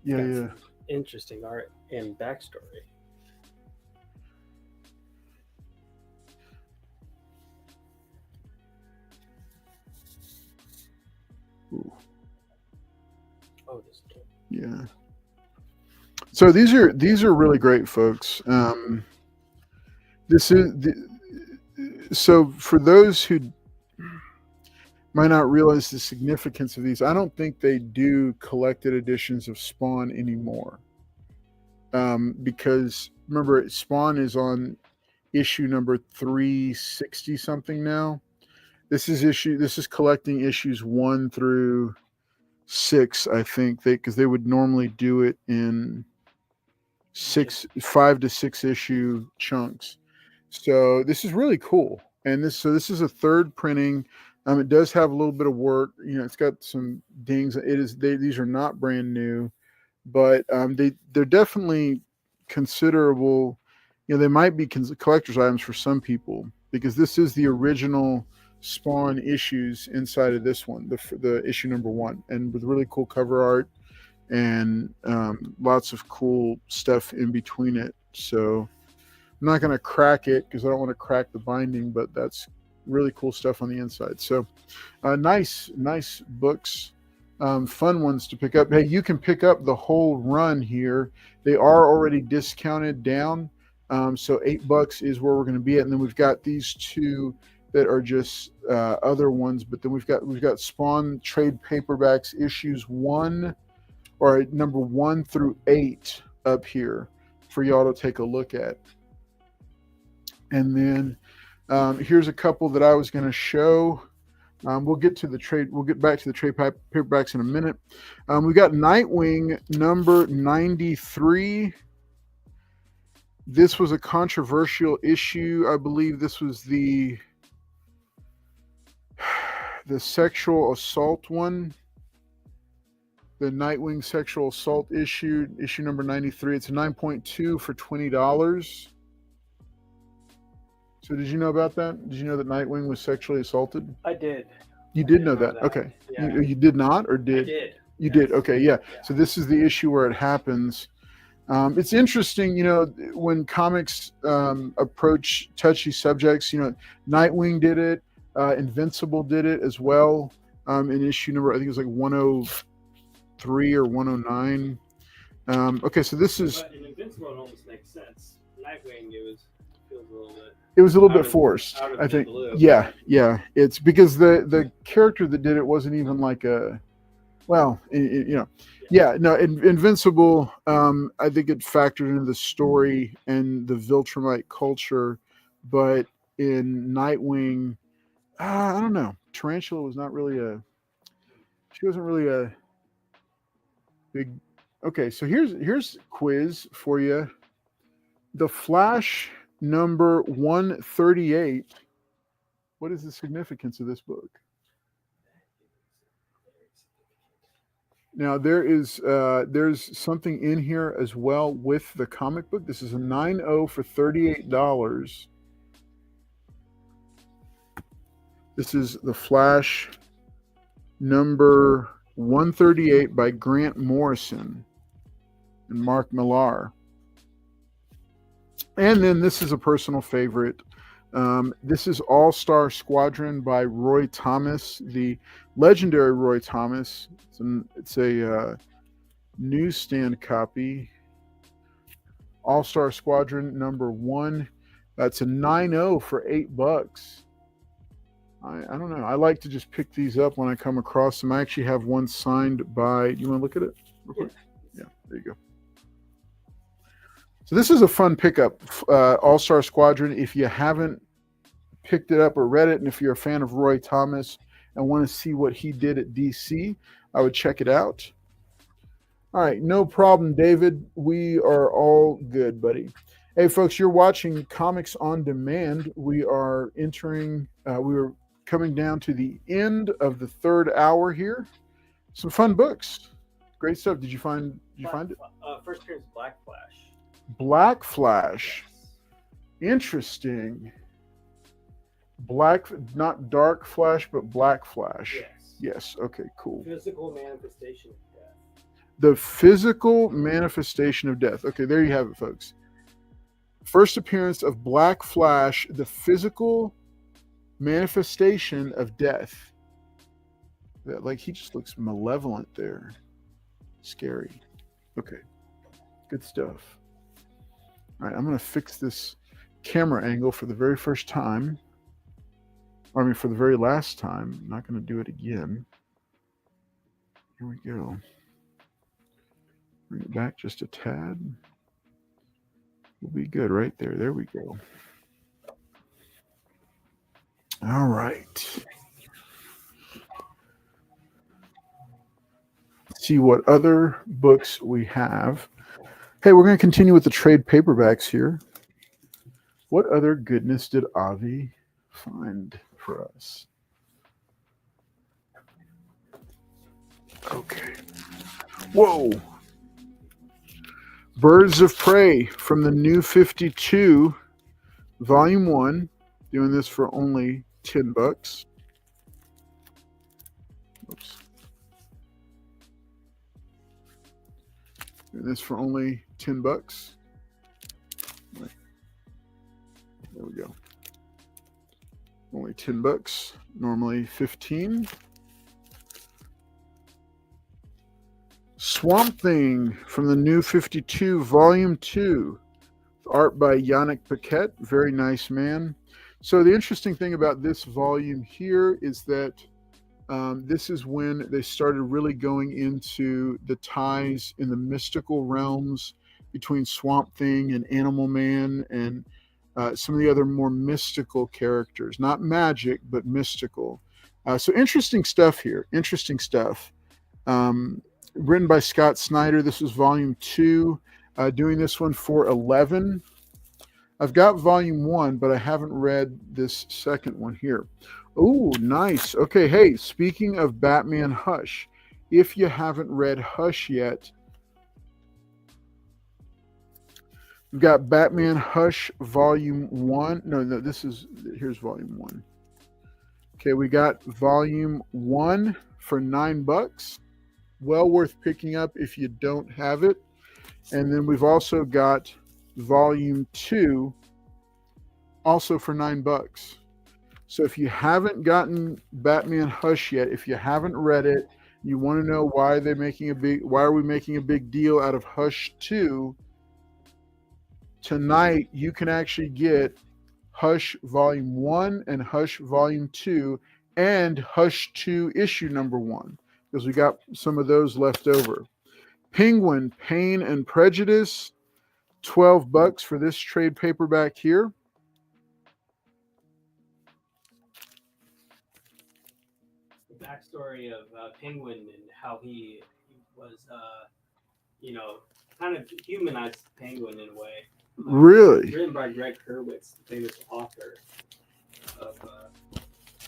yeah. Interesting art and backstory. Ooh. Oh, this is good. Yeah. So these are really great, folks. So for those who might not realize the significance of these, I don't think they do collected editions of Spawn anymore. Because remember, Spawn is on issue number 360 something now. This is collecting issues 1 through 6, I think, because they would normally do it in 5 to 6 issue chunks. So this is really cool. And this is a third printing. It does have a little bit of work. It's got some dings. These are not brand new, but they're definitely considerable. They might be collector's items for some people because this is the original Spawn issues inside of this one, the issue number 1, and with really cool cover art and lots of cool stuff in between it. So I'm not going to crack it because I don't want to crack the binding, but that's really cool stuff on the inside. So nice books, fun ones to pick up. Hey, you can pick up the whole run here. They are already discounted down. So $8 is where we're going to be at. And then we've got these 2 that are just other ones, but then we've got Spawn trade paperbacks issues 1 or number 1 through 8 up here for y'all to take a look at. And then here's a couple that I was going to show. We'll get back to the trade paperbacks in a minute. We got Nightwing number 93. This was a controversial issue. I believe this was the sexual assault one, the Nightwing sexual assault issue number 93. It's a 9.2 for $20. So did you know about that? Did you know that Nightwing was sexually assaulted? I did. You did know that. Okay. Yeah. You did not, or did? I did. You did. Okay. Yeah. So this is the issue where it happens. It's interesting, when comics approach touchy subjects, Nightwing did it, Invincible did it as well, in issue number, I think it was like 103 or 109. Okay, so this is... But in Invincible, it almost makes sense. Nightwing, feels a little bit... It was a little bit forced, I think. Blue. Yeah. It's because the character that did it wasn't even like a... Well, Invincible, I think it factored into the story and the Viltrumite culture, but in Nightwing, I don't know. Tarantula was not really she wasn't really a big... Okay, so here's a quiz for you. The Flash number 138, what is the significance of this book? Now there's something in here as well with the comic book. This is a 9.0 for $38. This is the Flash number 138 by Grant Morrison and Mark Millar. And then this is a personal favorite. This is All-Star Squadron by Roy Thomas, the legendary Roy Thomas. It's a newsstand copy. All-Star Squadron number 1. That's a 9.0 for $8. I don't know. I like to just pick these up when I come across them. I actually have one signed by... Do you want to look at it real quick? Yeah, there you go. So this is a fun pickup, All-Star Squadron. If you haven't picked it up or read it, and if you're a fan of Roy Thomas and want to see what he did at DC, I would check it out. All right, no problem, David. We are all good, buddy. Hey, folks, you're watching Comics on Demand. We are we're coming down to the end of the third hour here. Some fun books. Great stuff. Did you find it? First appearance Black Flash. Black Flash. Interesting. Black, not Dark Flash, but Black Flash. Yes. Okay, cool. Physical manifestation of death. The physical manifestation of death. Okay, there you have it, folks. First appearance of Black Flash, the physical manifestation of death. Like, he just looks malevolent there. Scary. Okay, good stuff. All right, I'm going to fix this camera angle for the very first time. For the very last time. I'm not going to do it again. Here we go. Bring it back just a tad. We'll be good right there. There we go. All right. Let's see what other books we have. Hey, we're going to continue with the trade paperbacks here. What other goodness did Avi find for us? Okay. Whoa. Birds of Prey from the New 52, Volume 1. Doing this for only $10. Oops. Doing this for only $10. There we go. Only $10. Normally $15. Swamp Thing from the New 52, Volume 2. Art by Yannick Paquette. Very nice man. So the interesting thing about this volume here is that this is when they started really going into the ties in the mystical realms between Swamp Thing and Animal Man and some of the other more mystical characters. Not magic, but mystical. So interesting stuff here. Interesting stuff. Written by Scott Snyder. This is Volume 2. Doing this one for $11. I've got Volume 1, but I haven't read this second one here. Oh, nice. Okay, hey, speaking of Batman Hush, if you haven't read Hush yet, we've got Batman Hush Volume 1. No, no, here's Volume 1. Okay, we got Volume 1 for $9. Well worth picking up if you don't have it. And then we've also got Volume 2 also for $9. So if you haven't gotten Batman Hush yet, if you haven't read it, you want to know why are we making a big deal out of Hush 2? Tonight you can actually get Hush Volume 1 and Hush Volume 2 and Hush 2 issue number 1 because we got some of those left over. Penguin, Pain and Prejudice, $12 for this trade paperback here. The backstory of Penguin and how he was, kind of humanized Penguin in a way. Really? Written by Greg Hurwitz, the famous author of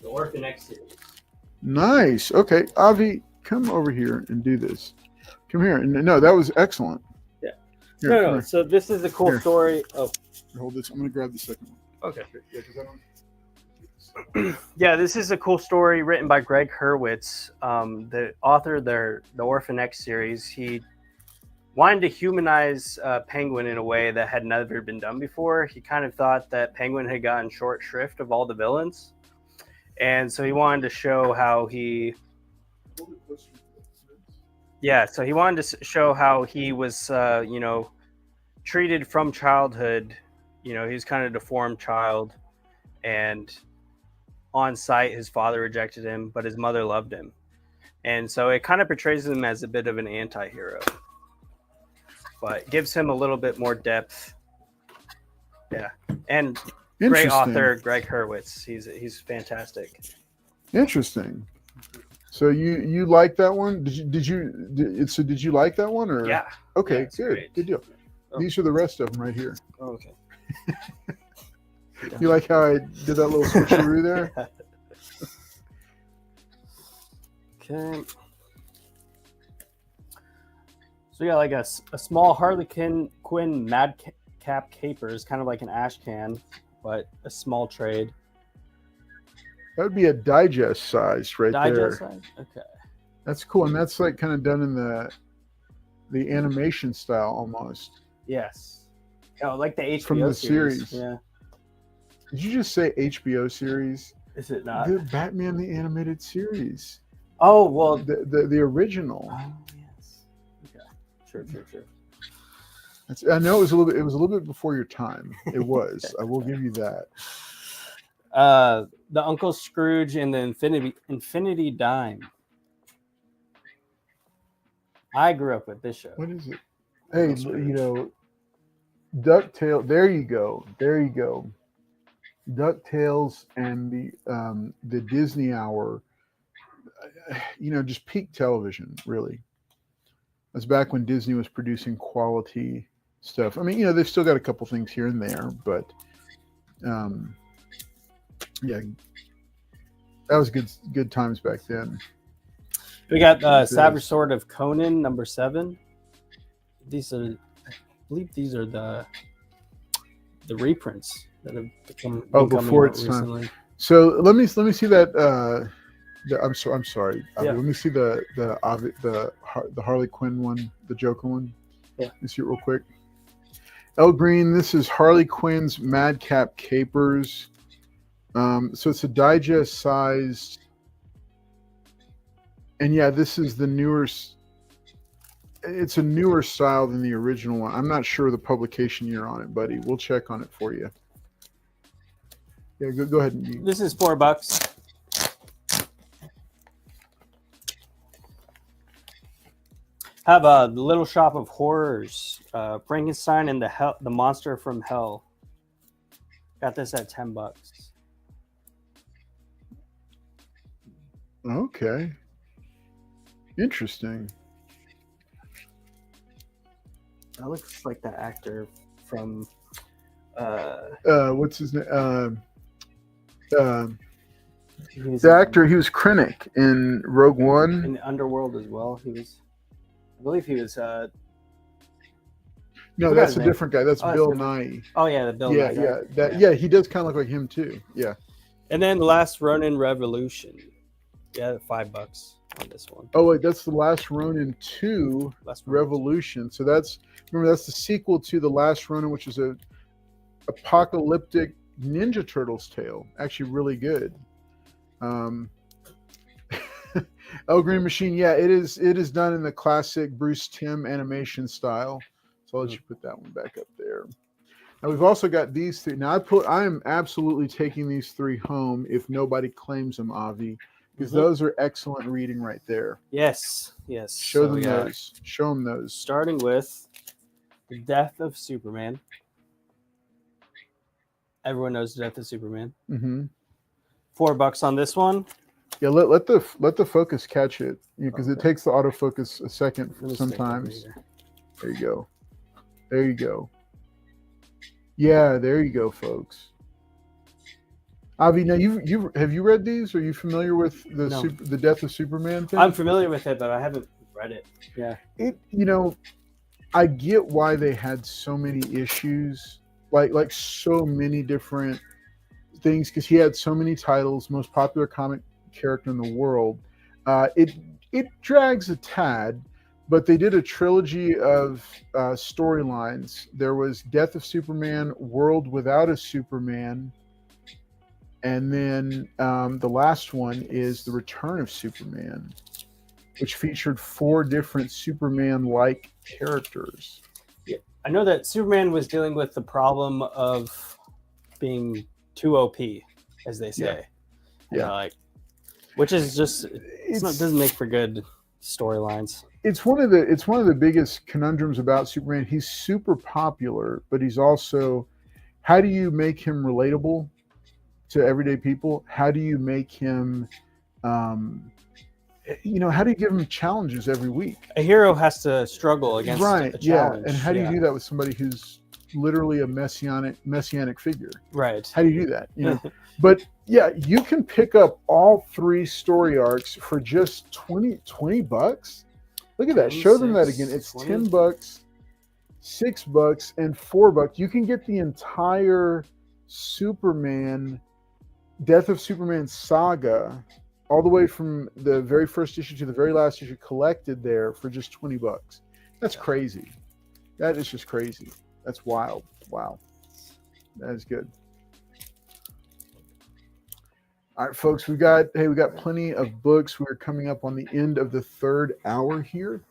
the Orphan X series. Nice. Okay, Avi, come over here and do this. Come here. No, that was excellent. Yeah. Here, no. So this is a cool story. Oh, hold this. I'm going to grab the second one. Okay. Yeah, this is a cool story written by Greg Hurwitz, the author of the Orphan X series. He wanted to humanize Penguin in a way that had never been done before. He kind of thought that Penguin had gotten short shrift of all the villains. And so he wanted to show how he wanted to show how he was, treated from childhood. He was kind of a deformed child. And on sight, his father rejected him, but his mother loved him. And so it kind of portrays him as a bit of an anti-hero. But gives him a little bit more depth. Yeah. And great author, Greg Hurwitz. He's fantastic. Interesting. So you like that one? Did you like that one or? Yeah. Okay, yeah, good. Great. Good deal. Oh. These are the rest of them right here. Oh, okay. You like how I did that little switcheroo there? Okay. So we got like a small Harley Quinn Madcap Capers, kind of like an ash can, but a small trade. That would be a digest size right there. Digest size? Okay. That's cool. And that's like kind of done in the animation style almost. Yes. Oh, like the HBO from the series. Yeah. Did you just say HBO series? Is it not? The Batman the Animated Series. Oh, well. The original. Oh, yes. Okay. Sure. I know it was a little bit before your time. It was. I will give you that. The Uncle Scrooge and the Infinity Dime. I grew up with this show. What is it? Hey, DuckTales. There you go. DuckTales and the Disney Hour. Just peak television, really. That's back when Disney was producing quality stuff. I mean, they've still got a couple things here and there, but yeah, that was good times back then. We got Savage Sword of Conan #7. I believe these are the reprints that have become before its recently. time. So let me see that. I'm sorry. Yeah. Let me see the Harley Quinn one, the Joker one. Yeah. Let me see it real quick. El Green, this is Harley Quinn's Madcap Capers. So it's a digest sized, and yeah, this is the newer. It's a newer style than the original one. I'm not sure the publication year on it, buddy. We'll check on it for you. Yeah, go ahead. This is $4. Have the Little Shop of Horrors, Frankenstein and the Monster from Hell. Got this at $10. Okay. Interesting. That looks like the actor from what's his name? He was The actor, he was Krennic in Rogue One. in the Underworld as well. He was, I believe he was. No, forgot that's his a name. different guy. That's Oh, that's Bill different. Nye. Oh yeah, the Bill. Yeah, Nye guy. yeah, that, yeah. He does kind of look like him too. Yeah. And then Last Ronin Revolution. Yeah, $5 on this one. Oh wait, that's the Last Ronin 2 Last Ronin. Revolution. So that's, remember, that's the sequel to the Last Ronin, which is a apocalyptic Ninja Turtles tale. Actually, really good. El Green Machine, yeah, it is done in the classic Bruce Timm animation style. So I'll let you put that one back up there. Now we've also got these three. Now I am absolutely taking these three home if nobody claims them, Avi, because those are excellent reading right there. Yes, yes. Show them those. Show them those. Starting with The Death of Superman. Everyone knows The Death of Superman. Mm-hmm. $4 on this one. Yeah, let the focus catch it, because it takes the autofocus a second sometimes. There you go. There you go. Yeah, there you go, folks. Avi, now have you read these? Are you familiar with the Death of Superman thing? I'm familiar with it, but I haven't read it. Yeah. I get why they had so many issues, like so many different things, because he had so many titles, most popular comic character in the world. It drags a tad, but they did a trilogy of storylines. There was Death of Superman, World Without a Superman, and then the last one is The Return of Superman, which featured 4 different Superman-like characters. Yeah. I know that Superman was dealing with the problem of being too OP, as they say. Yeah. Which is just doesn't make for good storylines. It's one of the biggest conundrums about Superman. He's super popular, but he's also, how do you make him relatable to everyday people? How do you make him, how do you give him challenges every week? A hero has to struggle against a challenge. Yeah, and how do you do that with somebody who's literally a messianic figure? Right. How do you do that? But yeah, you can pick up all 3 story arcs for just $20. Look at that. Show them that again. It's $10, $6, and $4. You can get the entire Superman, Death of Superman saga, all the way from the very first issue to the very last issue, collected there for just $20. That's crazy. That is just crazy. That's wild. Wow. That is good. All right, folks, we got plenty of books. We're coming up on the end of the 3rd hour here.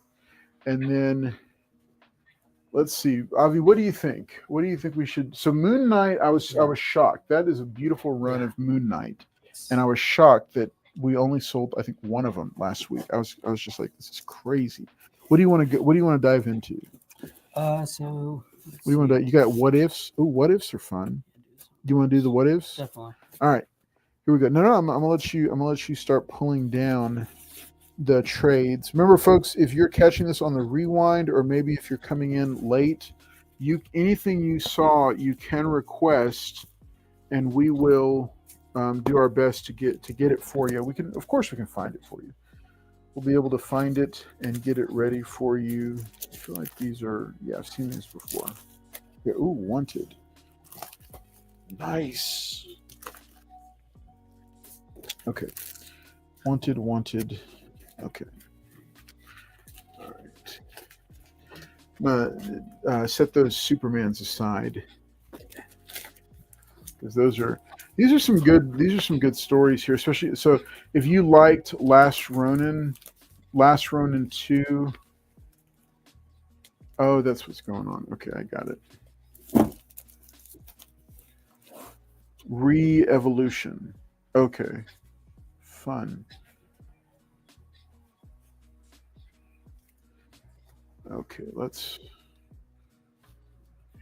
And then let's see. Avi, what do you think? What do you think we should? So Moon Knight, I was shocked. That is a beautiful run of Moon Knight. And I was shocked that we only sold, I think, one of them last week. I was just like, this is crazy. What do you want to dive into? So what do you want to? You got what ifs? Oh, what ifs are fun. Do you want to do the what ifs? Definitely. All right. Here we go. No, I'm gonna let you start pulling down the trades. Remember, folks, if you're catching this on the rewind, or maybe if you're coming in late, anything you saw, you can request, and we will do our best to get it for you. We can find it for you. We'll be able to find it and get it ready for you. I feel like these are, I've seen these before. Yeah. Ooh, Wanted. Nice. Okay. Wanted. Okay. All right. I'm gonna set those Supermans aside, because these are some good stories here, especially. So if you liked Last Ronin 2. Oh, that's what's going on. Okay, I got it. Re-Evolution. Okay. Fun. Okay,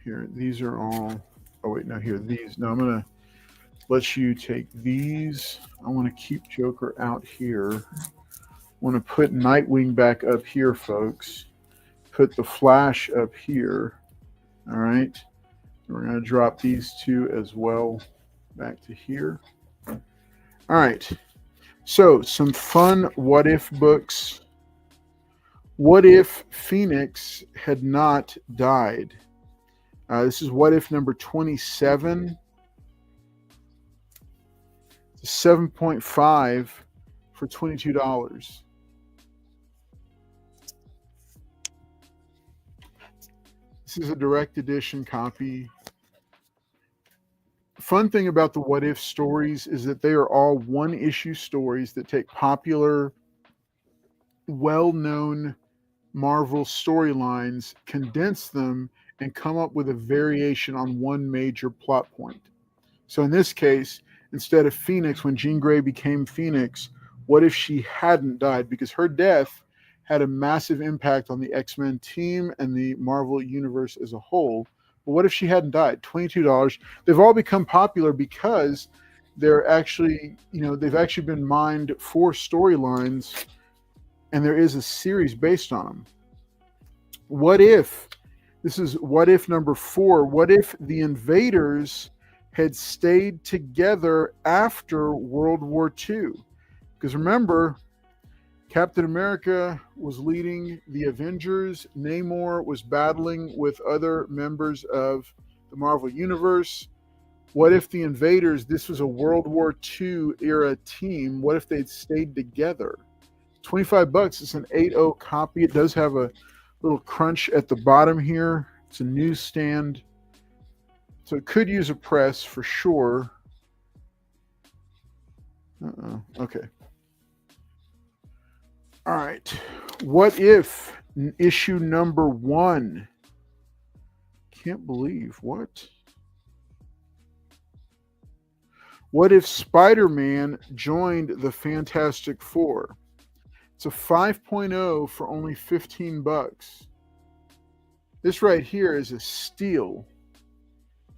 here, these are all, these. Now I'm going to let you take these. I want to keep Joker out here. I want to put Nightwing back up here, folks. Put the Flash up here. All right. We're going to drop these 2 as well back to here. All All right. So some fun what if books. What if Phoenix had not died? This is what if number 27. It's 7.5 for $22. This is a direct edition copy. Fun thing about the what if stories is that they are all one issue stories that take popular, well-known Marvel storylines, condense them, and come up with a variation on one major plot point. So in this case, instead of Phoenix, when Jean Grey became Phoenix, what if she hadn't died? Because her death had a massive impact on the X-Men team and the Marvel universe as a whole. But what if she hadn't died? $22. They've all become popular because they're actually, they've actually been mined for storylines, and there is a series based on them. What if, this is what if number 4, what if the invaders had stayed together after World War II? Because remember, Captain America was leading the Avengers. Namor was battling with other members of the Marvel Universe. What if the invaders, this was a World War II era team, what if they'd stayed together? $25. It's an 8.0 copy. It does have a little crunch at the bottom here. It's a newsstand. So it could use a press for sure. Okay. All right. What if issue number 1? Can't believe what? What if Spider-Man joined the Fantastic Four? It's a 5.0 for only $15. This right here is a steal.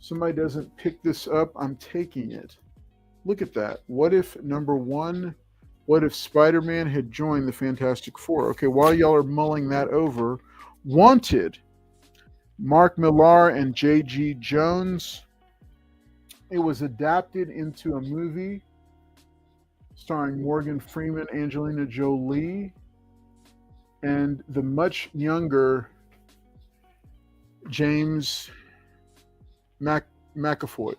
Somebody doesn't pick this up, I'm taking it. Look at that. What if number 1? What if Spider-Man had joined the Fantastic Four? Okay, while y'all are mulling that over, Wanted, Mark Millar and J.G. Jones. It was adapted into a movie starring Morgan Freeman, Angelina Jolie, and the much younger James McAvoy.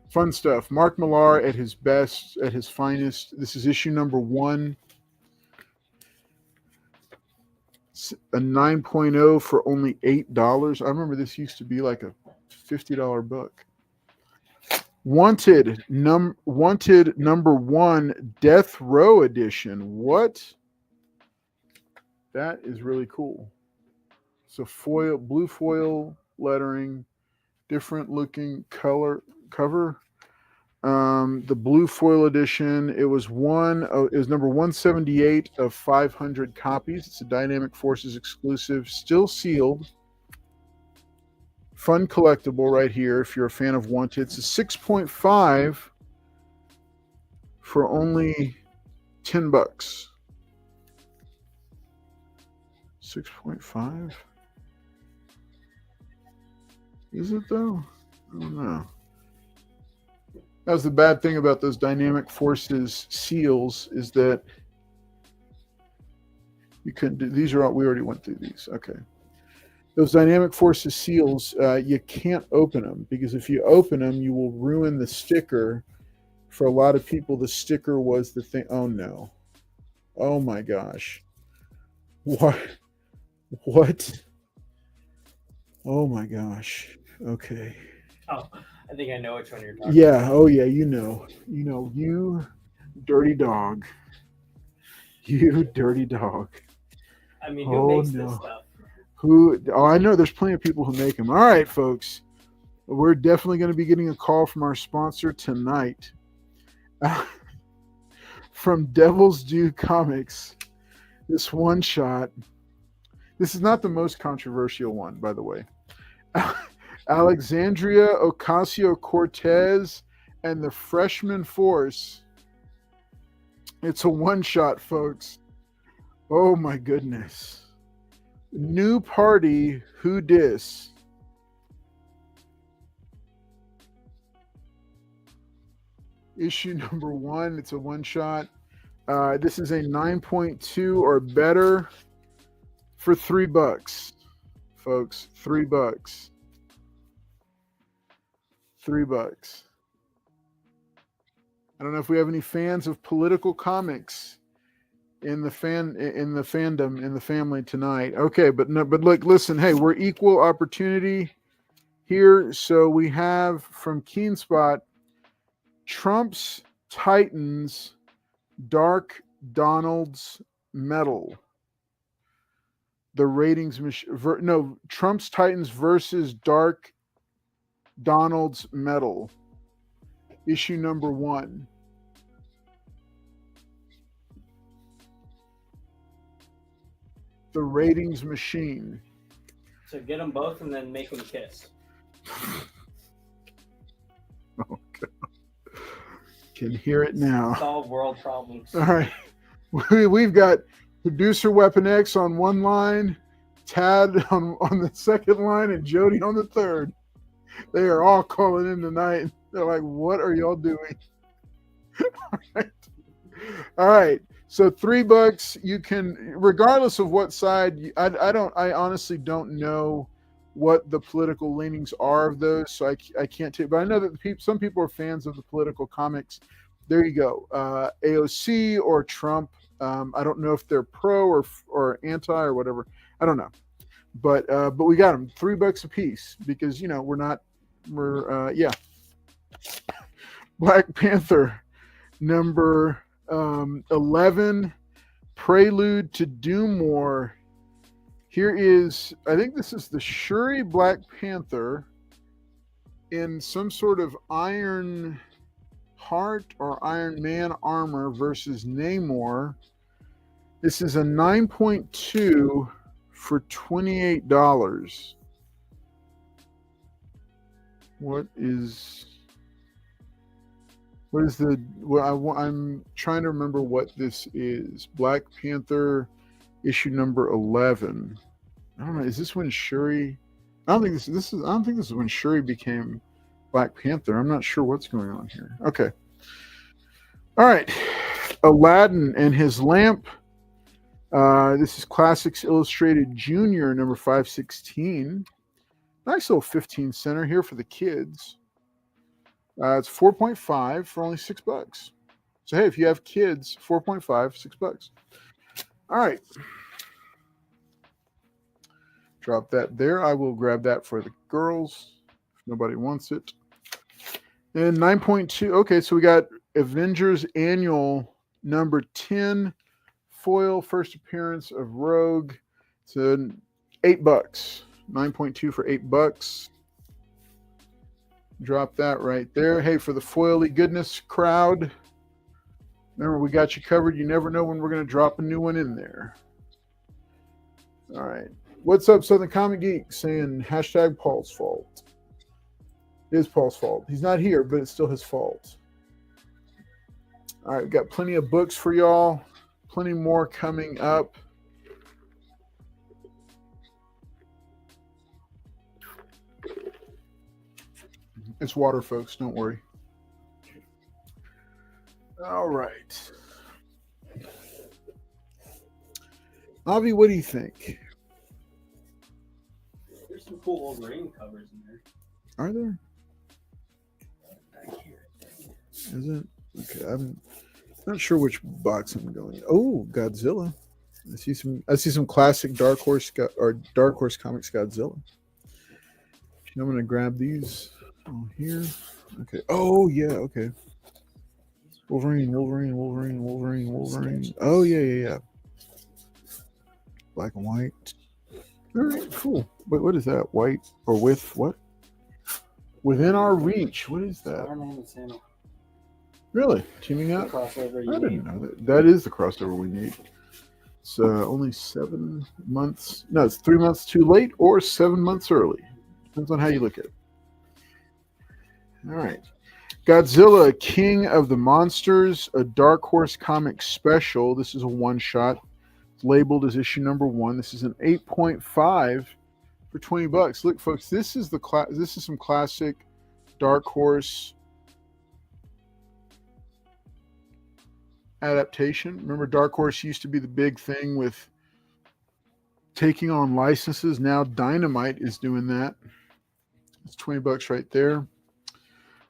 Fun stuff. Mark Millar at his best, at his finest. This is issue number 1. It's a 9.0 for only $8. I remember this used to be like a $50 book. Wanted number 1, Death Row edition. What? That is really cool. So blue foil lettering, different looking cover. The blue foil edition, it was number 178 of 500 copies. It's a Dynamic Forces exclusive, still sealed. Fun collectible right here if you're a fan of Wanted. It's a 6.5 for only $10. 6.5? Is it though? I don't know. That was the bad thing about those Dynamic Forces seals, is that you couldn't do these. We already went through these. Okay. Those Dynamic Forces seals, you can't open them, because if you open them, you will ruin the sticker. For a lot of people, the sticker was the thing. Oh no. Oh my gosh. What? Oh my gosh. Okay. Oh, I think I know which one you're talking about. Oh yeah, you dirty dog. You dirty dog. I mean, who makes this stuff? I know there's plenty of people who make them. All right, folks. We're definitely going to be getting a call from our sponsor tonight. From Devil's Due Comics. This one shot. This is not the most controversial one, by the way. Alexandria Ocasio-Cortez and the Freshman Force. It's a one-shot, folks. Oh my goodness. New party, who dis? issue number 1. It's a one shot. This is a 9.2 or better for $3, folks. $3. $3. I don't know if we have any fans of political comics in the fandom, in the family tonight. Okay, but look, listen, hey, we're equal opportunity here. So we have from Keenspot, Trump's Titans, Dark Donald's Medal. The ratings Trump's Titans versus Dark Donald's Medal. Issue number 1. The ratings machine. So get them both and then make them kiss. Oh, God. Can hear it now. Solve world problems. All right. We've got producer Weapon X on one line, Tad on the second line, and Jody on the third. They are all calling in tonight. They're like, what are y'all doing? All right. So $3, you can, regardless of what side, I honestly don't know what the political leanings are of those, so I can't tell you, but I know that some people are fans of the political comics. There you go. AOC or Trump. I don't know if they're pro or anti or whatever. I don't know, but we got them $3 a piece because we're Black Panther number 11, Prelude to Doom War. Here is, I think this is the Shuri Black Panther in some sort of Iron Heart or Iron Man armor versus Namor. This is a 9.2 for $28. I'm trying to remember what this is. Black Panther issue number 11. I don't know. Is this when Shuri? I don't think this is when Shuri became Black Panther. I'm not sure what's going on here. Okay. All right. Aladdin and His Lamp. This is Classics Illustrated Junior number 516. Nice little 15 center here for the kids. It's 4.5 for only $6. So hey, if you have kids, 4.5, $6. All right. Drop that there. I will grab that for the girls if nobody wants it. And 9.2. Okay, so we got Avengers Annual number 10 foil first appearance of Rogue. It's $8. 9.2 for $8. Drop that right there. Hey, for the foily goodness crowd, remember, we got you covered. You never know when we're going to drop a new one in there. All right. What's up, Southern Comic Geek? Saying hashtag Paul's fault. It is Paul's fault. He's not here, but it's still his fault. All right. Got plenty of books for y'all. Plenty more coming up. It's water, folks. Don't worry. All right. Avi, what do you think? There's some cool Wolverine covers in there. Are there? Back here. Is it? Okay, I'm not sure which box I'm going. Oh, Godzilla. I see some classic Dark Horse Comics Godzilla. I'm going to grab these. Oh, here. Okay. Oh, yeah. Okay. Wolverine. Oh, yeah. Black and white. All right, cool. Wait, what is that? White or with what? Within Our Reach. What is that? Really? Teaming up? Crossover. I didn't know that. That is the crossover we need. It's only 7 months. No, it's 3 months too late or 7 months early. Depends on how you look at it. All right. Godzilla, King of the Monsters, a Dark Horse Comics special. This is a one-shot. It's labeled as issue number 1. This is an 8.5 for $20. Look, folks, this is some classic Dark Horse adaptation. Remember, Dark Horse used to be the big thing with taking on licenses. Now Dynamite is doing that. It's $20 right there.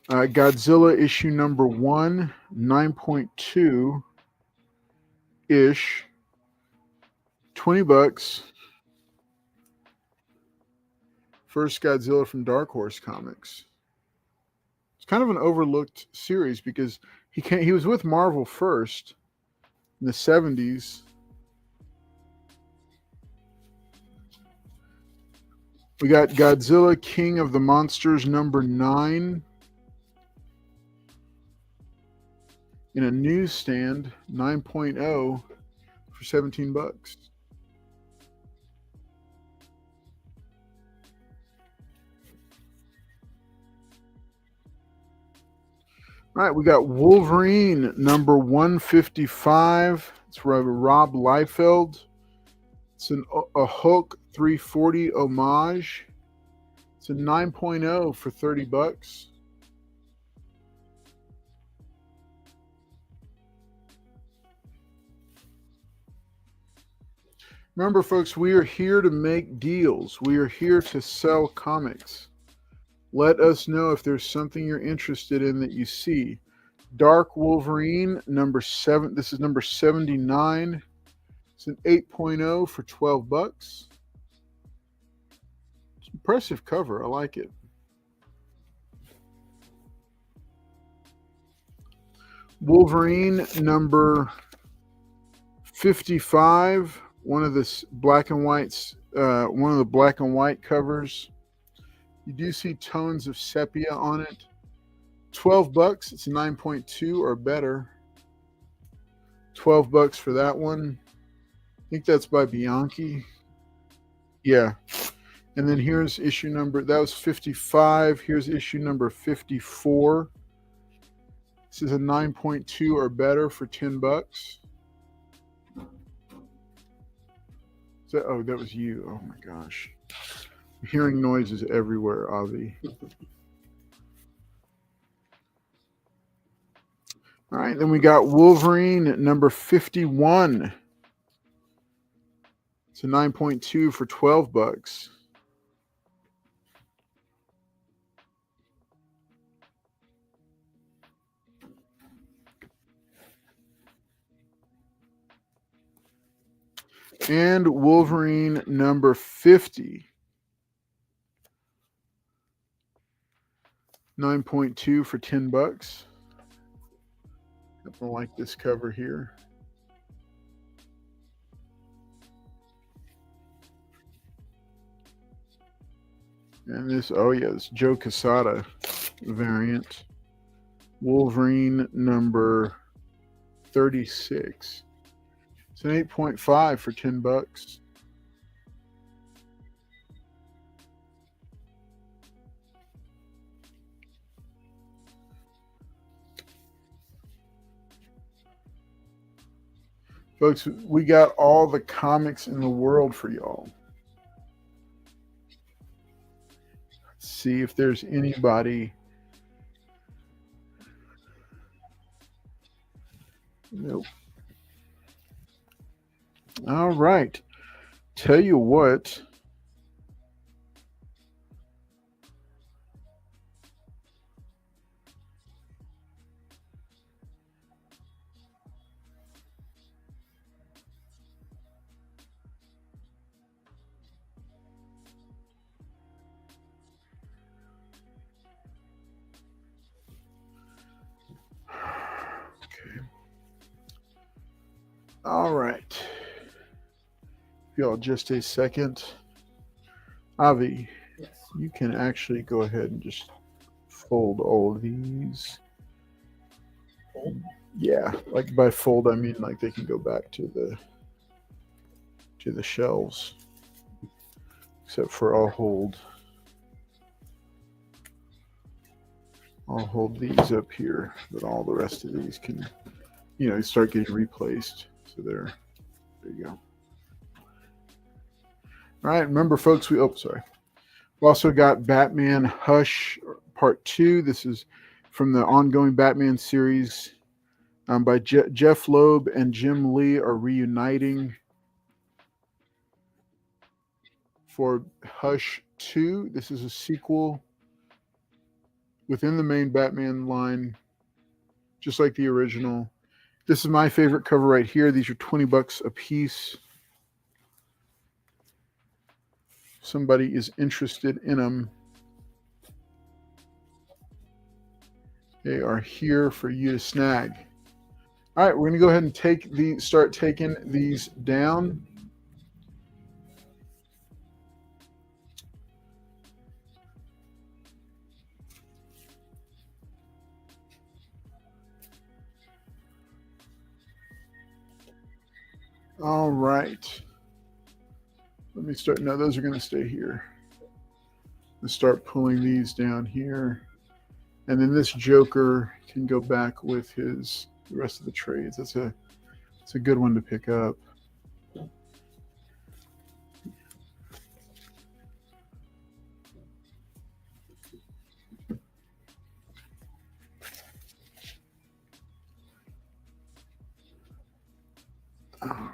Godzilla issue number 1, 9.2 ish, $20. First Godzilla from Dark Horse Comics. It's kind of an overlooked series because he was with Marvel first in the 70s. We got Godzilla King of the Monsters number 9 in a newsstand, 9.0 for $17. All right, we got Wolverine number 155. It's Rob Liefeld. It's a Hulk 340 homage. It's a 9.0 for $30. Remember, folks, we are here to make deals. We are here to sell comics. Let us know if there's something you're interested in that you see. Dark Wolverine, number 7. This is number 79. It's an 8.0 for $12. It's an impressive cover. I like it. Wolverine, number 55. One of the black and whites. One of the black and white covers. You do see tones of sepia on it. $12. It's 9.2 or better. $12 for that one. I think that's by Bianchi. Yeah. And then here's issue number, that was 55. Here's issue number 54. This is a 9.2 or better for $10. Oh, that was you. Oh my gosh. I'm hearing noises everywhere, Avi. All right, then we got Wolverine number 51. It's a 9.2 for $12. And Wolverine number 50. 9.2 for $10. I like this cover here. And this, oh yeah, this Joe Quesada variant. Wolverine number 36. It's an 8.5 for $10. Folks, we got all the comics in the world for y'all. Let's see if there's anybody. Nope. All right. Tell you what. All right. Y'all, just a second. Avi, Yes. you can actually go ahead and just fold all of these. Fold? Yeah, like by fold, I mean like they can go back to the shelves. Except for I'll hold these up here, but all the rest of these can, start getting replaced. So there you go. All right, remember, folks, we also got Batman Hush Part 2. This is from the ongoing Batman series. by Jeff Loeb and Jim Lee are reuniting for Hush 2. This is a sequel within the main Batman line, just like the original. This is my favorite cover right here. These are $20 a piece. Somebody is interested in them. They are here for you to snag. All right, we're going to go ahead and start taking these down. All right. Let me start. No, those are going to stay here. Let's start pulling these down here. And then this Joker can go back with the rest of the trades. It's a good one to pick up. All right.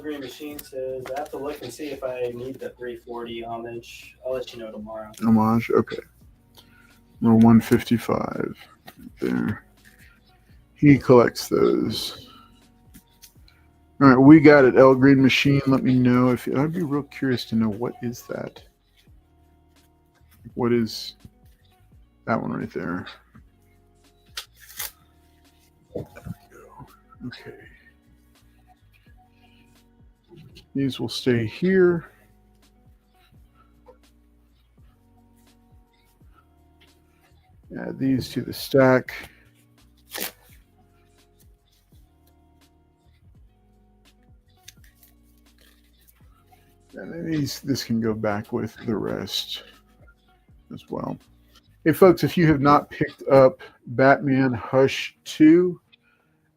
Green Machine says, I have to look and see if I need the 340 homage. I'll let you know tomorrow. Homage, okay. Number 155 there. He collects those. All right, we got it. L Green Machine. Let me know if I'd be real curious to know what is that. What is that one right there? Okay. These will stay here. Add these to the stack. And then this can go back with the rest as well. Hey folks, if you have not picked up Batman Hush 2,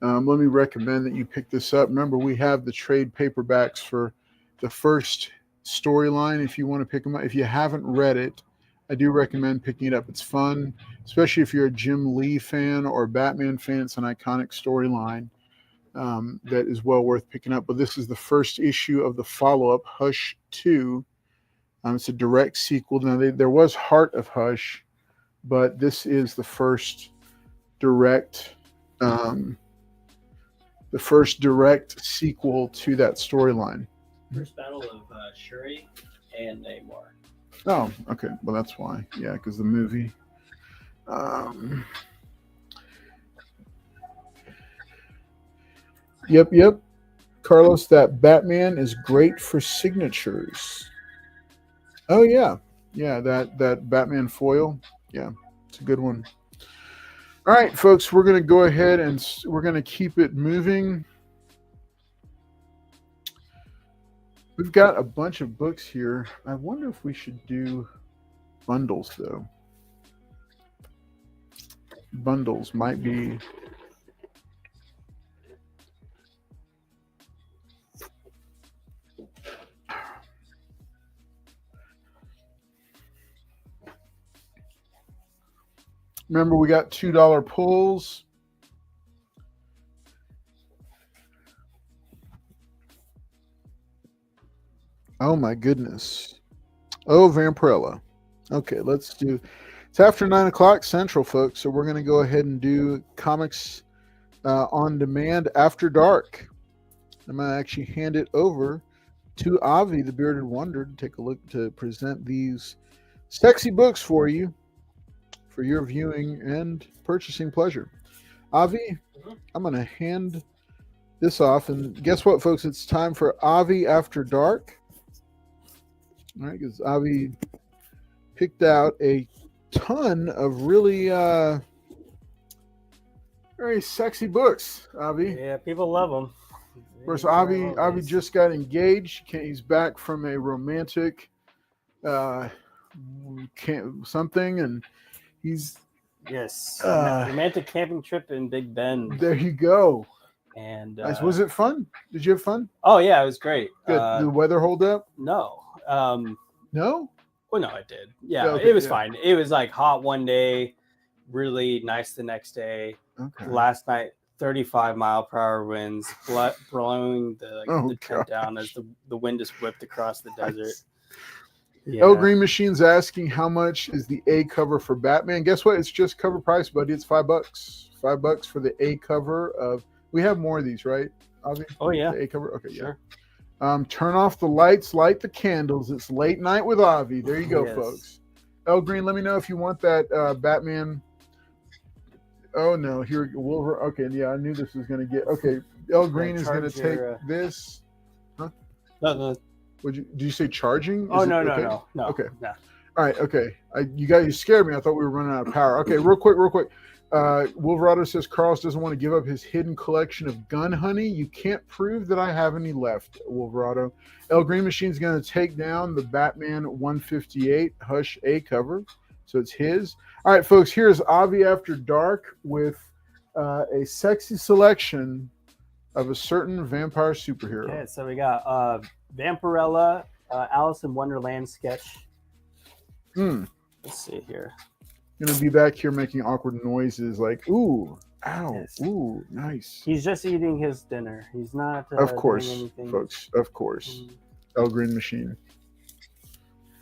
let me recommend that you pick this up. Remember, we have the trade paperbacks for the first storyline if you want to pick them up. If you haven't read it, I do recommend picking it up. It's fun, especially if you're a Jim Lee fan or a Batman fan. It's an iconic storyline that is well worth picking up. But this is the first issue of the follow-up, Hush 2. It's a direct sequel. Now, there was Heart of Hush, but this is the first direct sequel to that storyline. First battle of Shuri and Namor. Oh, okay. Well, that's why. Yeah, because the movie. Yep. Carlos, that Batman is great for signatures. Oh, yeah. Yeah, that Batman foil. Yeah, it's a good one. All right, folks, we're going to go ahead and we're going to keep it moving. We've got a bunch of books here. I wonder if we should do bundles, though. Bundles might be... Remember, we got $2 pulls. Oh, my goodness. Oh, Vampirella. Okay, let's do... It's after 9 o'clock Central, folks, so we're going to go ahead and do Comics on Demand After Dark. I'm going to actually hand it over to Avi, the Bearded Wonder, to take a look to present these sexy books for you, for your viewing and purchasing pleasure. Avi, I'm going to hand this off. And guess what, folks? It's time for Avi After Dark. All right, because Avi picked out a ton of really very sexy books, Avi. Yeah, people love them. Of course, Avi just got engaged. He's back from a romantic something, and he's romantic camping trip in Big Bend. There you go. And was it fun? Did you have fun? Oh yeah, it was great. Good. Did the weather hold up? No. No? Well, no, it did. Yeah, Okay, it was yeah. fine. It was like hot one day, really nice the next day. Okay. Last night, 35-mile-per-hour winds blowing the tent down as the wind just whipped across the desert. Yeah. El Green Machine's asking how much is the A cover for Batman. Guess what? It's just cover price, buddy. It's $5. $5 for the A cover of. We have more of these, right, Avi? Oh yeah. The A cover. Okay, Sure. Yeah. Turn off the lights, light the candles. It's late night with Avi. There you go, Yes. folks. El Green, let me know if you want that Batman. Oh no, here Wolverine. Okay, yeah, I knew this was gonna get. Okay, El Green is gonna take this. Huh? No. Did you say charging? Oh Is no, it, okay? no. Okay. No. All right. Okay. You scared me. I thought we were running out of power. Okay. Real quick. Wolverado says Carlos doesn't want to give up his hidden collection of gun honey. You can't prove that I have any left, Wolverado. El Green Machine's going to take down the Batman 158 Hush A cover. So it's his. All right, folks. Here's Avi After Dark with a sexy selection of a certain vampire superhero. Okay, so we got Vampirella, Alice in Wonderland sketch. Let's see here. Gonna be back here making awkward noises like ooh, ow, Yes. ooh, nice. He's just eating his dinner. He's not. Of course, doing anything. folks. Of course. El Green Machine.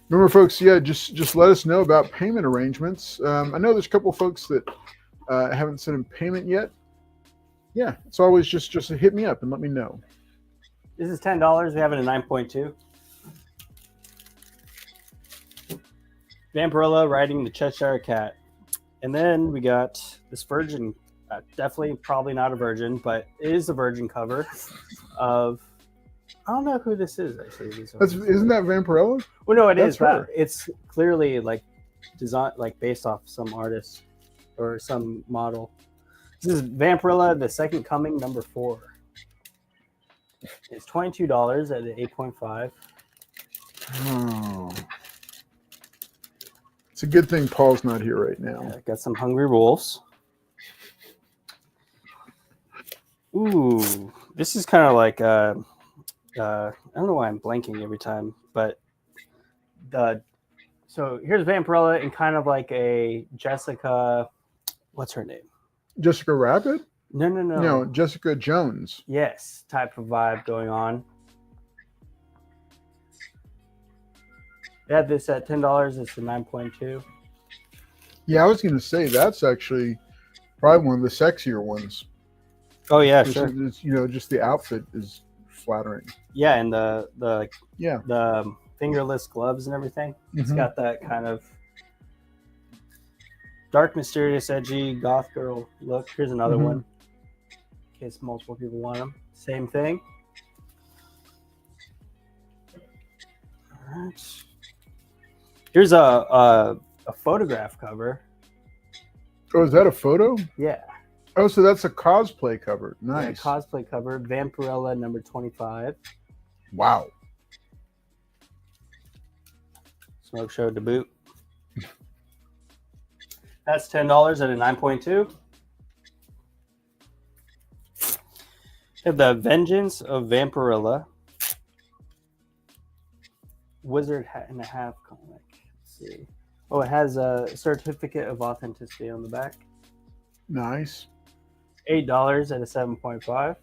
Remember, folks. Yeah, just let us know about payment arrangements. I know there's a couple folks that haven't sent in payment yet. Yeah, it's always just hit me up and let me know. This is $10. We have it at 9.2. Vampirella riding the Cheshire Cat. And then we got this virgin, definitely probably not a virgin, but it is a virgin cover of, I don't know who this is actually. Isn't that Vampirella? Well, no, That's is. her. It's clearly like design, like based off some artist or some model. This is Vampirella, The Second Coming, number 4. It's $22 at an 8.5. Oh. It's a good thing Paul's not here right now. Yeah, got some Hungry Wolves. Ooh, this is kind of like I don't know why I'm blanking every time, but so here's Vampirella in kind of like a Jessica, what's her name? Jessica Rabbit? No, Jessica Jones. Yes, type of vibe going on. They had this at $10. It's a 9.2. Yeah, I was going to say that's actually probably one of the sexier ones. Oh yeah, It's, sure. it's, just the outfit is flattering. Yeah, and the Yeah. fingerless gloves and everything. It's Mhm. got that kind of dark, mysterious, edgy goth girl look. Here's another Mhm. one, in case multiple people want them. Same thing. All right. Here's a photograph cover. Oh, is that a photo? Yeah. Oh, so that's a cosplay cover. Nice. Yeah, cosplay cover. Vampirella number 25. Wow. Smoke show to boot. That's $10 at a 9.2. We have the Vengeance of Vampirella. Wizard Hat and a Half comic. Let's see. Oh, it has a certificate of authenticity on the back. Nice. $8 at a 7.5.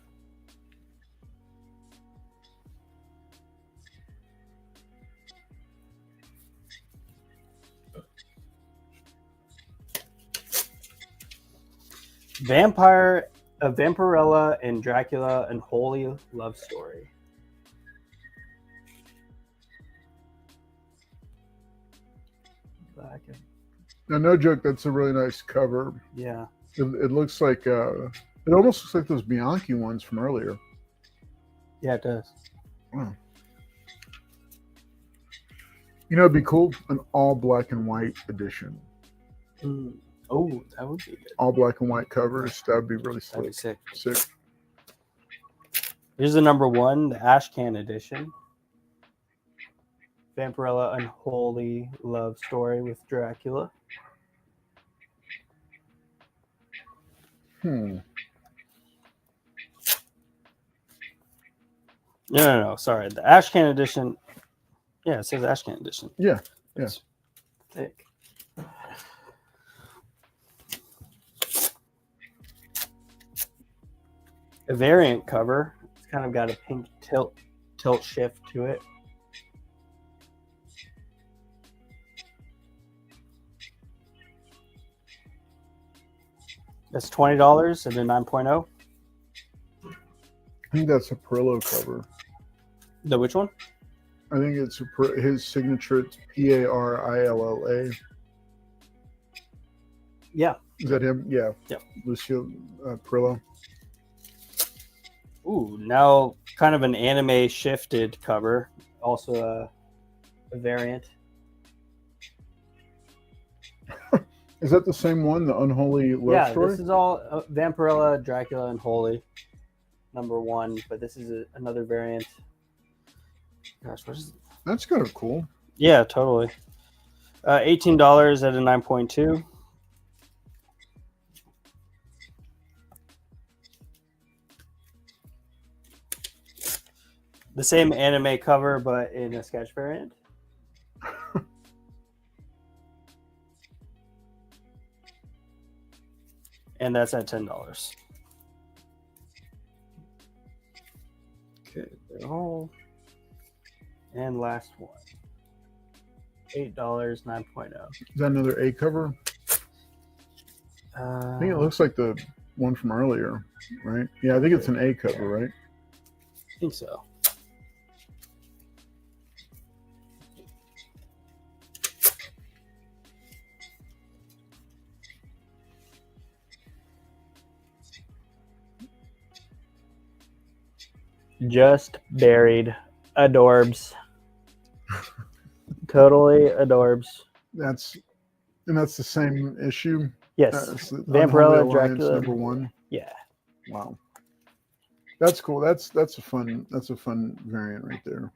Vampirella and Dracula and Holy Love Story. Black. Now, no joke, that's a really nice cover. Yeah. It looks like it almost looks like those Bianchi ones from earlier. Yeah, it does. Wow. It'd be cool, an all black and white edition. Oh, that would be good. All black and white covers. That would be really That'd be slick. sick. Sick. Here's the number 1, the Ashcan edition. Vampirella Unholy Love Story with Dracula. No, sorry. The Ashcan edition. Yeah, it says Ashcan edition. Yeah. Yeah. It's thick. A variant cover. It's kind of got a pink tilt shift to it. That's $20 at a 9.0. I think that's a Perillo cover. The which one? I think it's his signature. It's Parilla. Yeah. Is that him? Yeah. Yep. Lucio Perillo. Ooh, now kind of an anime shifted cover. Also a variant. Is that the same one? The Unholy Love Story? This is all Vampirella, Dracula, and Holy, #1. But this is another variant. Gosh, what is it? That's kind of cool. Yeah, totally. $18 at a 9.2. The same anime cover, but in a sketch variant. And that's at $10. Okay, they're all. And last one. $8, 9.0. Is that another A cover? I think it looks like the one from earlier, right? Yeah, I think it's an A cover, right? I think so. Just buried. Adorbs. Totally adorbs. That's the same issue. Yes. It's the Vampirella, Unholy Alliance Dracula. #1. Yeah. Wow. That's cool. That's a fun variant right there.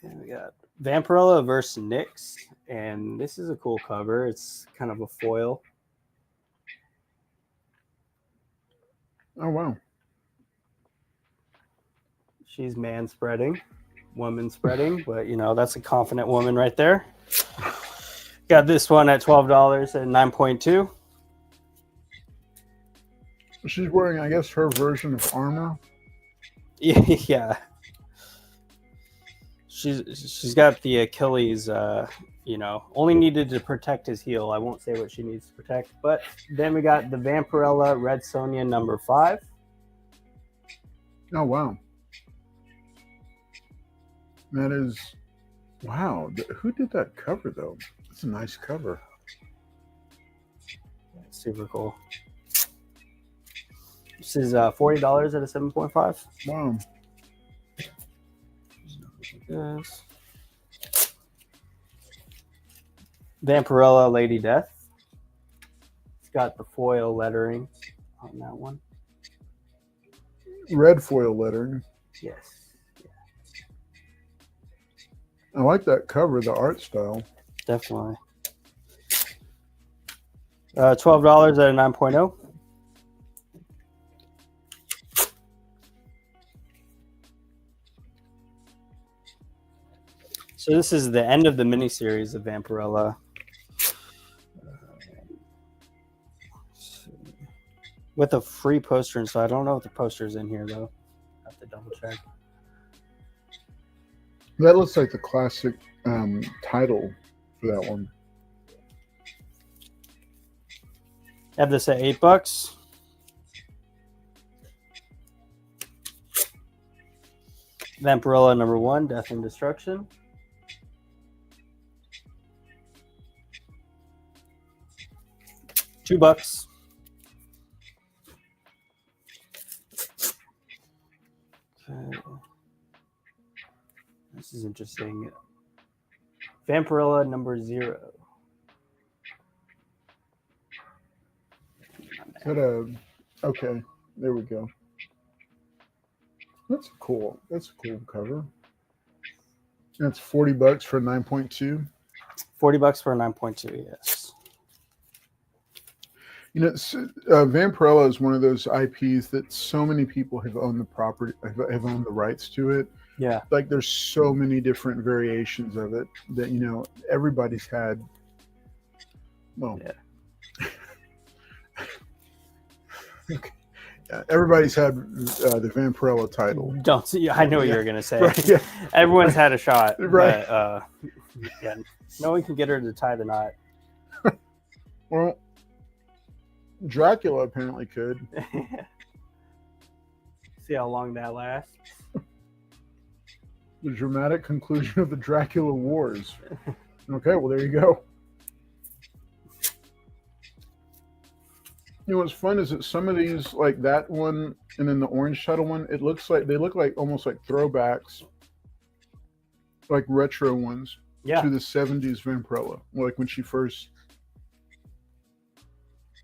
And we got Vampirella versus Nyx, and this is a cool cover. It's kind of a foil. Oh wow. She's man spreading, woman spreading, but that's a confident woman right there. Got this one at $12 at 9.2. She's wearing, I guess, her version of armor. Yeah. She's got the Achilles, only needed to protect his heel. I won't say what she needs to protect. But then we got the Vampirella Red Sonja #5. Oh wow. That is, wow. Who did that cover though? It's a nice cover. Super cool. This is $40 at a 7.5. Wow. Yes. Vampirella Lady Death. It's got the foil lettering on that one. Red foil lettering. Yes. I like that cover, the art style. Definitely. $12 at a 9.0. So this is the end of the miniseries of Vampirella. With a free poster, and so I don't know if the poster's in here though. I have to double check. That looks like the classic title for that one. Have this at $8. Vampirella #1, Death and Destruction. $2. Okay. This is interesting. Vampirella #0. Is that okay, there we go. That's cool. That's a cool cover. That's $40 for 9.2. $40 for a 9.2, yes. Vampirella is one of those IPs that so many people have owned the property, have owned the rights to it. Yeah. Like there's so many different variations of it that everybody's had. Well, yeah. Okay. Yeah, everybody's had the Vampirella title. Don't see. I know what you were gonna say. Right, yeah. Everyone's had a shot, Right. But, yeah, no one can get her to tie the knot. Well, Dracula apparently could. See how long that lasts. The dramatic conclusion of the Dracula Wars. Okay, well there you go. What's fun is that some of these, like that one, and then the orange shuttle one, they look like almost like throwbacks, like retro ones to the '70s Vampirella, like when she first.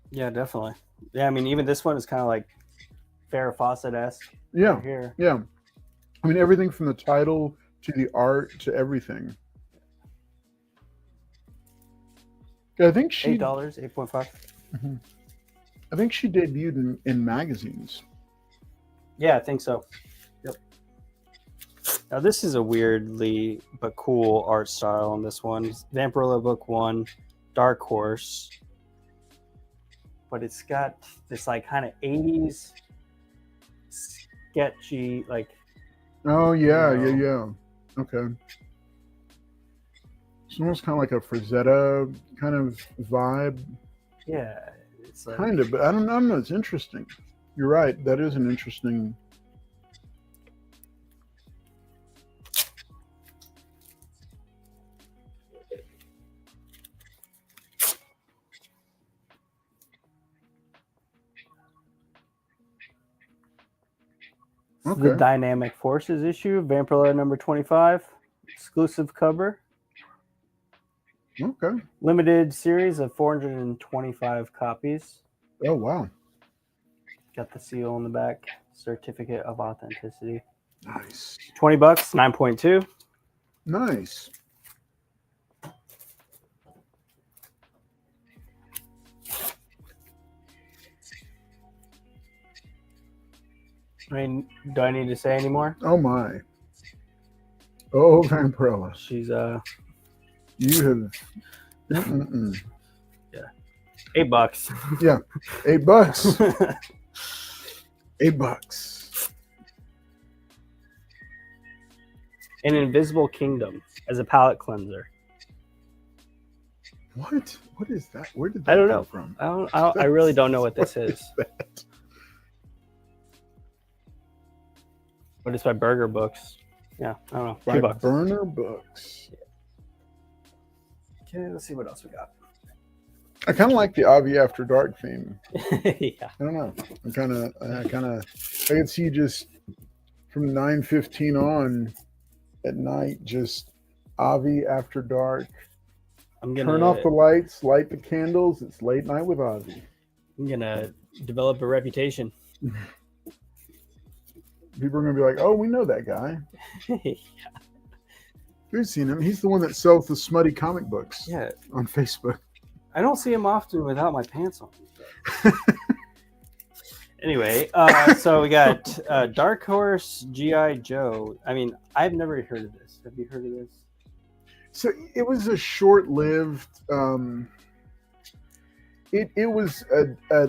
Yeah, definitely. Yeah, I mean, even this one is kind of like Farrah Fawcett-esque. Yeah, right here. yeah. I mean, everything from the title to the art to everything. I think she $8, 8.5. Mm-hmm. I think she debuted in magazines. Yeah, I think so. Yep. Now this is a weirdly but cool art style on this one. Vampirella Book 1, Dark Horse. But it's got this like kind of 80s sketchy, like. Oh yeah, yeah. Okay. It's almost kind of like a Frazetta kind of vibe. Yeah. It's like, kind of, but I don't know. It's interesting. You're right. That is an interesting. Okay. The Dynamic Forces issue, Vampirella number 25, exclusive cover. Okay. Limited series of 425 copies. Oh, wow. Got the seal on the back. Certificate of authenticity. Nice. $20, 9.2. Nice. I mean, do I need to say any more? Oh, my. Oh, Vampirella. She's, You have. Yeah. $8. Yeah. $8. $8. An Invisible Kingdom as a palette cleanser. What? What is that? Where did that I don't come know. from? I really don't know what this is. That? But it's by Burger Books. Yeah, I don't know. By $2. Burner Books. Okay, let's see what else we got. I kind of like the Avi After Dark theme. Yeah. I don't know. I could see just from 9:15 on at night, just Avi After Dark. I'm gonna turn off the lights, light the candles. It's late night with Avi. I'm gonna develop a reputation. People are gonna be like, "Oh, we know that guy. Yeah. We've seen him. He's the one that sells the smutty comic books." Yeah. On Facebook. I don't see him often without my pants on. Anyway, so we got Dark Horse G.I. Joe. I mean, I've never heard of this. Have you heard of this? So it was a short-lived. It was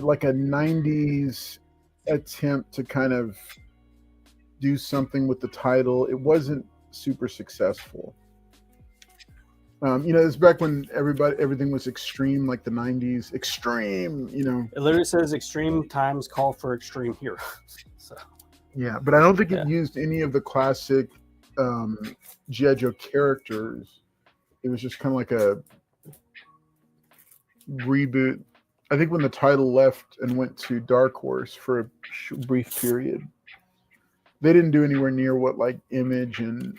like a '90s attempt to kind of do something with the title. It wasn't super successful. It's back when everything was extreme, like the '90s. Extreme, It literally says extreme times call for extreme heroes. So yeah, but I don't think it used any of the classic G.I. Joe characters. It was just kind of like a reboot. I think when the title left and went to Dark Horse for a brief period, they didn't do anywhere near what like Image and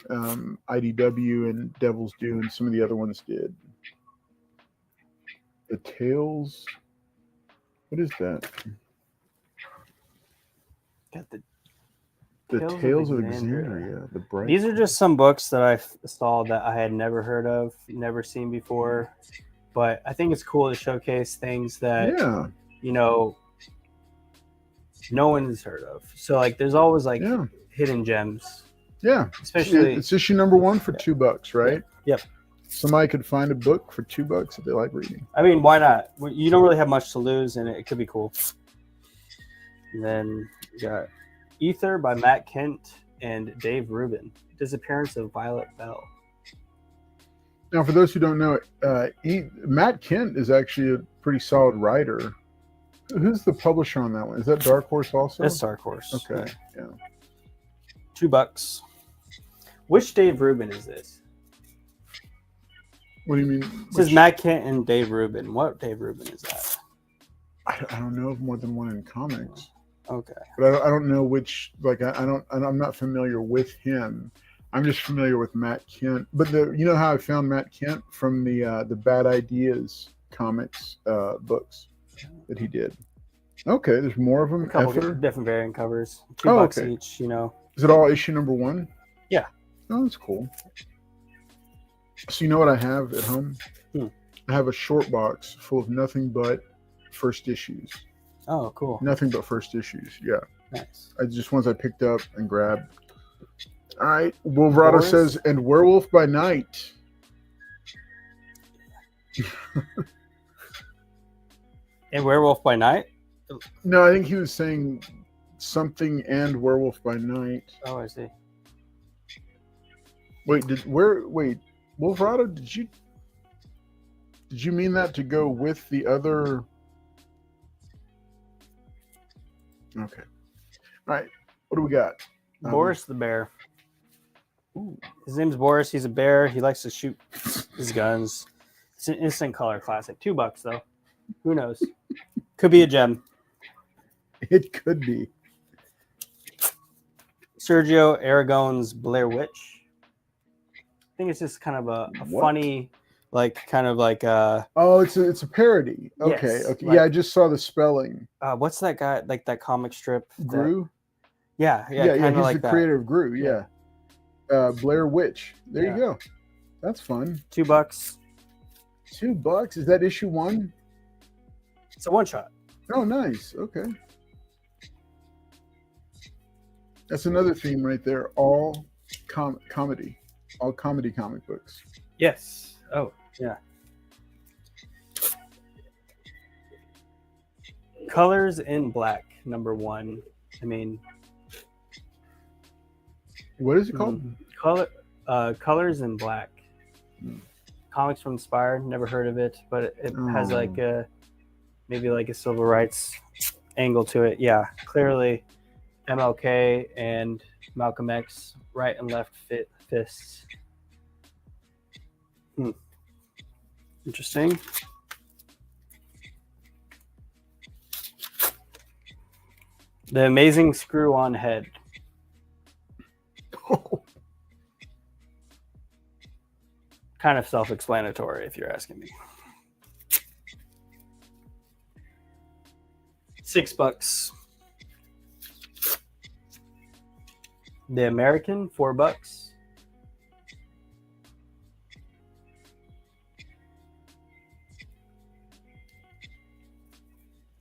IDW and Devil's Due and some of the other ones did. The Tales. What is that? got the Tales of Exandria. The Bright. These are just some books that I saw that I had never heard of, never seen before. But I think it's cool to showcase things that you know, no one has heard of. So like, there's always like hidden gems. Yeah, Especially it's issue number 1 for $2, right? Yep. Somebody could find a book for $2 if they like reading. I mean, why not? You don't really have much to lose, and it could be cool. And then you got Ether by Matt Kent and Dave Rubin. Disappearance of Violet Bell. Now, for those who don't know, Matt Kent is actually a pretty solid writer. Who's the publisher on that one? Is that Dark Horse also? It's Dark Horse. Okay, yeah. $2. Which Dave Rubin is this? What do you mean? It says Matt Kent and Dave Rubin. What Dave Rubin is that? I don't know of more than one in comics. Okay. But I don't know which. Like I'm not familiar with him. I'm just familiar with Matt Kent. But you know how I found Matt Kent from the Bad Ideas comics books that he did. Okay, there's more of them. A couple different variant covers. $2 each. You know. Is it all issue number 1? Yeah. Oh, that's cool. So you know what I have at home? I have a short box full of nothing but first issues. Oh, cool. Nothing but first issues. Yeah. Nice. Just ones I picked up and grabbed. All right. Wolverado says, and Werewolf by Night. And Werewolf by Night? No, I think he was saying something and Werewolf by Night. Oh, I see. Wait, Wolverado, did you mean that to go with the other? Okay. All right. What do we got? Boris the Bear. Ooh. His name's Boris. He's a bear. He likes to shoot his guns. It's an instant color classic. $2 though. Who knows? Could be a gem. It could be. Sergio Aragon's Blair Witch. I think it's just kind of a funny, Oh, it's a parody. Okay, yes, okay. Yeah, I just saw the spelling. What's that guy? Like that comic strip. Gru. Yeah. He's like the creator of Gru. Yeah. Blair Witch. There you go. That's fun. $2. $2. Is that issue 1? It's a one shot. Oh, nice. Okay. That's another theme right there. All comedy. All comedy comic books. Yes. Oh, yeah. Colors in Black, number 1. I mean, what is it called? Colors in Black. Comics from Inspired. Never heard of it, but it has like maybe like a civil rights angle to it. Yeah, clearly MLK and Malcolm X, right and left fists. Interesting. The Amazing Screw-On Head. Kind of self-explanatory, if you're asking me. $6. The American, $4.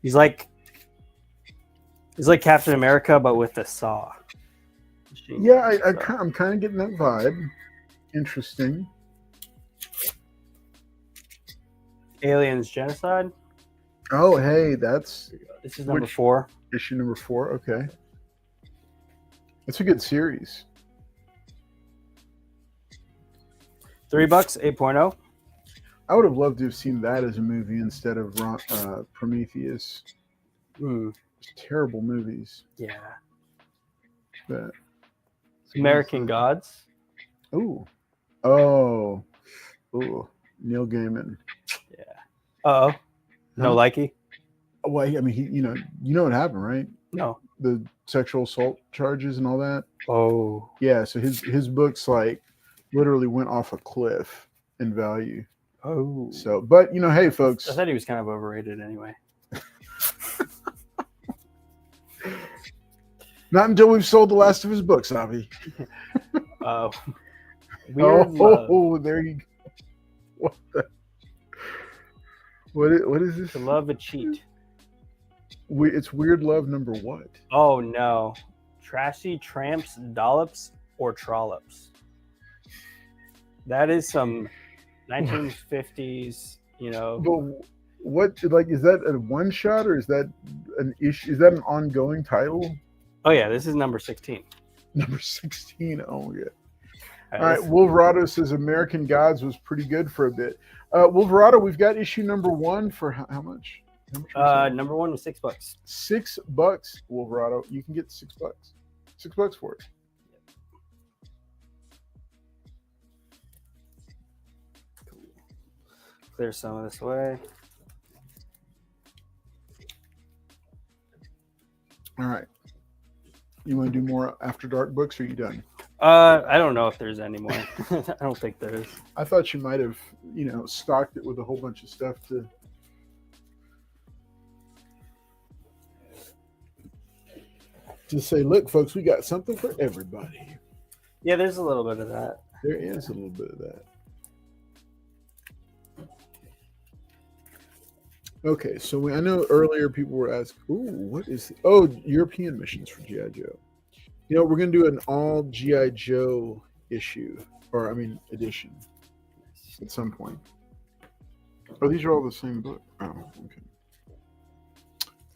He's like Captain America, but with a saw. Yeah, I'm kind of getting that vibe. Interesting. Aliens Genocide. Oh, hey, this is number 4. Issue number 4. Okay, it's a good series. $3, 8.0. I would have loved to have seen that as a movie instead of Prometheus. Terrible movies. Yeah. But American Gods. Ooh. Neil Gaiman. Yeah. Uh-oh. No likey? Well, I mean, you know what happened, right? No. The sexual assault charges and all that. Oh. Yeah, so his books like literally went off a cliff in value. Oh. So, but hey, folks. I thought he was kind of overrated anyway. Not until we've sold the last of his books, Avi. Oh. There you go. What is this? To Love a Cheat. It's Weird Love number what? Oh no, Trashy Tramps, Dollops, or Trollops. That is some 1950s, you know. But what, like, is that a one shot or is that an issue? Is that an ongoing title? Oh yeah, this is number 16. Number 16. Oh yeah. All All right. Wolverado says American Gods was pretty good for a bit. Wolverado, we've got issue number 1 for how much? How much was that? Number 1 was $6. $6, Wolverado. You can get $6. $6 for it. Clear some of this away. All right. You want to do more After Dark books, or are you done? I don't know if there's any more. I don't think there is. I thought you might have, stocked it with a whole bunch of stuff to say, look, folks, we got something for everybody. Yeah, there's a little bit of that. There is a little bit of that. Okay, so I know earlier people were asking, what is... Oh, European missions for G.I. Joe. We're going to do an all G.I. Joe issue, edition at some point. Oh, these are all the same book. Oh, okay.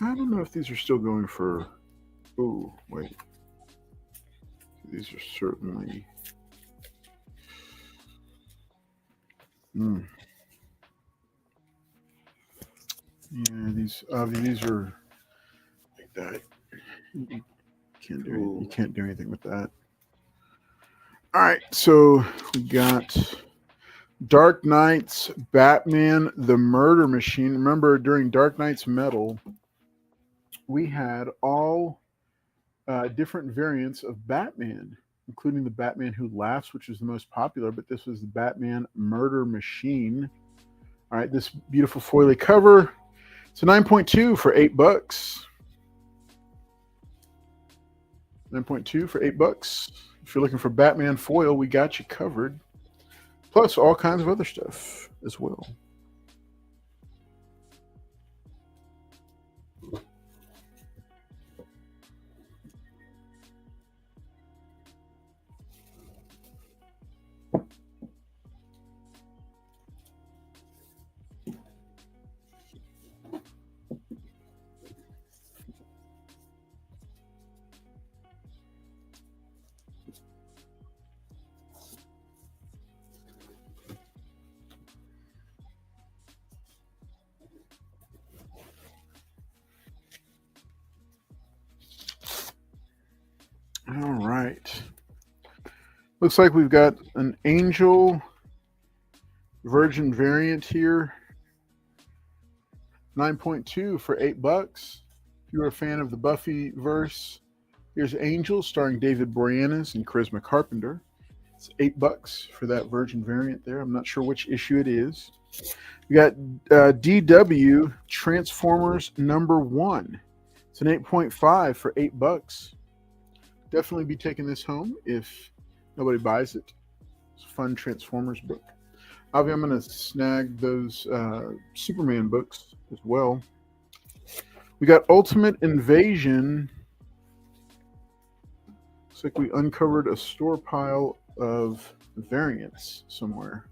I don't know if these are still going for... Oh, wait. These are certainly... Yeah, these are like that. You can't do anything with that. All right, so we got Dark Knight's Batman: The Murder Machine. Remember, during Dark Knight's Metal, we had all different variants of Batman, including the Batman Who Laughs, which was the most popular, but this was the Batman Murder Machine. All right, this beautiful foily cover. It's a 9.2 for $8. 9.2 for $8. If you're looking for Batman foil, we got you covered. Plus all kinds of other stuff as well. All right. Looks like we've got an Angel Virgin variant here. 9.2 for $8. If you're a fan of the Buffy verse, here's Angel starring David Boreanaz and Charisma Carpenter. It's $8 for that Virgin variant there. I'm not sure which issue it is. We got DW Transformers #1. It's an 8.5 for $8. Definitely be taking this home if nobody buys it. It's a fun Transformers book. Avi, I'm going to snag those Superman books as well. We got Ultimate Invasion. Looks like we uncovered a store pile of variants somewhere.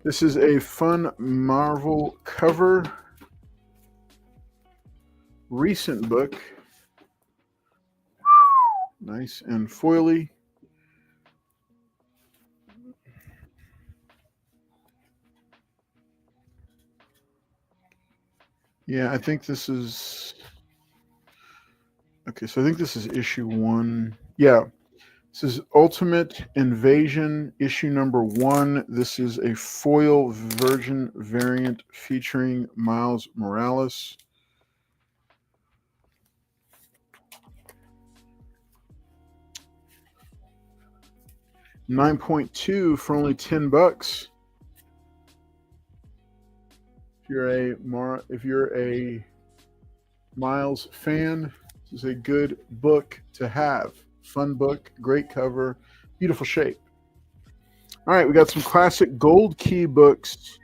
This is a fun Marvel cover. Recent book. Nice and foily. Yeah, I think this is... Okay, so I think this is issue 1. Yeah, this is Ultimate Invasion, issue #1. This is a foil Virgin variant featuring Miles Morales. $9.2 for only $10. If you're a Miles fan, this is a good book to have. Fun book, great cover, beautiful shape. All right, we got some classic Gold Key books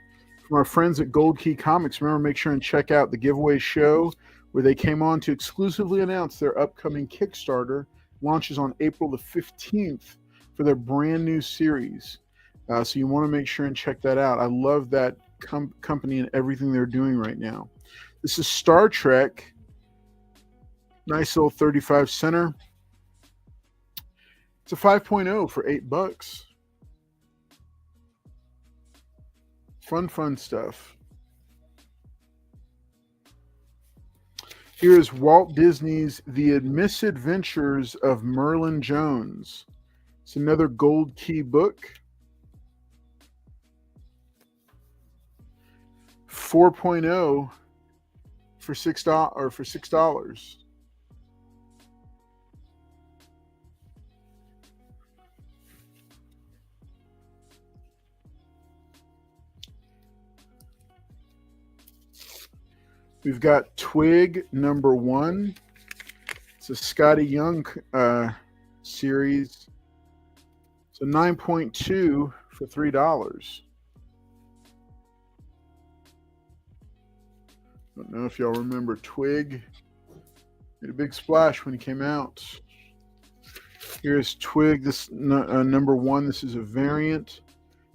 from our friends at Gold Key Comics. Remember, make sure and check out the giveaway show where they came on to exclusively announce their upcoming Kickstarter. Launches on April the 15th for their brand new series. So you want to make sure and check that out. I love that company and everything they're doing right now. This is Star Trek. Nice little 35 center. It's a 5.0 for $8. Fun stuff. Here is Walt Disney's The Misadventures of Merlin Jones. It's another Gold Key book. 4.0 for $6. We've got Twig #1. It's a Scotty Young series. It's a 9.2 for $3. Don't know if y'all remember Twig. Made a big splash when he came out. Here's Twig. This #1. This is a variant.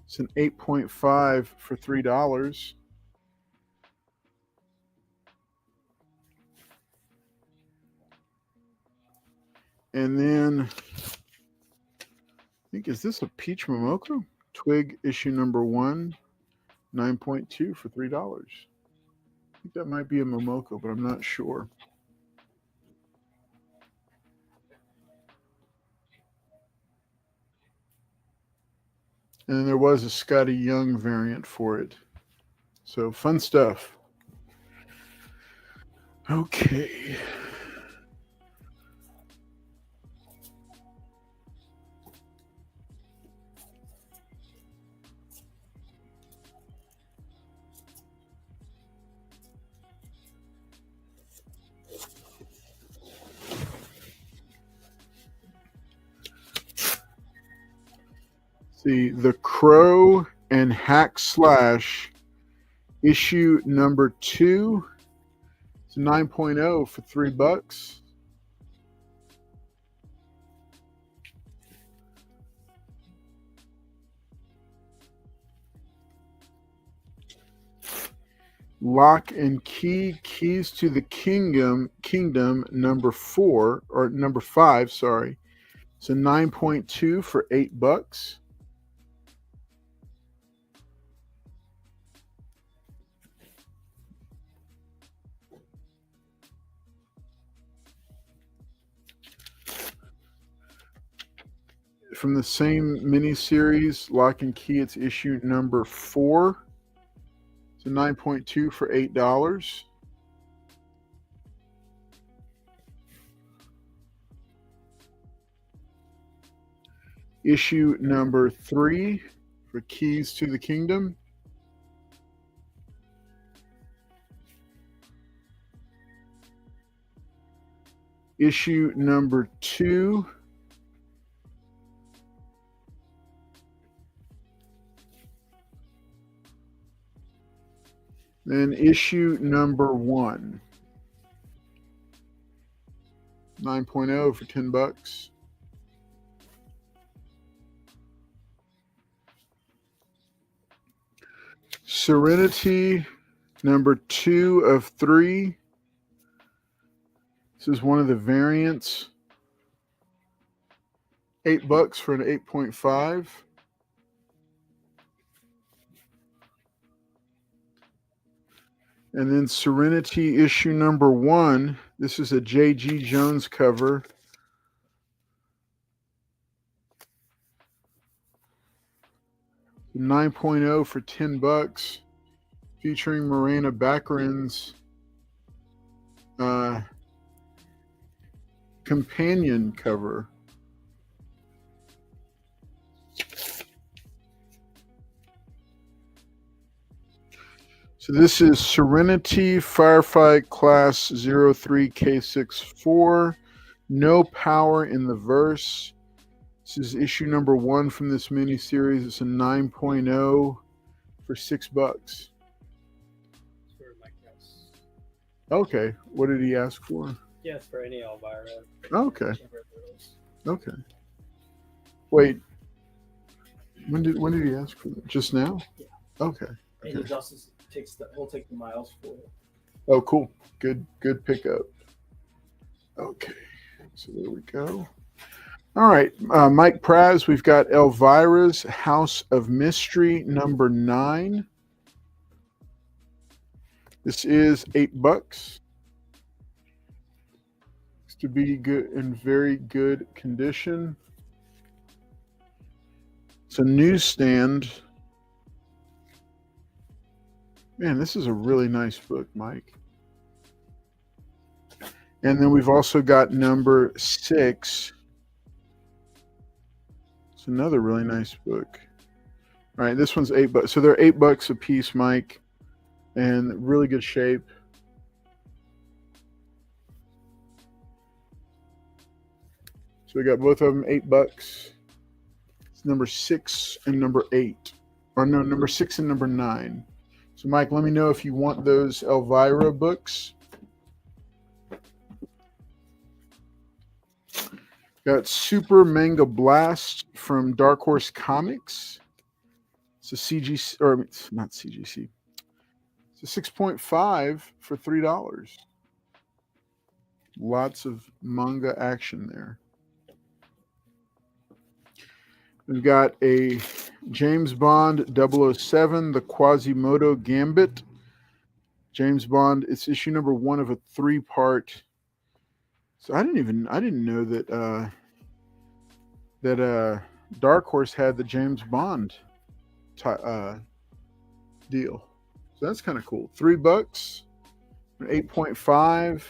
It's an 8.5 for $3. And then, I think, is this a Peach Momoko? Twig issue #1, 9.2 for $3. I think that might be a Momoko, but I'm not sure. And then there was a Scotty Young variant for it. So fun stuff. Okay. The Crow and Hack Slash issue #2. It's a 9.0 for $3. Lock and Key, Keys to the Kingdom #4 or #5, sorry. It's a 9.2 for $8. From the same miniseries, Lock and Key, it's issue #4. It's a 9.2 for $8. Issue #3 for Keys to the Kingdom. Issue #2. Then issue #1, 9.0 for $10. Serenity #2 of 3. This is one of the variants. $8 for an 8.5. And then Serenity issue #1. This is a J.G. Jones cover. $9.0 for $10, featuring Morena Baccarin's companion cover. So this is Serenity Firefight Class 03K64. No Power in the Verse. This is issue #1 from this miniseries. It's a 9.0 for $6. Okay. What did he ask for? Yes, for any Elvira. Okay. Chamber of Thrills. Okay. Wait. When did he ask for that? Just now? Yeah. Okay. And he also he'll take the miles for it. Oh, cool. Good pickup. Okay. So there we go. All right. Mike Praz, we've got Elvira's House of Mystery number 9. This is $8. It's to be good in very good condition. It's a newsstand. Man, this is a really nice book, Mike. And then we've also got number 6. It's another really nice book. All right, this one's $8. So they're $8 a piece, Mike, and really good shape. So we got both of them $8. It's number 6 and number 8, or no, number 6 and number 9. So, Mike, let me know if you want those Elvira books. Got Super Manga Blast from Dark Horse Comics. It's a CGC, or it's not CGC. It's a 6.5 for $3. Lots of manga action there. We've got a James Bond 007, the Quasimodo Gambit. James Bond, it's issue number 1 of a 3-part. So I didn't know that Dark Horse had the James Bond deal. So that's kind of cool. $3, an 8.5,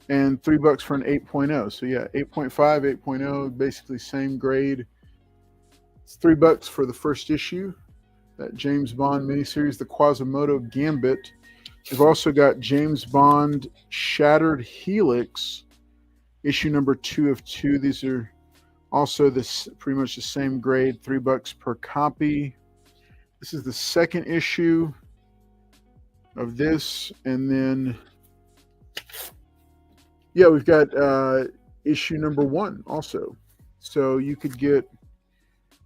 and $3 for an 8.0. So yeah, 8.5, 8.0, basically same grade. It's $3 for the first issue, that James Bond miniseries, the Quasimodo Gambit. We've also got James Bond Shattered Helix, issue number 2 of 2. These are also pretty much the same grade, $3 per copy. This is the second issue of this, and then yeah, we've got issue number 1 also. So you could get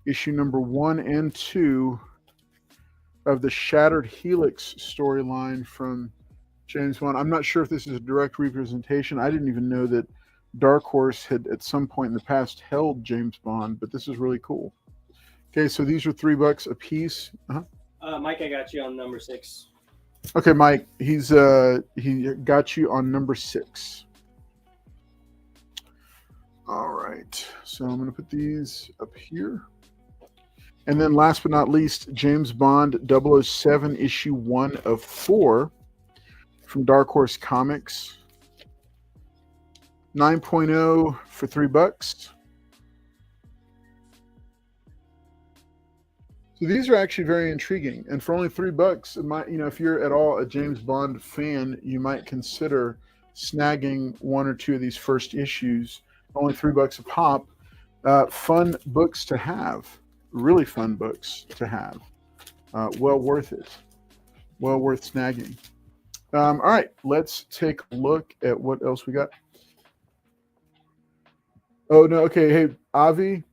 issue number 1 and 2 of the Shattered Helix storyline from James Bond. I'm not sure if this is a direct representation. I didn't even know that Dark Horse had at some point in the past held James Bond, but this is really cool. Okay, so these are $3 a piece. Mike, I got you on number 6. Okay, Mike, he got you on number 6. All right, so I'm going to put these up here. And then last but not least, James Bond 007 issue 1 of 4 from Dark Horse Comics. 9.0 for $3. So these are actually very intriguing, and for only $3, it might, if you're at all a James Bond fan, you might consider snagging 1 or 2 of these first issues. Only $3 a pop. Fun books to have. Really fun books to have. Well worth it. Well worth snagging. All right, let's take a look at what else we got. Oh, no, okay. Hey, Avi.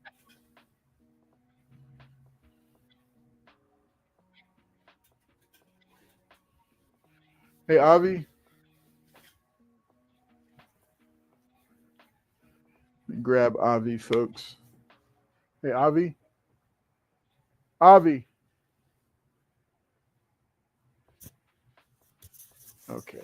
Hey, Avi. Let me grab Avi, folks. Hey, Avi. Avi. Okay.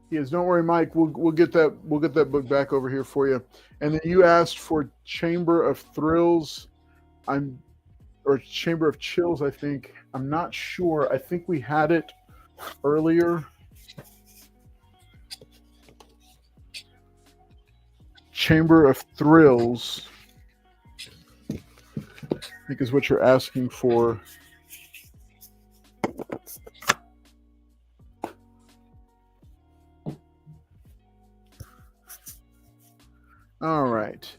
Yes, don't worry, Mike. We'll get that book back over here for you. And then you asked for Chamber of Thrills. Or Chamber of Chills, I think. I'm not sure. I think we had it earlier. Chamber of Thrills, I think, is what you're asking for. All right.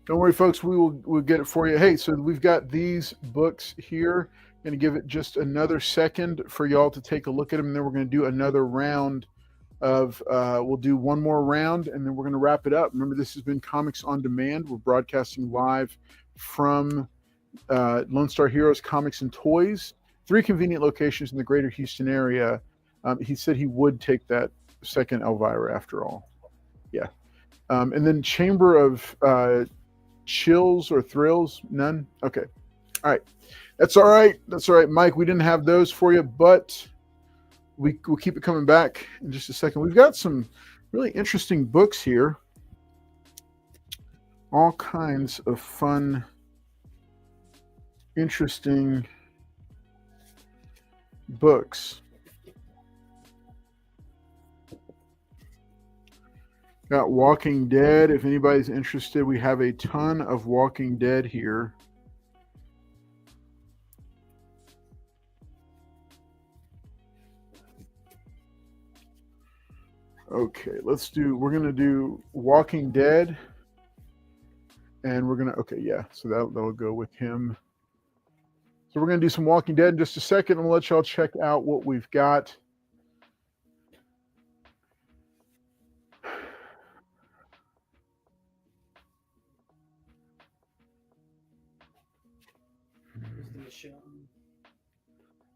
Don't worry, folks. We'll get it for you. Hey, so we've got these books here. Going to give it just another second for y'all to take a look at them, and then we're going to do another round of we'll do one more round, and then we're going to wrap it up. Remember, this has been Comics on Demand. We're broadcasting live from Lone Star Heroes Comics and Toys, 3 convenient locations in the greater Houston area. He said he would take that second Elvira after all. Yeah. And then Chamber of Chills or Thrills, none? Okay. All right. That's all right. That's all right, Mike. We didn't have those for you, but we'll keep it coming back in just a second. We've got some really interesting books here. All kinds of fun, interesting books. Got Walking Dead. If anybody's interested, we have a ton of Walking Dead here. Okay, we're going to do Walking Dead. And we're going to, okay, yeah, so that'll go with him. So we're going to do some Walking Dead in just a second. I'm going to let y'all check out what we've got.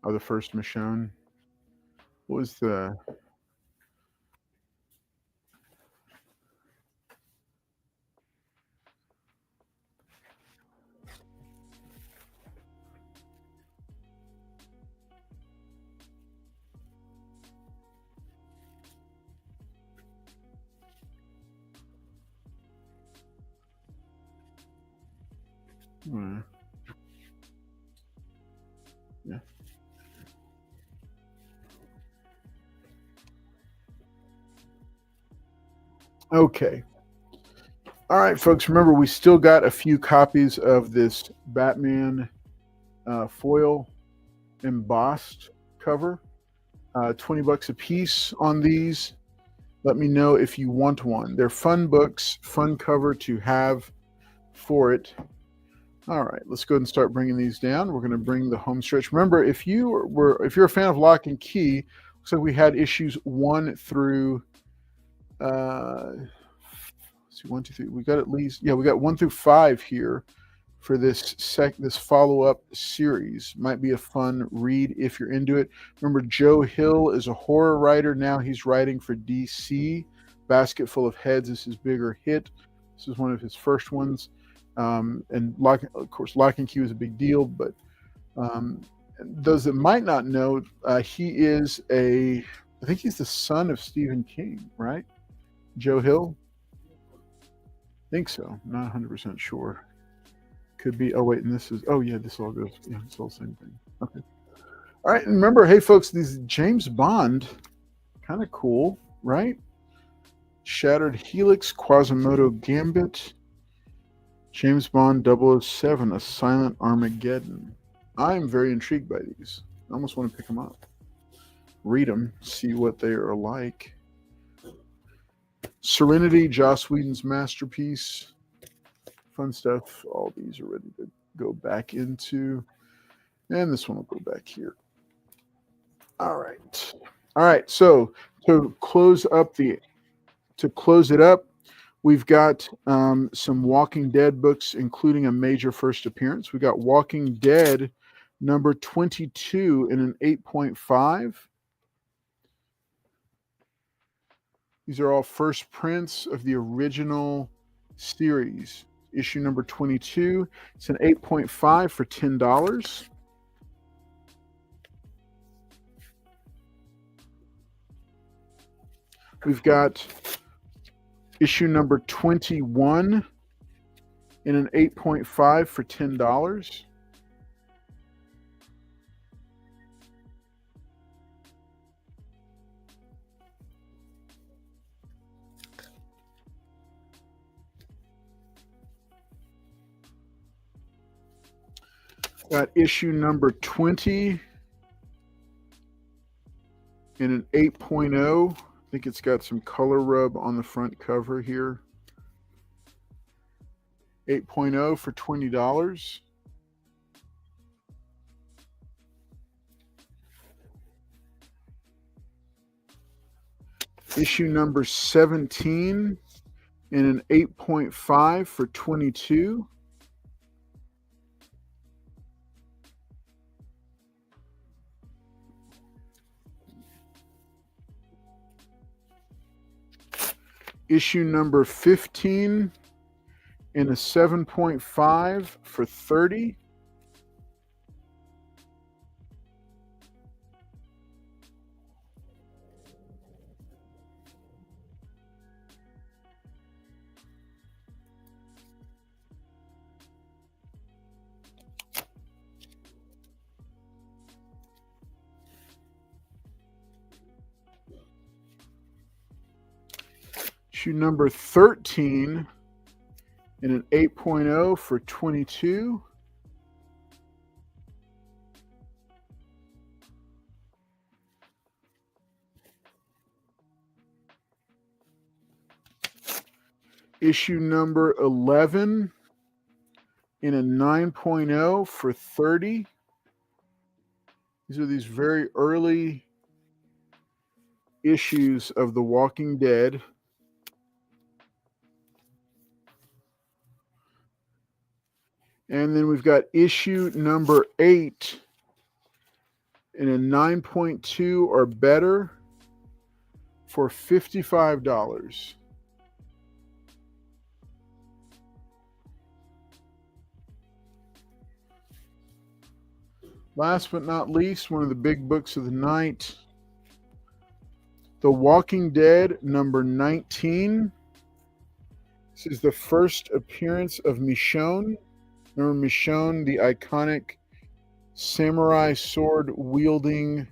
Oh, the first Michonne. What was the... Yeah. Okay. All right, folks. Remember, we still got a few copies of this Batman foil embossed cover. $20 a piece on these. Let me know if you want one. They're fun books, fun cover to have for it. All right, let's go ahead and start bringing these down. We're going to bring the home stretch. Remember, if you're a fan of Lock and Key, looks like we had issues 1 through let's see, 1, 2, 3. We got at least, yeah, we got 1 through 5 here for this follow-up series. Might be a fun read if you're into it. Remember, Joe Hill is a horror writer. Now he's writing for DC. Basket Full of Heads is his bigger hit. This is one of his first ones. And of course, Lock and Key was a big deal, but those that might not know, he is I think he's the son of Stephen King, right? Joe Hill? I think so. Not 100% sure. Could be. Oh, wait, and this is, oh, yeah, this all goes, yeah, it's all the same thing. Okay. All right, and remember, hey, folks, these James Bond, kind of cool, right? Shattered Helix, Quasimodo Gambit, James Bond 007, A Silent Armageddon. I'm very intrigued by these. I almost want to pick them up. Read them, see what they are like. Serenity, Joss Whedon's masterpiece. Fun stuff. All these are ready to go back into. And this one will go back here. All right. All right. So to close it up, we've got some Walking Dead books, including a major first appearance. We got Walking Dead number 22 in an 8.5. These are all first prints of the original series. Issue number 22. It's an 8.5 for $10. We've got issue number 21 in an 8.5 for $10. Got issue number 20 in an 8.0. I think it's got some color rub on the front cover here. 8.0 for $20. Issue number 17 in an 8.5 for $22. Issue number 15 in a 7.5 for $30. Issue number 13 in an 8.0 for $22. Issue number 11 in a 9.0 for $30. These are these very early issues of The Walking Dead. And then we've got issue number 8 in a 9.2 or better for $55. Last but not least, one of the big books of the night, The Walking Dead number 19. This is the first appearance of Michonne. Remember Michonne, the iconic samurai sword wielding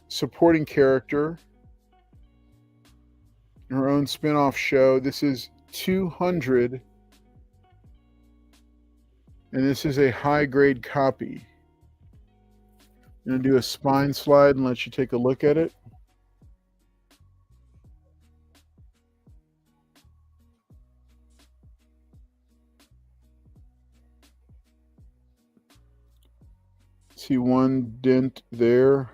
supporting character in her own spin-off show. This is 200, and this is a high-grade copy. I'm going to do a spine slide and let you take a look at it. See one dent there.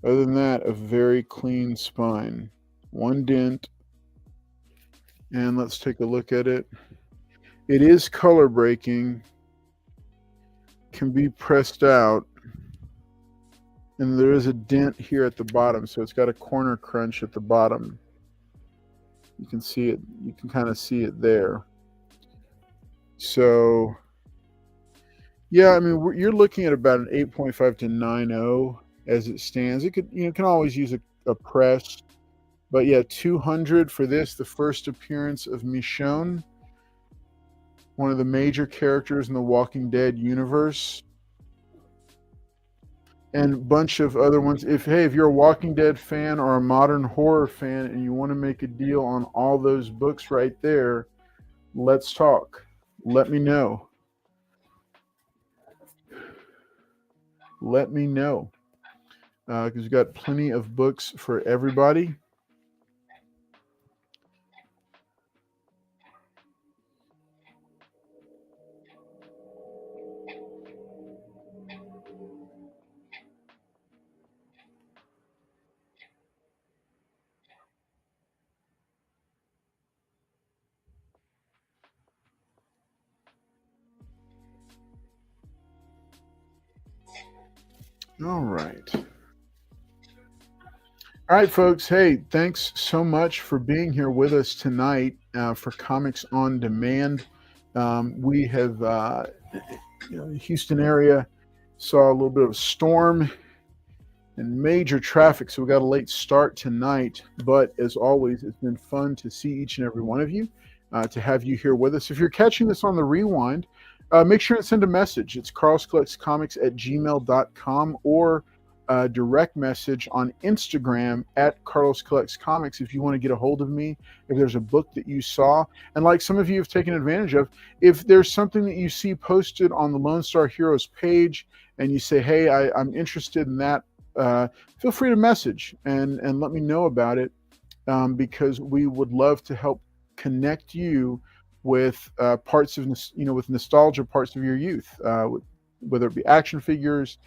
Other than that, a very clean spine. One dent. And let's take a look at it. It is color breaking. Can be pressed out. And there is a dent here at the bottom. So it's got a corner crunch at the bottom. You can see it. You can kind of see it there. So yeah, I mean, you're looking at about an 8.5 to 9.0 as it stands. It could, can always use a press, but yeah, 200 for this, the first appearance of Michonne, one of the major characters in the Walking Dead universe, and a bunch of other ones. If you're a Walking Dead fan or a modern horror fan and you want to make a deal on all those books right there, let's talk. Let me know. Let me know, because we've got plenty of books for everybody. All right. All right, folks. Hey, thanks so much for being here with us tonight for Comics on Demand. We have, the Houston area saw a little bit of a storm and major traffic, so we got a late start tonight. But as always, it's been fun to see each and every one of you, to have you here with us. If you're catching this on the rewind, make sure to send a message. It's carloscollectscomics@gmail.com or direct message on Instagram @CarlosCollectsComics if you want to get a hold of me, if there's a book that you saw. And like some of you have taken advantage of, if there's something that you see posted on the Lone Star Heroes page and you say, hey, I'm interested in that, feel free to message and let me know about it, because we would love to help connect you with parts of, with nostalgia parts of your youth, whether it be action figures,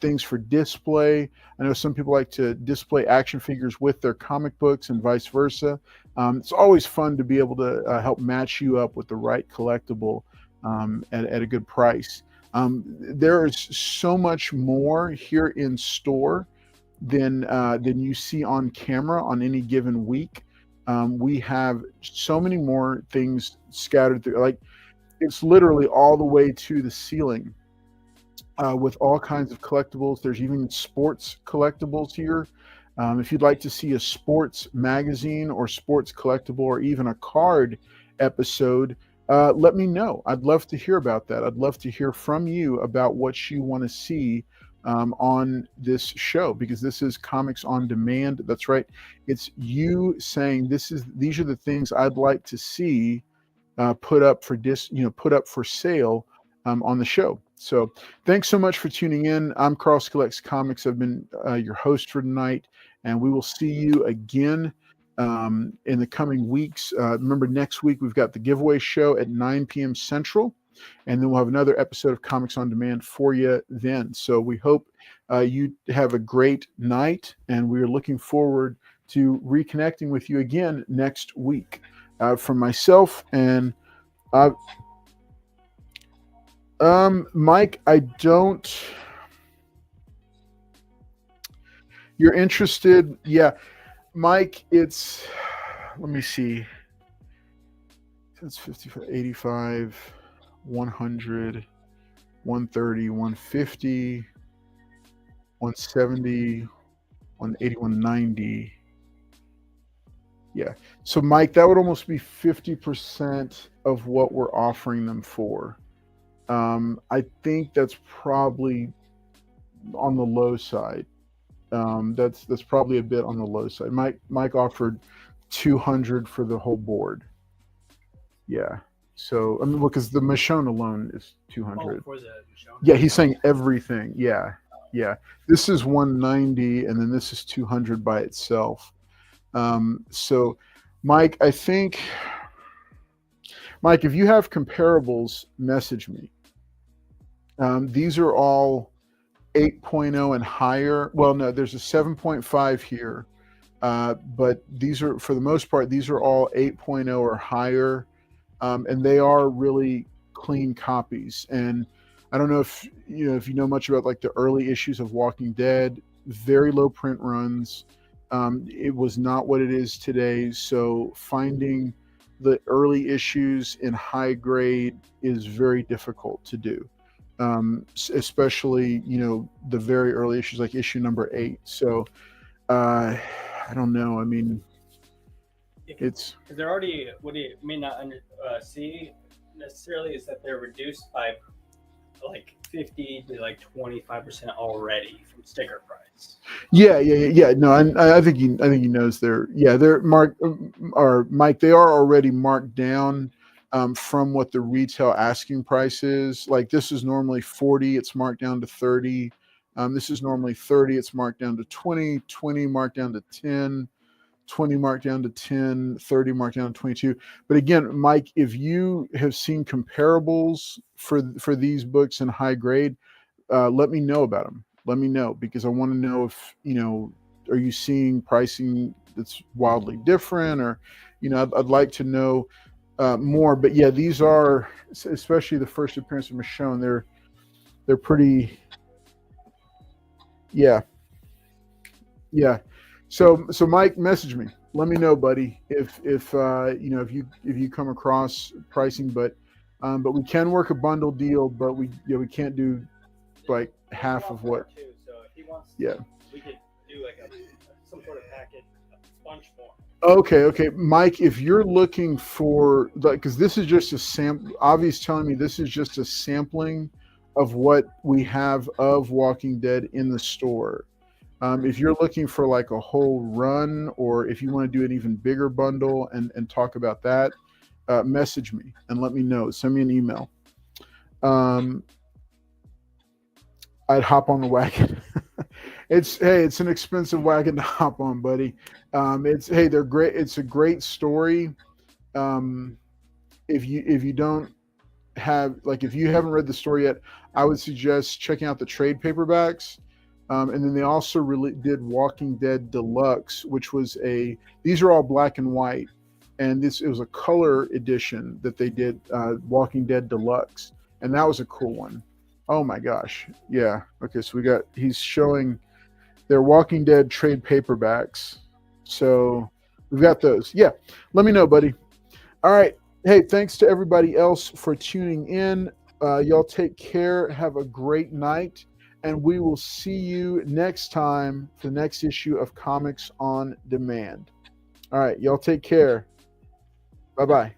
things for display. I know some people like to display action figures with their comic books and vice versa. It's always fun to be able to help match you up with the right collectible at a good price. There is so much more here in store than you see on camera on any given week. We have so many more things scattered through, like it's literally all the way to the ceiling with all kinds of collectibles. There's even sports collectibles here. If you'd like to see a sports magazine or sports collectible or even a card episode, let me know. I'd love to hear about that. I'd love to hear from you about what you want to see on this show, because this is Comics on Demand. That's right. It's you saying these are the things I'd like to see put up for sale on the show. So thanks so much for tuning in. I'm Carl Collects Comics. I've been your host for tonight, and we will see you again in the coming weeks. Remember, next week we've got the giveaway show at 9 p.m. Central, and then we'll have another episode of Comics on Demand for you then. So we hope you have a great night, and we're looking forward to reconnecting with you again next week. From myself and Mike, you're interested? Yeah, Mike, let me see. It's 55, 85, 100, 130, 150, 170, 180, 190. Yeah. So Mike, that would almost be 50% of what we're offering them for. I think that's probably on the low side. That's probably a bit on the low side. Mike offered 200 for the whole board. Yeah. So I mean, because the Michonne alone is 200. Oh, for the Michonne? Yeah, he's saying everything. Yeah. Yeah. This is 190, and then this is 200 by itself. So Mike, if you have comparables, message me. These are all 8.0 and higher. Well, no, there's a 7.5 here. But these are, for the most part, these are all 8.0 or higher. And they are really clean copies. And I don't know if you know much about like the early issues of Walking Dead, very low print runs. It was not what it is today. So finding the early issues in high grade is very difficult to do. Especially, the very early issues like issue number 8. So I don't know. I mean, it's because they're already, what you may not see necessarily is that they're reduced by like 50 to like 25% already from sticker price. Yeah. No, I think he knows they're marked, or Mike, they are already marked down from what the retail asking price is. Like this is normally 40, it's marked down to 30. This is normally 30, it's marked down to 20, 20 marked down to 10, 20 marked down to 10, 30 marked down to 22. But again, Mike, if you have seen comparables for these books in high grade, let me know about them. Let me know, because I want to know if, are you seeing pricing that's wildly different, or, I'd like to know more. But yeah, these are, especially the first appearance of Michonne, they're pretty, yeah. So Mike, message me. Let me know, buddy, if you come across pricing, but we can work a bundle deal, but we can't do like half of what. Too, so if he wants, yeah, we could do like some sort of packet, a sponge form. Okay, Mike, if you're looking for, like, because this is just a sample. Avi's telling me this is just a sampling of what we have of Walking Dead in the store. If you're looking for like a whole run, or if you want to do an even bigger bundle and talk about that, message me and let me know. Send me an email. I'd hop on the wagon. It's an expensive wagon to hop on, buddy. They're great. It's a great story. If you don't have, like, if you haven't read the story yet, I would suggest checking out the trade paperbacks. And then they also really did Walking Dead Deluxe, which was these are all black and white. And it was a color edition that they did, Walking Dead Deluxe. And that was a cool one. Oh my gosh. Yeah. Okay. So he's showing their Walking Dead trade paperbacks. So we've got those. Yeah. Let me know, buddy. All right. Hey, thanks to everybody else for tuning in. Y'all take care. Have a great night. And we will see you next time for the next issue of Comics on Demand. All right. Y'all take care. Bye-bye.